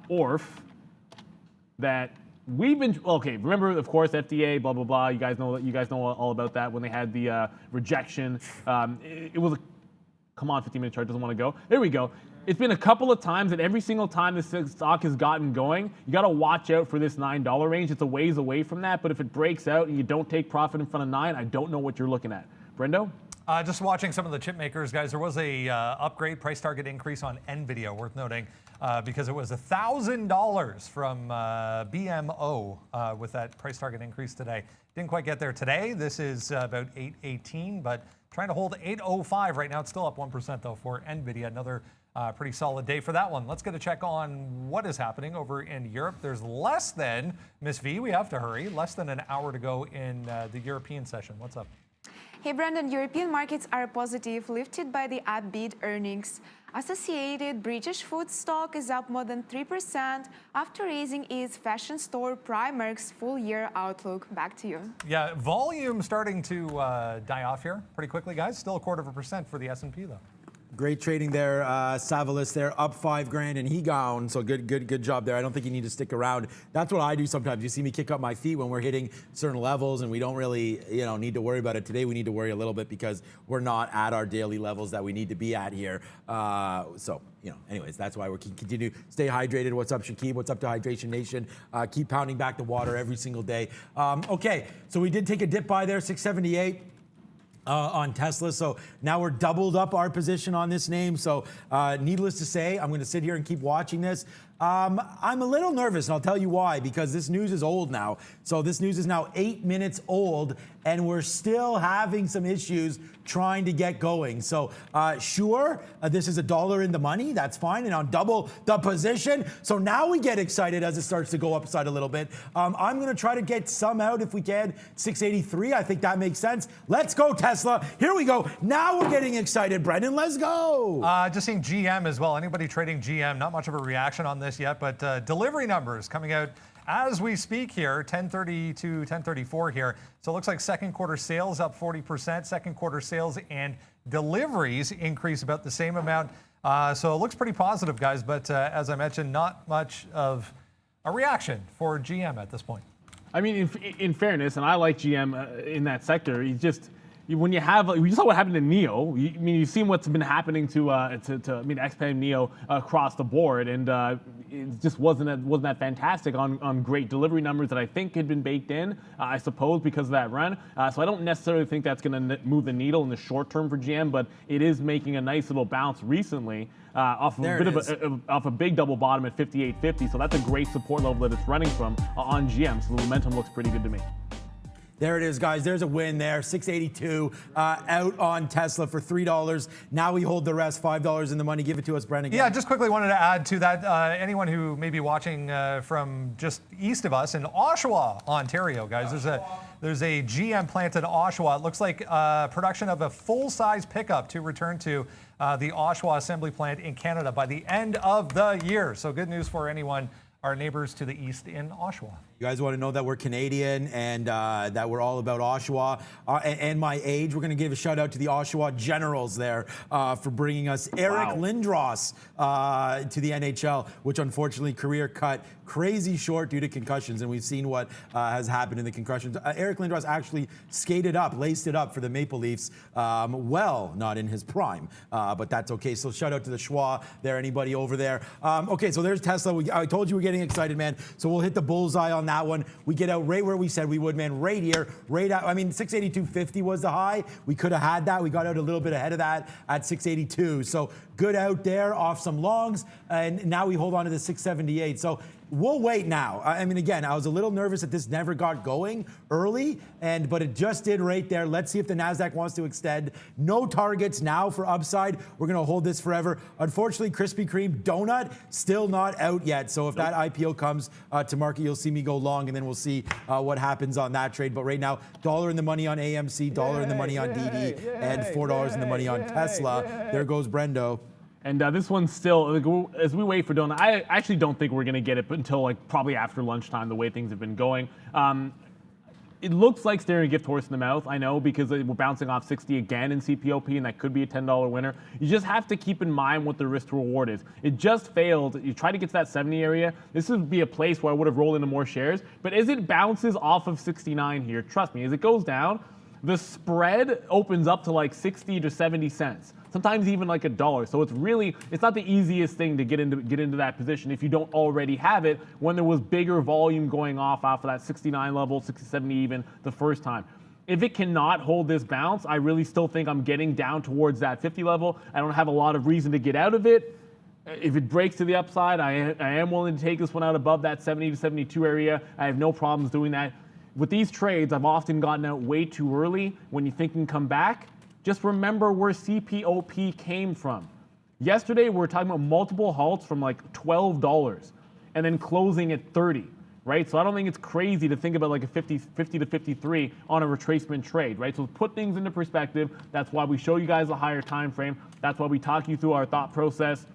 ORF, that we've been, okay, remember, of course, FDA, blah, blah, blah. You guys know all about that when they had the rejection. It was a, come on, 15-minute chart doesn't want to go. There we go. It's been a couple of times, and every single time this stock has gotten going, you got to watch out for this $9 range. It's a ways away from that, but if it breaks out and you don't take profit in front of 9, I don't know what you're looking at. Brendo? Just watching some of the chip makers, guys, there was a upgrade price target increase on NVIDIA, worth noting, because it was $1,000 from BMO with that price target increase today. Didn't quite get there today. This is about 818, but trying to hold 805 right now. It's still up 1% though for NVIDIA. Another pretty solid day for that one. Let's get a check on what is happening over in Europe. There's less than, Miss V, we have to hurry, less than an hour to go in the European session. What's up? Hey, Brandon, European markets are positive, lifted by the upbeat earnings. Associated British food stock is up more than 3% after raising its fashion store Primark's full-year outlook. Back to you. Yeah, volume starting to die off here pretty quickly, guys. Still 0.25% for the S&P, though. Great trading there, Savalis there, up $5,000 and he gone. So good job there. I don't think you need to stick around. That's what I do sometimes. You see me kick up my feet when we're hitting certain levels, and we don't really, need to worry about it. Today we need to worry a little bit because we're not at our daily levels that we need to be at here. Anyways, that's why we're continue stay hydrated. What's up, Shakib? What's up to Hydration Nation? Keep pounding back the water every single day. Okay, so we did take a dip by there, 678. On Tesla. So now we're doubled up our position on this name. So needless to say, I'm going to sit here and keep watching this. I'm a little nervous, and I'll tell you why, because this news is old now. So this news is now 8 minutes old, and we're still having some issues trying to get going. So sure, this is $1 in the money. That's fine. And on double the position. So now we get excited as it starts to go upside a little bit. I'm going to try to get some out if we can. 683. I think that makes sense. Let's go, Tesla. Here we go. Now we're getting excited. Brendan, let's go. Just seeing GM as well. Anybody trading GM? Not much of a reaction on this yet, but delivery numbers coming out as we speak here, 10:30 to 10:34 here. So it looks like second quarter sales up 40%. Second quarter sales and deliveries increase about the same amount. So it looks pretty positive, guys. But as I mentioned, not much of a reaction for GM at this point. I mean, in fairness, and I like GM in that sector, when you have, we saw what happened to Neo. You've seen what's been happening to XPeng Neo across the board, and it just wasn't that fantastic on great delivery numbers that I think had been baked in, I suppose, because of that run. So I don't necessarily think that's going to move the needle in the short term for GM, but it is making a nice little bounce recently off a big double bottom at 58.50. So that's a great support level that it's running from on GM. So the momentum looks pretty good to me. There it is, guys. There's a win there. 682 out on Tesla for $3. Now we hold the rest, $5 in the money. Give it to us, Brendan. Yeah, just quickly wanted to add to that. Anyone who may be watching from just east of us in Oshawa, Ontario, guys, there's a GM plant in Oshawa. It looks like production of a full-size pickup to return to the Oshawa assembly plant in Canada by the end of the year. So good news for anyone, our neighbors to the east in Oshawa. You guys want to know that we're Canadian and that we're all about Oshawa and my age. We're going to give a shout out to the Oshawa Generals there for bringing us Eric Lindros to the NHL, which unfortunately career cut crazy short due to concussions. And we've seen what has happened in the concussions. Eric Lindros actually skated up, laced it up for the Maple Leafs. Not in his prime, but that's okay. So shout out to the Schwa there, anybody over there. Okay, so there's Tesla. I told you we're getting excited, man. So we'll hit the bullseye on that one. We get out right where we said we would, man, right here, right out. I mean, 682.50 was the high. We could have had that. We got out a little bit ahead of that at 682. So good out there off some longs. And now we hold on to the 678. So we'll wait now. I mean, again, I was a little nervous that this never got going early, but it just did right there. Let's see if the NASDAQ wants to extend. No targets now for upside. We're going to hold this forever. Unfortunately, Krispy Kreme donut still not out yet. So if that IPO comes to market, you'll see me go long, and then we'll see what happens on that trade. But right now, $1 in the money on AMC, $1 in the money on DD, and $4 in the money on Tesla. There goes Brendo. And this one's still, as we wait for donut, I actually don't think we're going to get it until like probably after lunchtime, the way things have been going. It looks like staring a gift horse in the mouth, I know, because we're bouncing off 60 again in CPOP, and that could be a $10 winner. You just have to keep in mind what the risk to reward is. It just failed. You try to get to that 70 area. This would be a place where I would have rolled into more shares. But as it bounces off of 69 here, trust me, as it goes down, the spread opens up to like 60 to 70 cents. Sometimes even like $1. So it's not the easiest thing to get into that position if you don't already have it when there was bigger volume going off of that 69 level, 60, 70 even the first time. If it cannot hold this bounce, I really still think I'm getting down towards that 50 level. I don't have a lot of reason to get out of it. If it breaks to the upside, I am willing to take this one out above that 70 to 72 area. I have no problems doing that. With these trades, I've often gotten out way too early when you think you can come back. Just remember where CPOP came from. Yesterday, we were talking about multiple halts from like $12 and then closing at 30, right? So I don't think it's crazy to think about like a 50 to 53 on a retracement trade, right? So put things into perspective. That's why we show you guys a higher time frame. That's why we talk you through our thought process.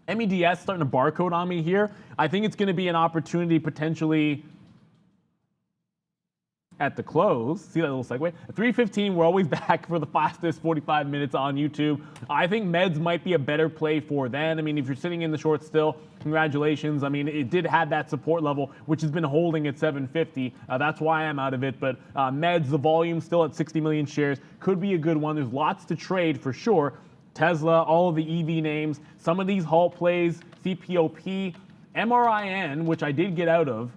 MEDS starting to barcode on me here. I think it's going to be an opportunity potentially at the close. See that little segue? At 3:15, we're always back for the fastest 45 minutes on YouTube. I think meds might be a better play for then. I mean, if you're sitting in the short still, congratulations. I mean, it did have that support level, which has been holding at 750. That's why I'm out of it. But meds, the volume still at 60 million shares, could be a good one. There's lots to trade for sure. Tesla, all of the EV names, some of these halt plays, CPOP, MRIN, which I did get out of.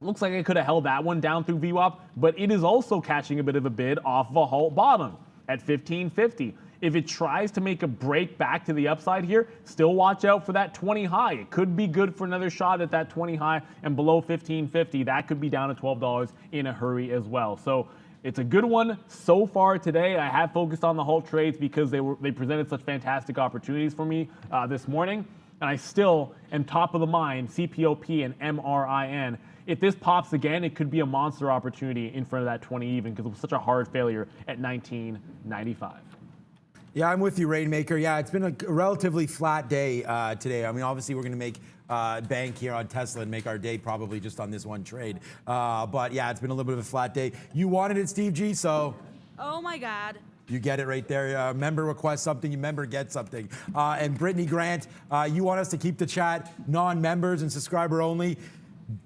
Looks like I could have held that one down through VWAP, but it is also catching a bit of a bid off of a halt bottom at 1550. If it tries to make a break back to the upside here, still watch out for that 20 high. It could be good for another shot at that 20 high and below 1550. That could be down to $12 in a hurry as well. So it's a good one so far today. I have focused on the halt trades because they presented such fantastic opportunities for me this morning. And I still am top of the mind, CPOP and MRIN. If this pops again, it could be a monster opportunity in front of that 20 even because it was such a hard failure at 1995. Yeah, I'm with you, Rainmaker. Yeah, it's been a relatively flat day today. I mean, obviously, we're going to make bank here on Tesla and make our day probably just on this one trade. But yeah, it's been a little bit of a flat day. You wanted it, Steve G, so... Oh, my God. You get it right there. Member requests something, you member get something. And Brittany Grant, you want us to keep the chat non-members and subscriber only.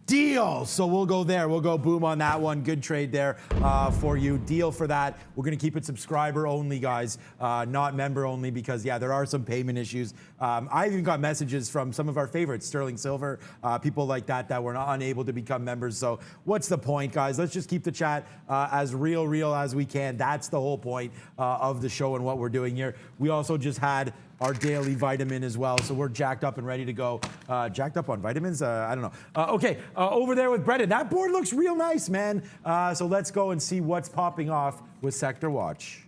Deal. So we'll go there. We'll go boom on that one. Good trade there for you. Deal for that. We're going to keep it subscriber only, guys, not member only, because, yeah, there are some payment issues. I even got messages from some of our favorites, Sterling Silver, people like that were not unable to become members. So what's the point, guys? Let's just keep the chat as real as we can. That's the whole point of the show and what we're doing here. We also just had our daily vitamin as well. So we're jacked up and ready to go. Jacked up on vitamins? I don't know. Okay, over there with Brendan. That board looks real nice, man. So let's go and see what's popping off with Sector Watch.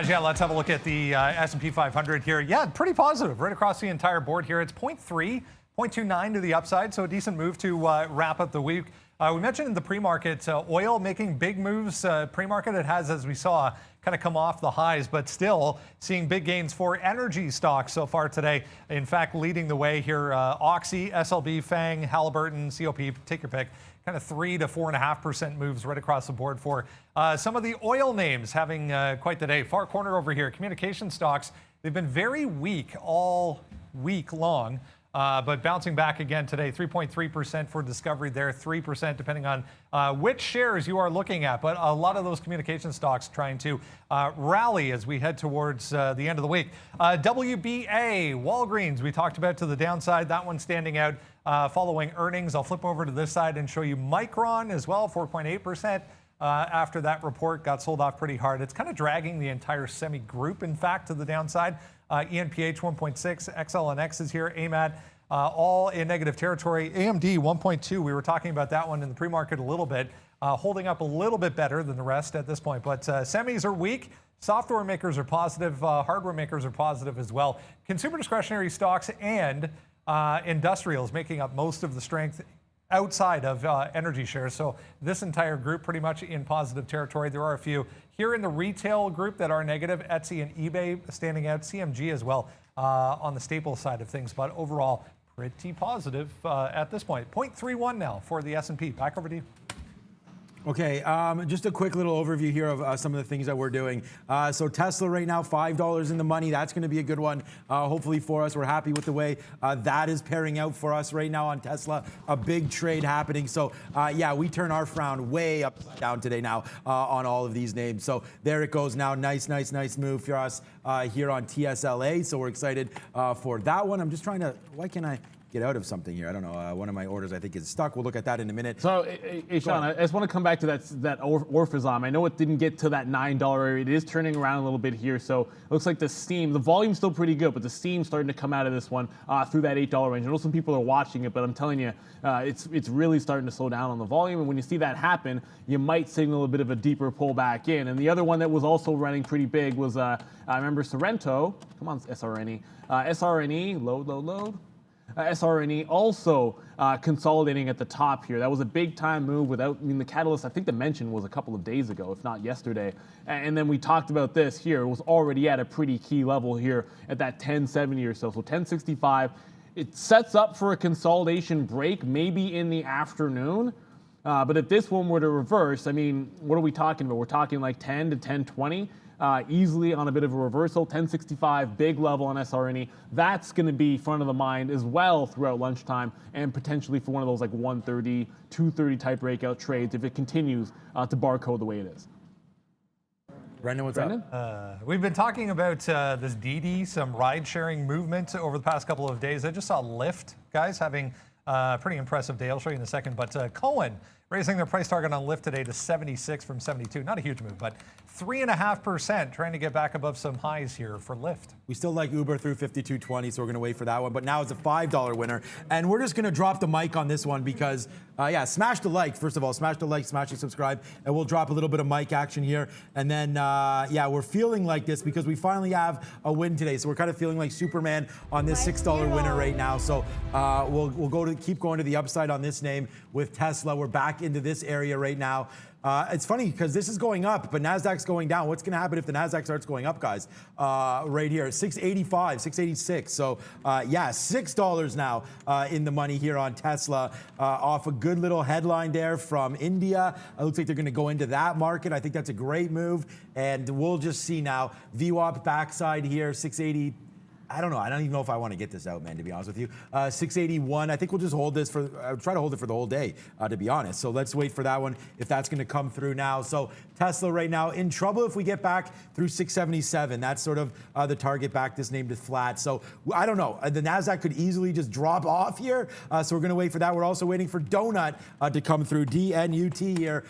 Yeah, let's have a look at the S&P 500 here. Yeah, pretty positive right across the entire board here. It's 0.3, 0.29 to the upside, so a decent move to wrap up the week. We mentioned in the pre-market, oil making big moves. Pre-market, it has, as we saw, kind of come off the highs, but still seeing big gains for energy stocks so far today. In fact, leading the way here, Oxy, SLB, Fang, Halliburton, COP, take your pick. Kind of 3 to 4.5% moves right across the board for some of the oil names having quite the day. Far corner over here, communication stocks, they've been very weak all week long. But bouncing back again today, 3.3% for Discovery there, 3% depending on which shares you are looking at. But a lot of those communication stocks trying to rally as we head towards the end of the week. WBA, Walgreens, we talked about to the downside. That one standing out following earnings. I'll flip over to this side and show you Micron as well, 4.8%. After that report got sold off pretty hard. It's kind of dragging the entire semi group, in fact, to the downside. ENPH 1.6, XLNX is here, AMAT all in negative territory. AMD 1.2, we were talking about that one in the pre-market a little bit, holding up a little bit better than the rest at this point. But semis are weak. Software makers are positive. Hardware makers are positive as well. Consumer discretionary stocks and industrials making up most of the strength outside of energy shares. So this entire group pretty much in positive territory. There are a few here in the retail group that are negative. Etsy and eBay standing out. CMG as well on the staples side of things. But overall, pretty positive at this point. 0.31 now for the S&P. Back over to you. Okay, just a quick little overview here of some of the things that we're doing. So Tesla right now, $5 in the money. That's going to be a good one, hopefully for us. We're happy with the way that is pairing out for us right now on Tesla. A big trade happening. So yeah, we turn our frown way upside down today now on all of these names. So there it goes now. Nice move for us here on TSLA. So we're excited for that one. I'm just trying to, why can't I get out of something here? I don't know. One of my orders, I think, is stuck. We'll look at that in a minute. So, hey, Sean, I just want to come back to that Orphism. I know it didn't get to that $9 area. It is turning around a little bit here. So it looks like the volume's still pretty good, but the steam's starting to come out of this one through that $8 range. I know some people are watching it, but I'm telling you, it's really starting to slow down on the volume. And when you see that happen, you might signal a bit of a deeper pullback in. And the other one that was also running pretty big was, I remember Sorrento. Come on, SRNE. SRNE, load. SRNE also consolidating at the top here. That was a big time move the catalyst, I think the mention was a couple of days ago, if not yesterday. And then we talked about this here. It was already at a pretty key level here at that 1070 or so. So 1065, it sets up for a consolidation break maybe in the afternoon. But if this one were to reverse, I mean, what are we talking about? We're talking like 10 to 1020. Easily on a bit of a reversal. 1065, big level on SRNE. That's going to be front of the mind as well throughout lunchtime and potentially for one of those like 130, 230 type breakout trades if it continues to barcode the way it is. Brendan, what's up? We've been talking about this DD, some ride-sharing movement over the past couple of days. I just saw Lyft, guys, having a pretty impressive day. I'll show you in a second. But Cohen raising their price target on Lyft today to 76 from 72. Not a huge move, but 3.5% trying to get back above some highs here for Lyft. We still like Uber through 52.20, so we're going to wait for that one. But now it's a $5 winner. And we're just going to drop the mic on this one because, yeah, smash the like. First of all, smash the like, smash the subscribe. And we'll drop a little bit of mic action here. And then, yeah, we're feeling like this because we finally have a win today. So we're kind of feeling like Superman on this $6 winner right now. So we'll keep going to the upside on this name with Tesla. We're back into this area right now. It's funny because this is going up, but NASDAQ's going down. What's going to happen if the NASDAQ starts going up, guys? Right here, 685, 686. So, yeah, $6 now in the money here on Tesla off a good little headline there from India. It looks like they're going to go into that market. I think that's a great move. And we'll just see now. VWAP backside here, 680. I don't know. I don't even know if I want to get this out, man, to be honest with you. 681. I think we'll just hold this for, try to hold it for the whole day, to be honest. So let's wait for that one if that's going to come through now. So Tesla right now in trouble if we get back through 677. That's sort of the target back. This named is flat. So I don't know. The NASDAQ could easily just drop off here. So we're going to wait for that. We're also waiting for Donut to come through. DNUT here.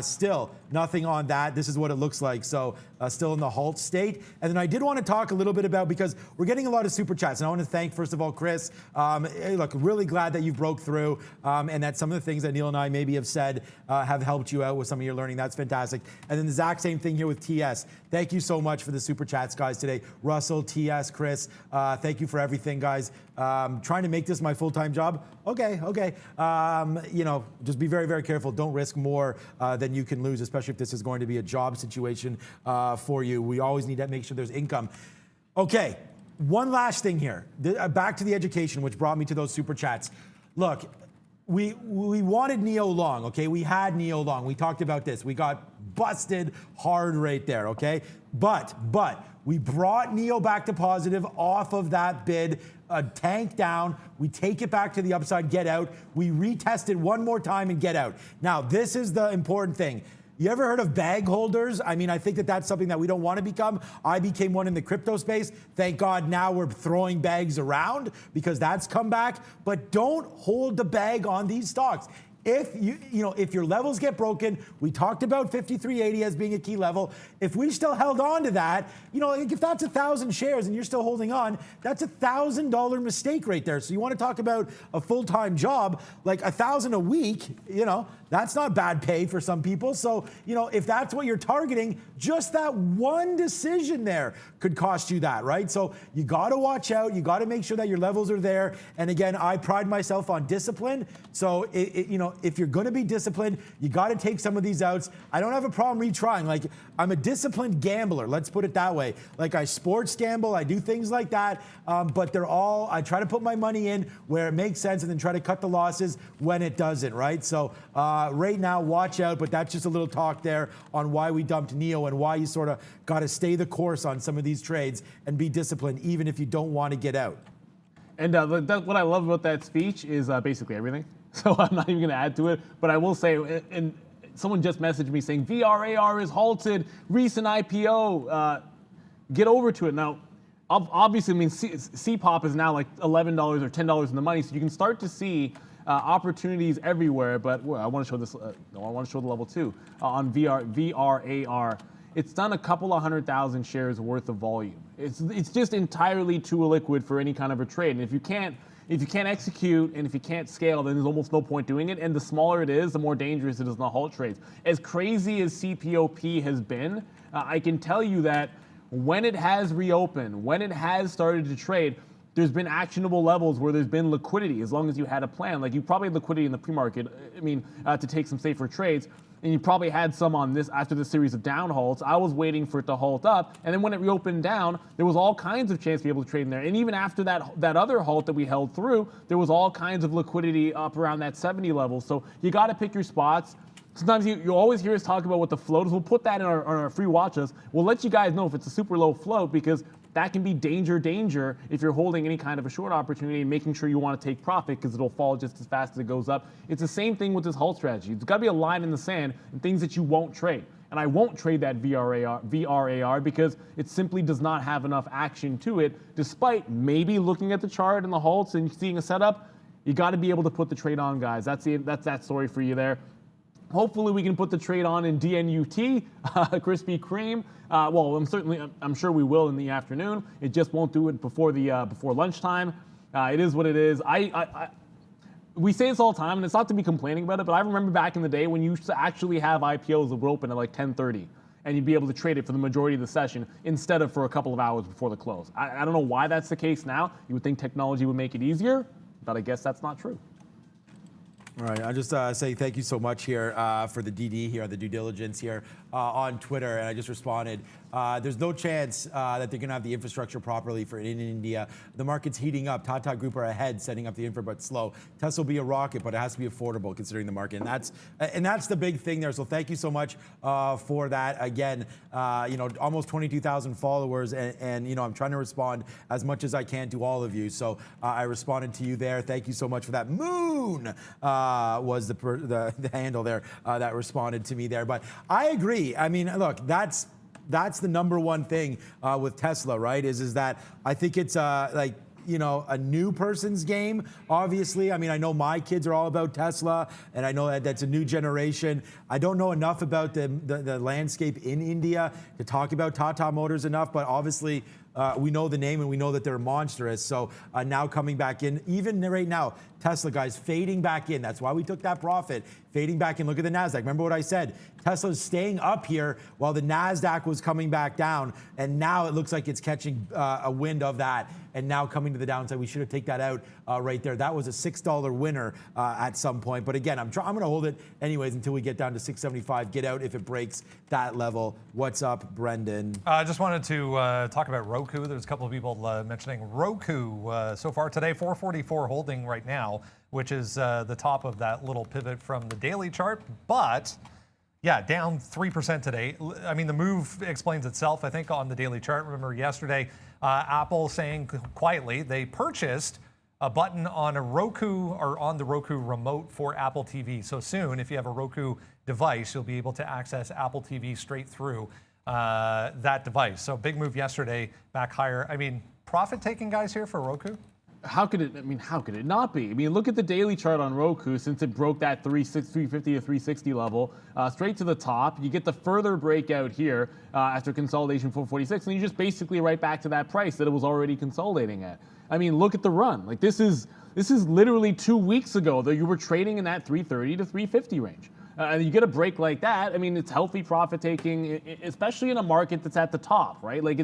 Still nothing on that. This is what it looks like. So still in the halt state. And then I did want to talk a little bit about, because we're getting a lot of super chats, and I want to thank, first of all, Chris. Hey, look, really glad that you broke through and that some of the things that Neil and I maybe have said have helped you out with some of your learning. That's fantastic. And then the exact same thing here with TS. Thank you so much for the super chats, guys, today. Russell, TS, Chris, thank you for everything, guys. Trying to make this my full-time job. Okay. You know, just be very, very careful. Don't risk more than you can lose, especially if this is going to be a job situation for you. We always need to make sure there's income. Okay. One last thing here, back to the education, which brought me to those super chats. Look, we wanted Neo long, okay? We had Neo long. We talked about this. We got busted hard right there, okay? But we brought Neo back to positive off of that bid, tank down. We take it back to the upside, get out. We retest it one more time and get out. Now, this is the important thing. You ever heard of bag holders? I mean, I think that that's something that we don't want to become. I became one in the crypto space. Thank God now we're throwing bags around because that's come back. But don't hold the bag on these stocks. If if your levels get broken, we talked about 53.80 as being a key level. If we still held on to that, if that's 1,000 shares and you're still holding on, that's $1,000 mistake right there. So you want to talk about a full-time job, like $1,000 a week, that's not bad pay for some people. So, if that's what you're targeting, just that one decision there could cost you that, right? So you got to watch out. You got to make sure that your levels are there. And again, I pride myself on discipline. So, if you're going to be disciplined, you got to take some of these outs. I don't have a problem retrying. Like, I'm a disciplined gambler. Let's put it that way. Like, I sports gamble. I do things like that. But I try to put my money in where it makes sense and then try to cut the losses when it doesn't, right? So, right now, watch out, but that's just a little talk there on why we dumped Neo and why you sort of got to stay the course on some of these trades and be disciplined, even if you don't want to get out. And what I love about that speech is basically everything. So I'm not even going to add to it, but I will say, and someone just messaged me saying, VRAR is halted, recent IPO, get over to it. Now, obviously, CPOP is now like $11 or $10 in the money, so you can start to see opportunities everywhere, but I want to show this. I want to show the level 2 on VRAR. It's done a couple of 100,000 shares worth of volume. It's just entirely too illiquid for any kind of a trade. And if you can't execute and if you can't scale, then there's almost no point doing it. And the smaller it is, the more dangerous it is in the halt trades. As crazy as CPOP has been, I can tell you that when it has reopened, when it has started to trade, there's been actionable levels where there's been liquidity as long as you had a plan. Like, you probably had liquidity in the pre-market, to take some safer trades. And you probably had some on this after the series of down halts. I was waiting for it to halt up. And then when it reopened down, there was all kinds of chance to be able to trade in there. And even after that other halt that we held through, there was all kinds of liquidity up around that 70 level. So you got to pick your spots. Sometimes you always hear us talk about what the float is. We'll put that in our free watch list. We'll let you guys know if it's a super low float, because that can be danger if you're holding any kind of a short opportunity and making sure you want to take profit, because it'll fall just as fast as it goes up. It's the same thing with this halt strategy. It's got to be a line in the sand and things that you won't trade. And I won't trade that VRAR because it simply does not have enough action to it, despite maybe looking at the chart and the halts and seeing a setup. You got to be able to put the trade on, guys. That's that story for you there. Hopefully we can put the trade on in DNUT, Krispy Kreme. I'm sure we will in the afternoon. It just won't do it before lunchtime. It is what it is. We say this all the time, and it's not to be complaining about it, but I remember back in the day when you used to actually have IPOs that were open at like 10:30, and you'd be able to trade it for the majority of the session instead of for a couple of hours before the close. I don't know why that's the case now. You would think technology would make it easier, but I guess that's not true. All right, I just say thank you so much here for the DD here, the due diligence here on Twitter, and I just responded. There's no chance that they're going to have the infrastructure properly for in India. The market's heating up. Tata Group are ahead, setting up the infra, but slow. Tesla will be a rocket, but it has to be affordable considering the market, and that's the big thing there. So thank you so much for that. Again, almost 22,000 followers, and I'm trying to respond as much as I can to all of you. So I responded to you there. Thank you so much for that. Moon was the handle there that responded to me there. But I agree. I mean, look, that's the number one thing with Tesla, right? Is that I think it's a new person's game, obviously. I mean, I know my kids are all about Tesla, and I know that that's a new generation. I don't know enough about the landscape in India to talk about Tata Motors enough, but obviously we know the name and we know that they're monstrous. So now coming back in, even right now, Tesla, guys, fading back in. That's why we took that profit. Fading back in. Look at the NASDAQ. Remember what I said? Tesla's staying up here while the NASDAQ was coming back down. And now it looks like it's catching a wind of that and now coming to the downside. We should have taken that out right there. That was a $6 winner at some point. But again, I'm going to hold it anyways until we get down to 675. Get out if it breaks that level. What's up, Brendan? I just wanted to talk about Roku. There's a couple of people mentioning Roku so far today. 444 holding right now, which is the top of that little pivot from the daily chart. But yeah, down 3% today. I mean, the move explains itself, I think, on the daily chart. Remember yesterday, Apple saying quietly they purchased a button on a Roku or on the Roku remote for Apple TV. So soon, if you have a Roku device, you'll be able to access Apple TV straight through that device. So big move yesterday, back higher. I mean, profit taking guys here for Roku? how could it? I mean, how could it not be? I mean, look at the daily chart on Roku. Since it broke that 350 to 360 level, straight to the top. You get the further breakout here after consolidation 446, and you just basically right back to that price that it was already consolidating at. I mean, look at the run. Like this is literally 2 weeks ago that you were trading in that 330 to 350 range. You get a break like that. I mean, it's healthy profit taking, especially in a market that's at the top, right? Like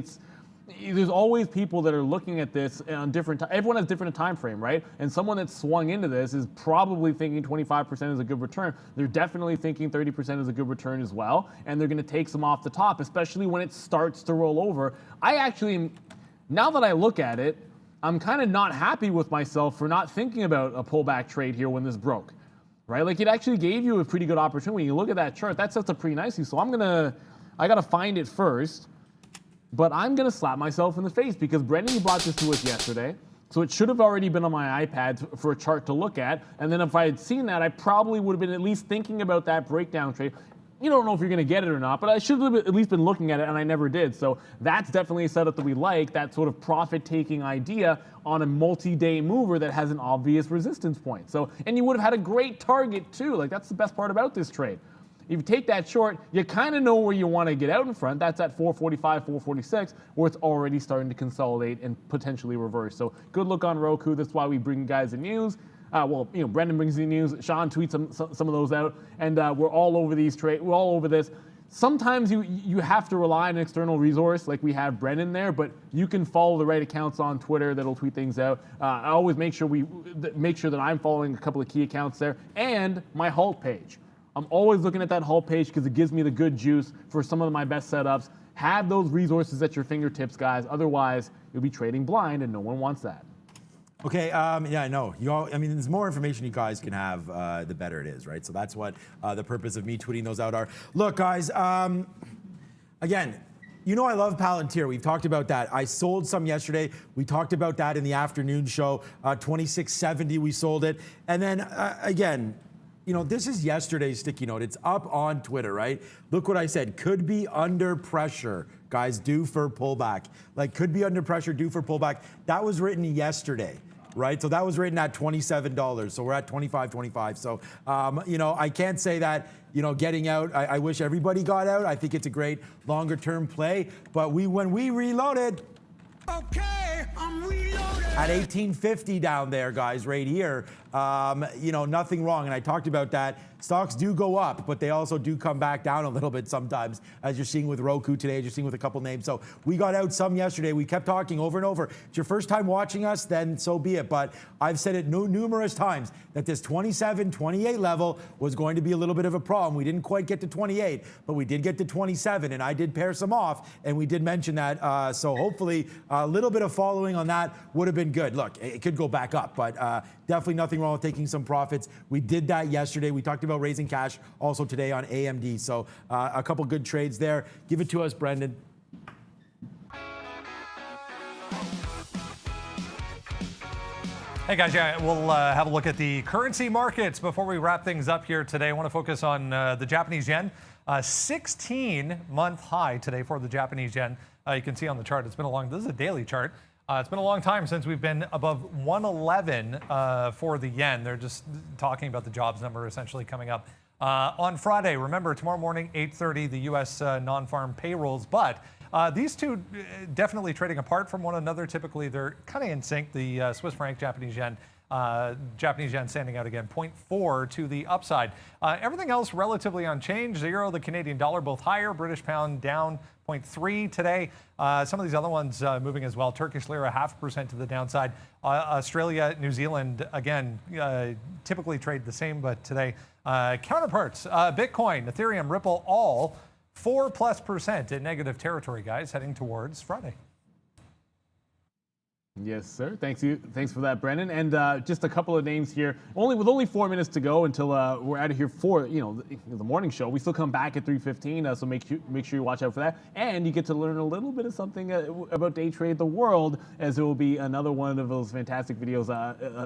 there's always people that are looking at this on different. Everyone has different time frame, right? And someone that's swung into this is probably thinking 25% is a good return. They're definitely thinking 30% is a good return as well, and they're going to take some off the top, especially when it starts to roll over. I actually, now that I look at it, I'm kind of not happy with myself for not thinking about a pullback trade here when this broke, right? Like it actually gave you a pretty good opportunity. When you look at that chart, that sets up pretty nicely. So I got to find it first. But I'm going to slap myself in the face because Brendan, you brought this to us yesterday. So it should have already been on my iPad for a chart to look at. And then if I had seen that, I probably would have been at least thinking about that breakdown trade. You don't know if you're going to get it or not, but I should have at least been looking at it, and I never did. So that's definitely a setup that we like, that sort of profit-taking idea on a multi-day mover that has an obvious resistance point. So, and you would have had a great target too. Like that's the best part about this trade. If you take that short, you kind of know where you want to get out in front. That's at 445, 446, where it's already starting to consolidate and potentially reverse. So good look on Roku. That's why we bring you guys the news. Brendan brings the news. Sean tweets some of those out, and we're all over these trades. We're all over this. Sometimes you have to rely on an external resource, like we have Brendan there, but you can follow the right accounts on Twitter that'll tweet things out. I always make sure that I'm following a couple of key accounts there, and my halt page. I'm always looking at that halt page because it gives me the good juice for some of my best setups. Have those resources at your fingertips, guys. Otherwise, you'll be trading blind, and no one wants that. Okay, yeah, I know. There's more information you guys can have, the better it is, right? So that's what the purpose of me tweeting those out are. Look, guys, again, you know I love Palantir. We've talked about that. I sold some yesterday. We talked about that in the afternoon show. 2670, we sold it. And then, again, this is yesterday's sticky note. It's up on Twitter, right? Look what I said. Could be under pressure, guys, due for pullback. Like, could be under pressure, due for pullback. That was written yesterday, right? So that was written at $27. So we're at $25.25. So, I can't say that, getting out. I wish everybody got out. I think it's a great longer-term play. But when we reloaded, okay, I'm reloaded. At 1850 down there, guys, right here. Nothing wrong. And I talked about that. Stocks do go up, but they also do come back down a little bit sometimes, as you're seeing with Roku today, as you're seeing with a couple names. So we got out some yesterday. We kept talking over and over. It's your first time watching us, then so be it. But I've said it numerous times that this 27, 28 level was going to be a little bit of a problem. We didn't quite get to 28, but we did get to 27, and I did pair some off, and we did mention that. So hopefully a little bit of following on that would have been good. Look, it could go back up, but definitely nothing wrong with taking some profits. We did that yesterday. We talked about raising cash also today on AMD. So a couple good trades there. Give it to us, Brendan. Hey guys, yeah, we'll have a look at the currency markets before we wrap things up here today. I want to focus on the Japanese yen. 16-month high today for the Japanese yen. You can see on the chart, this is a daily chart. It's been a long time since we've been above 111 for the yen. They're just talking about the jobs number essentially coming up on Friday. Remember, tomorrow morning, 8:30, the U.S. non-farm payrolls. But these two definitely trading apart from one another. Typically, they're kind of in sync. The Swiss franc, Japanese yen standing out again, 0.4 to the upside. Everything else relatively unchanged. The euro, the Canadian dollar, both higher. British pound down 0.3 today. Some of these other ones moving as well. Turkish lira 0.5% to the downside. Australia, New Zealand, again, typically trade the same, but today counterparts. Bitcoin, Ethereum, Ripple, all 4+% in negative territory, guys, heading towards Friday. Yes, sir. Thanks for that, Brendan. And just a couple of names here. With only 4 minutes to go until we're out of here for the morning show. We still come back at 3:15, so make sure you watch out for that. And you get to learn a little bit of something about Day Trade the World, as there will be another one of those fantastic videos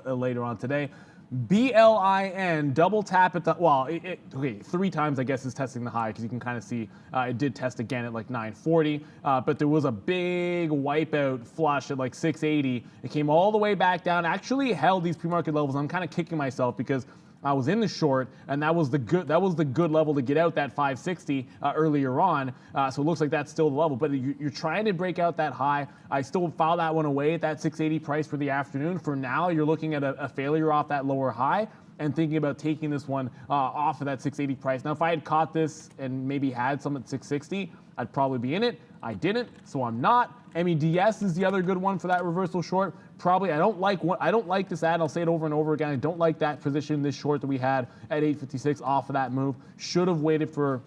later on today. BLIN, double tap at the, well, okay, 3 times I guess is testing the high because you can kind of see it did test again at like 940, but there was a big wipeout flush at like 680. It came all the way back down, actually held these pre-market levels. I'm kind of kicking myself because I was in the short, and that was the good level to get out, that 560 earlier on. So it looks like that's still the level, but you're trying to break out that high. I still filed that one away at that 680 price for the afternoon. For now, you're looking at a failure off that lower high and thinking about taking this one off of that 680 price. Now, if I had caught this and maybe had some at 660, I'd probably be in it. I didn't, so I'm not. MEDS is the other good one for that reversal short. Probably, I don't like this ad. I'll say it over and over again. I don't like that position, this short that we had at 856 off of that move. Should have waited for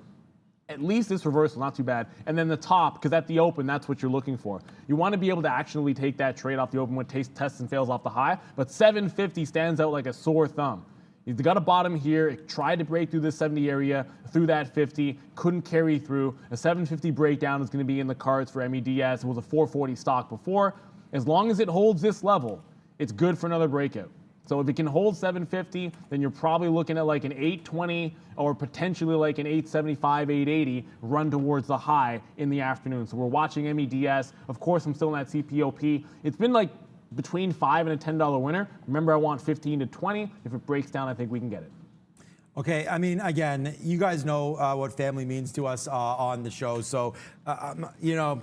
at least this reversal, not too bad. And then the top, because at the open, that's what you're looking for. You want to be able to actionably take that trade off the open when it tests and fails off the high, but 750 stands out like a sore thumb. You've got a bottom here. It tried to break through the 70 area, through that 50, couldn't carry through. A 750 breakdown is going to be in the cards for MEDS. It was a 440 stock before. As long as it holds this level, it's good for another breakout. So if it can hold 750, then you're probably looking at like an 820 or potentially like an 875, 880 run towards the high in the afternoon. So we're watching MEDS. Of course, I'm still in that CPOP. It's been like between $5 and a $10 winner. Remember, I want 15 to 20. If it breaks down, I think we can get it. Okay, I mean, again, you guys know what family means to us on the show. So, you know,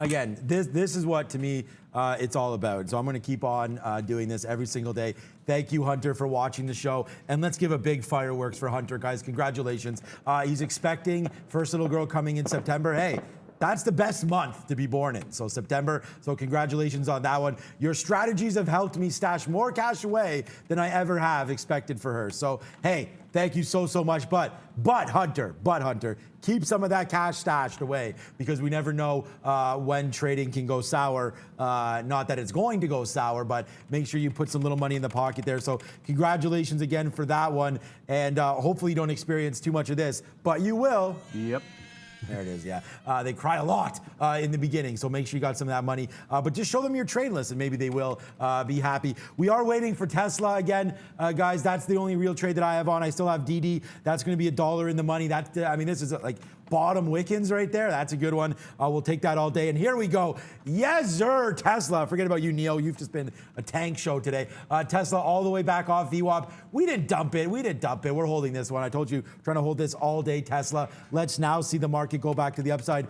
again, this is what, to me, it's all about. So I'm going to keep on doing this every single day. Thank you, Hunter, for watching the show. And let's give a big fireworks for Hunter, guys. Congratulations. He's expecting first little girl coming in September. Hey, that's the best month to be born in. So September, so congratulations on that one. Your strategies have helped me stash more cash away than I ever have expected for her. So, hey, thank you so much. But Hunter, keep some of that cash stashed away because we never know when trading can go sour. Not that it's going to go sour, but make sure you put some little money in the pocket there. So congratulations again for that one. And hopefully you don't experience too much of this, but you will. Yep. There it is, yeah. They cry a lot in the beginning, so make sure you got some of that money. But just show them your trade list, and maybe they will be happy. We are waiting for Tesla again, guys. That's the only real trade that I have on. I still have DD. That's going to be $1 in the money. I mean, this is like bottom Wiccans right there. That's a good one. We'll take that all day. And here we go. Yes, sir, Tesla. Forget about you, Neo. You've just been a tank show today. Tesla all the way back off VWAP. We didn't dump it. We're holding this one. I told you, trying to hold this all day, Tesla. Let's now see the market go back to the upside.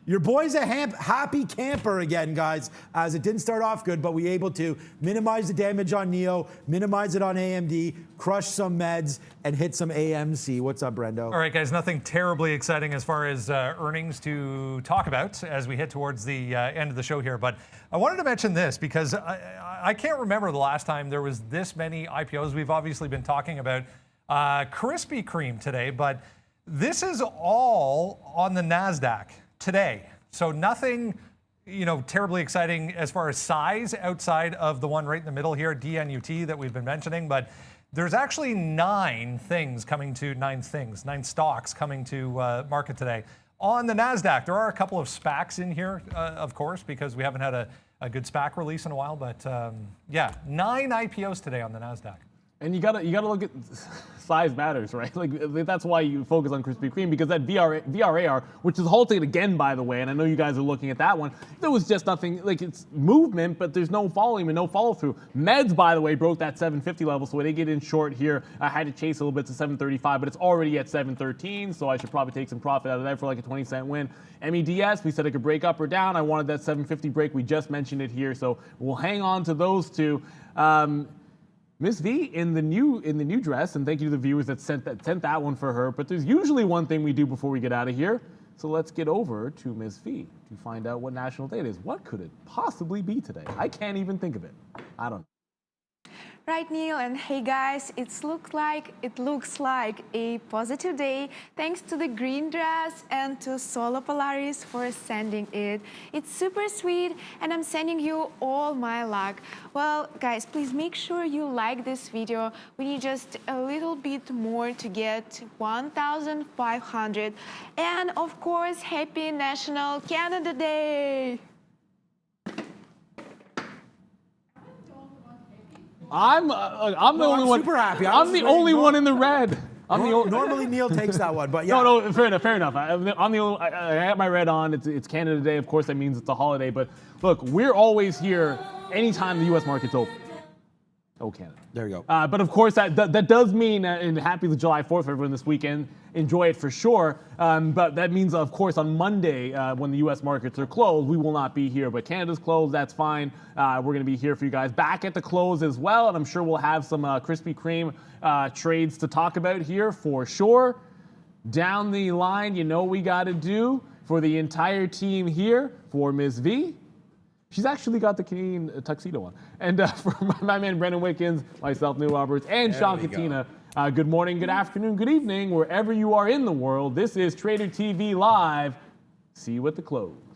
Your boy's a happy camper again, guys, as it didn't start off good, but we able to minimize the damage on Neo, minimize it on AMD, crush some meds, and hit some AMC. What's up, Brendo? All right, guys, nothing terribly exciting as far as earnings to talk about as we hit towards the end of the show here. But I wanted to mention this because I can't remember the last time there was this many IPOs. We've obviously been talking about Krispy Kreme today, but this is all on the NASDAQ today. So nothing, terribly exciting as far as size outside of the one right in the middle here, DNUT, that we've been mentioning. But there's actually 9 stocks coming to market today on the NASDAQ. There are a couple of SPACs in here, of course, because we haven't had a good SPAC release in a while. But yeah, 9 IPOs today on the NASDAQ. And you gotta look at size matters, right? Like that's why you focus on Krispy Kreme, because that VRAR, which is halted again, by the way, and I know you guys are looking at that one. There was just nothing, like it's movement, but there's no volume and no follow through. Meds, by the way, broke that 750 level, so when they get in short here, I had to chase a little bit to 735, but it's already at 713, so I should probably take some profit out of that for like a 20-cent win. MEDS, we said it could break up or down. I wanted that 750 break. We just mentioned it here, so we'll hang on to those two. Miss V in the new dress, and thank you to the viewers that sent that one for her. But there's usually one thing we do before we get out of here. So let's get over to Miss V to find out what national day it is. What could it possibly be today? I can't even think of it. I don't know. Right, Neil, and hey guys, it looks like a positive day thanks to the green dress and to Solar Polaris for sending it. It's super sweet, and I'm sending you all my luck. Well, guys, please make sure you like this video. We need just a little bit more to get 1,500. And of course, happy National Canada Day! I'm the only one. Super happy. I'm the only one in the red. I'm the only. Normally Neil takes that one, but yeah. No, fair enough. I'm the only. I have my red on. It's Canada Day. Of course, that means it's a holiday. But look, we're always here anytime the U.S. market's open. Oh, Canada. There you go. But of course, that does mean, and happy July 4th for everyone this weekend. Enjoy it for sure. But that means, of course, on Monday, when the U.S. markets are closed, we will not be here. But Canada's closed, that's fine. We're going to be here for you guys back at the close as well. And I'm sure we'll have some Krispy Kreme trades to talk about here for sure. Down the line, you know we got to do for the entire team here for Ms. V. She's actually got the Canadian tuxedo on. And for my man Brendan Wickens, myself, Neil Roberts, and Sean Katina, good morning, good afternoon, good evening, wherever you are in the world. This is Trader TV Live. See you at the close.